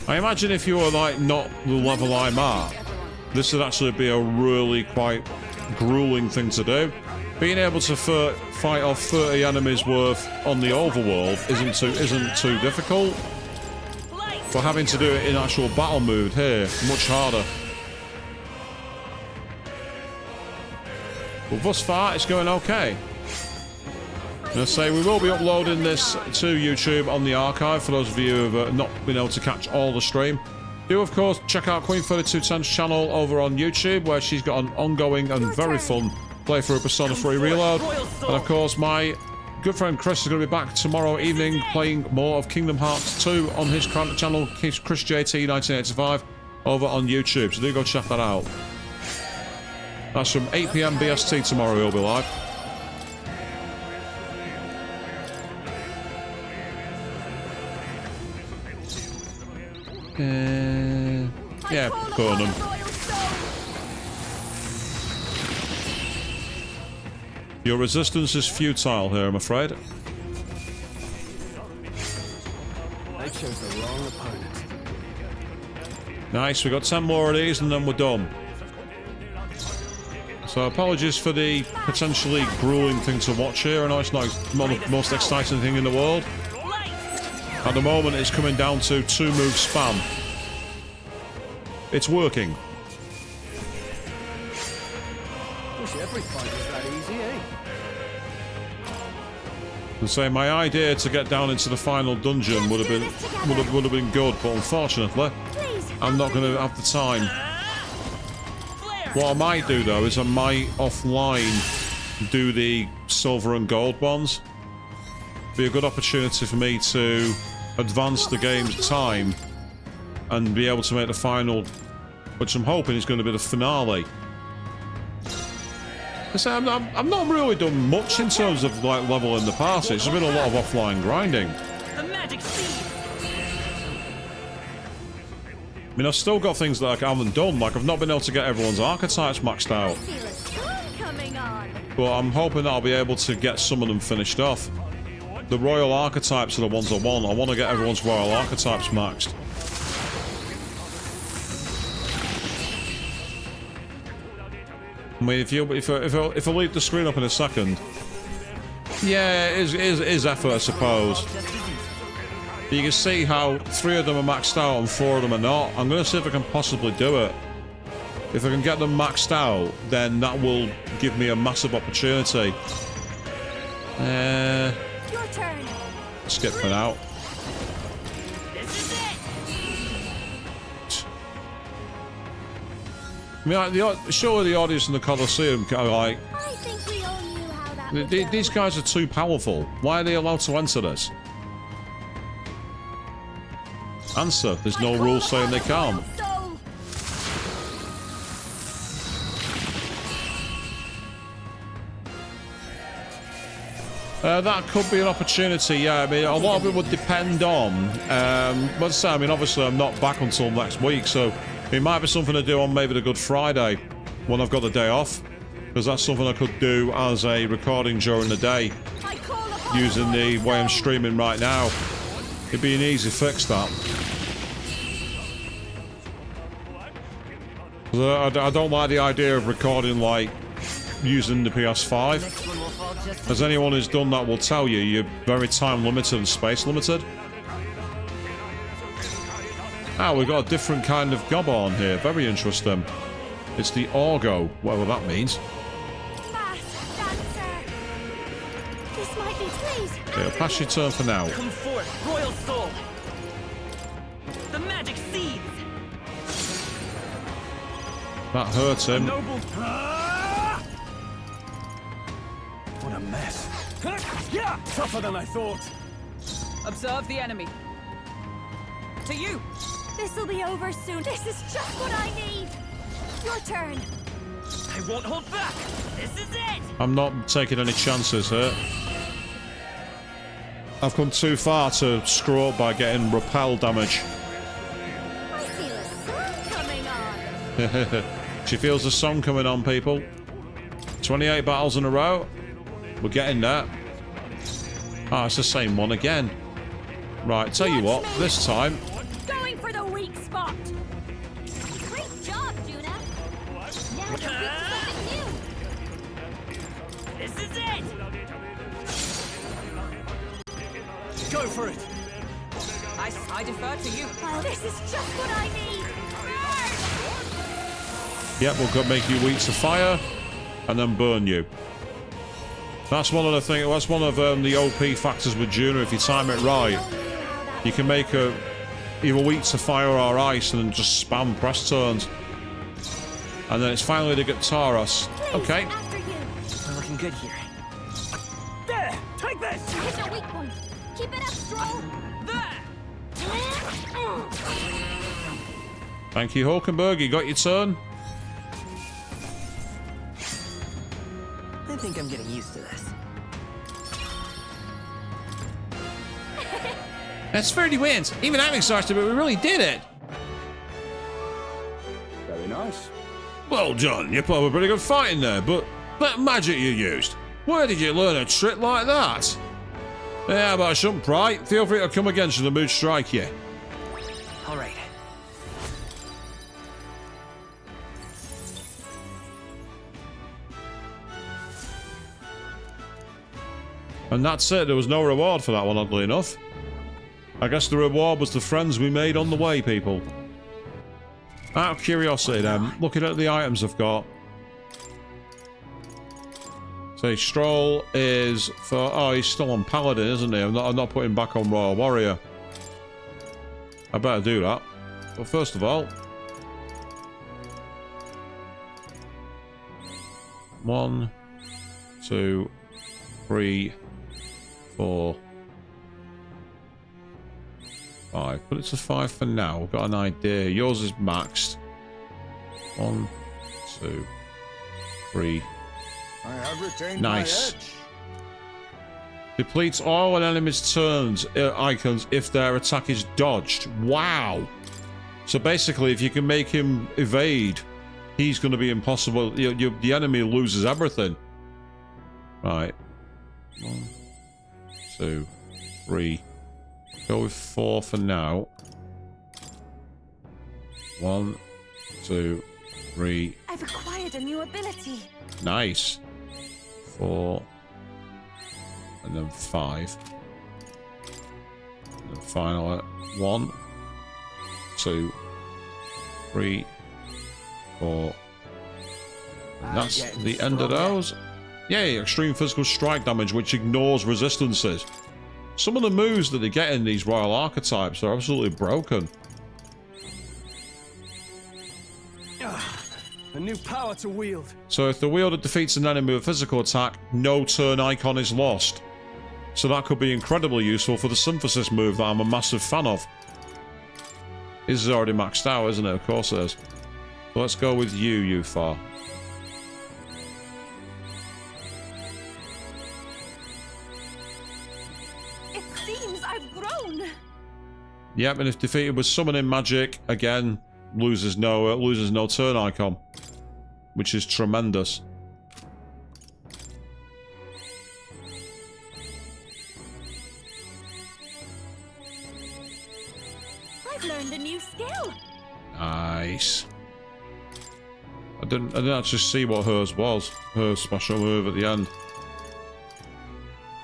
A: I imagine if you were, like, not the level I'm at, this would actually be a really quite grueling thing to do. Being able to fight off 30 enemies worth on the overworld isn't too difficult. But having to do it in actual battle mode here, much harder. But thus far, it's going okay. And I say we will be uploading this to YouTube on the archive for those of you who have not been able to catch all the stream. Do, of course, check out Queen3210's channel over on YouTube, where she's got an ongoing and very fun playthrough of Persona 3 Reload. And, of course, my good friend Chris is going to be back tomorrow evening playing more of Kingdom Hearts 2 on his channel, ChrisJT1985, over on YouTube. So do go check that out. That's from 8 PM BST tomorrow, he'll be live. Yeah, burn them. Your resistance is futile here, I'm afraid.
J: I chose the wrong opponent.
A: Nice, we got 10 more of these and then we're done. So apologies for the potentially grueling thing to watch here. I know it's not the most exciting thing in the world. At the moment, it's coming down to 2-move spam. It's working.
J: Wish every fight was that easy, eh?
A: And say my idea to get down into the final dungeon would have been good, but unfortunately, I'm not going to have the time. What I might do though is I might offline do the silver and gold ones. Be a good opportunity for me to advance the game's time and be able to make the final, which I'm hoping is going to be the finale. I'm not really done much in terms of like leveling the pass. It's been a lot of offline grinding.
J: The magic seed.
A: I mean, I've still got things that I haven't done. Like, I've not been able to get everyone's archetypes maxed out. But I'm hoping that I'll be able to get some of them finished off. The royal archetypes are the ones I want. I want to get everyone's royal archetypes maxed. I mean, if I leave the screen up in a second, yeah, it is effort, I suppose. You can see how 3 of them are maxed out and 4 of them are not. I'm going to see if I can possibly do it. If I can get them maxed out, then that will give me a massive opportunity.
B: Your turn.
A: Skip for now. I mean, like, surely the audience in the Colosseum are like,
B: I think we all knew how that would go.
A: these guys are too powerful. Why are they allowed to enter this? Answer, there's no rule saying they can't. That could be an opportunity, yeah. I mean, a lot of it would depend on... but say, I mean, obviously I'm not back until next week, so it might be something to do on maybe the Good Friday when I've got the day off, because that's something I could do as a recording during the day using the way I'm streaming right now. It'd be an easy fix, that. I don't like the idea of recording, like, using the PS5. As anyone who's done that will tell you, you're very time limited and space limited. Ah, we've got a different kind of gob on here. Very interesting. It's the Orgo, whatever that means.
B: This might be, please.
A: Okay, I'll pass your turn for now.
J: Come forth, royal soul. The magic seeds.
A: That hurts him.
J: Noble.
D: What a mess.
J: Yeah, tougher than I thought.
N: Observe the enemy. To you.
B: This'll be over soon. This is just what I need. Your turn.
J: I won't hold back. This is it.
A: I'm not taking any chances here. I've come too far to screw up by getting repel damage.
B: I feel a song coming on.
A: She feels the song coming on, people. 28 battles in a row. We're getting there. Ah, it's the same one again. Right, tell you what, this time...
B: Going for the weak spot. Great job, Juna. Now you're weak to something new.
J: This is it. Go for it.
N: I defer to you.
B: Well, this is just what I need.
A: Yep, we'll go make you weak to fire, and then burn you. That's one of the things. That's one of the OP factors with Juna. If you time it right, you can make her either weak to fire or ice, and then just spam press turns. And then it's finally the Guitaros. Okay.
J: We're looking good here. There, take this.
B: Hit your weak point. Keep it up, Stroll.
A: Thank you, Hulkenberg. You got your turn.
J: I think I'm getting used to this.
F: That's 30 wins. Even I'm exhausted, but we really did it.
K: Very nice.
A: Well done. You put up a pretty good fight in there, but that magic you used, where did you learn a trick like that? Yeah, but I shouldn't pry. Feel free to come again should the mood strike you.
J: All right.
A: And that's it. There was no reward for that one, oddly enough. I guess the reward was the friends we made on the way, people. Out of curiosity, then, looking at the items I've got. Say, Stroll is for... Oh, he's still on Paladin, isn't he? I'm not putting back on Royal Warrior. I better do that. But first of all... 1, 2, 3, 4, 5. Put it to 5 for now. We've got an idea. Yours is maxed. 1, 2, 3.
K: I have retained
A: Nice.
K: my edge.
A: Depletes all an enemy's turns icons if their attack is dodged. Wow. So basically, if you can make him evade, he's going to be impossible. The enemy loses everything. Right. 1, 2, 3. Go with 4 for now. 1, 2, 3.
M: I've acquired a new ability.
A: Nice. 4. And then 5. And then finally 1, 2, 3, 4. And that's the end of those. Yay, extreme physical strike damage, which ignores resistances. Some of the moves that they get in these royal archetypes are absolutely broken.
J: A new power to wield.
A: So if the wielder defeats an enemy with a physical attack, no turn icon is lost. So that could be incredibly useful for the synthesis move that I'm a massive fan of. This is already maxed out, isn't it? Of course it is. So let's go with you, Yufar.
M: It seems I've grown.
A: Yep, and if defeated with summoning magic, again, loses no turn icon, which is tremendous.
B: I've learned a new skill.
A: Nice. I didn't actually see what hers was. Her special move at the end.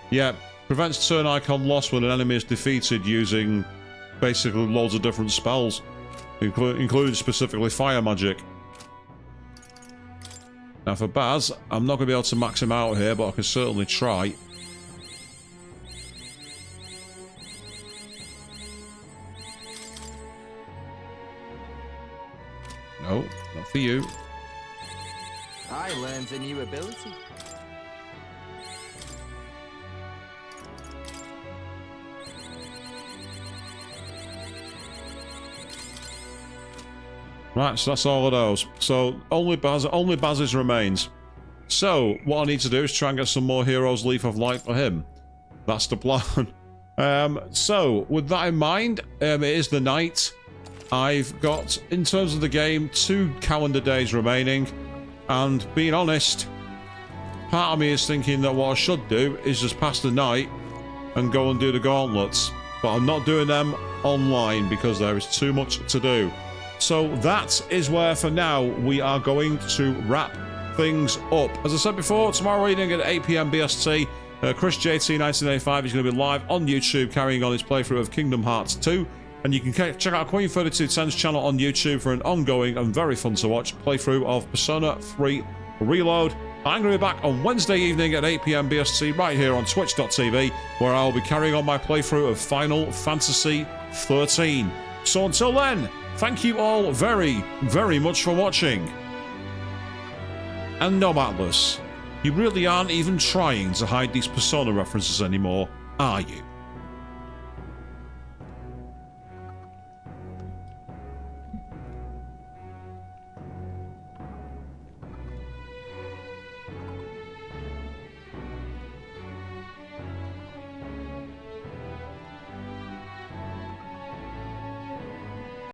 A: Yeah, prevents turn icon loss when an enemy is defeated using basically loads of different spells, including specifically fire magic. Now for Baz, I'm not going to be able to max him out here, but I can certainly try. No, not for you.
H: I learned a new ability.
A: Right, so that's all of those. So only Baz's remains. So what I need to do is try and get some more Heroes Leaf of Light for him. That's the plan. So with that in mind, it is the night. I've got, in terms of the game, 2 calendar days remaining. And being honest, part of me is thinking that what I should do is just pass the night and go and do the gauntlets. But I'm not doing them online because there is too much to do. So that is where, for now, we are going to wrap things up. As I said before, tomorrow evening at 8 PM BST, Chris JT 1985 is going to be live on YouTube carrying on his playthrough of Kingdom Hearts 2. And you can check out Queen3210's channel on YouTube for an ongoing and very fun to watch playthrough of Persona 3 Reload. I'm going to be back on Wednesday evening at 8 PM BST right here on twitch.tv, where I'll be carrying on my playthrough of Final Fantasy 13. So until then, thank you all very, very much for watching. And no, Atlas, you really aren't even trying to hide these Persona references anymore, are you?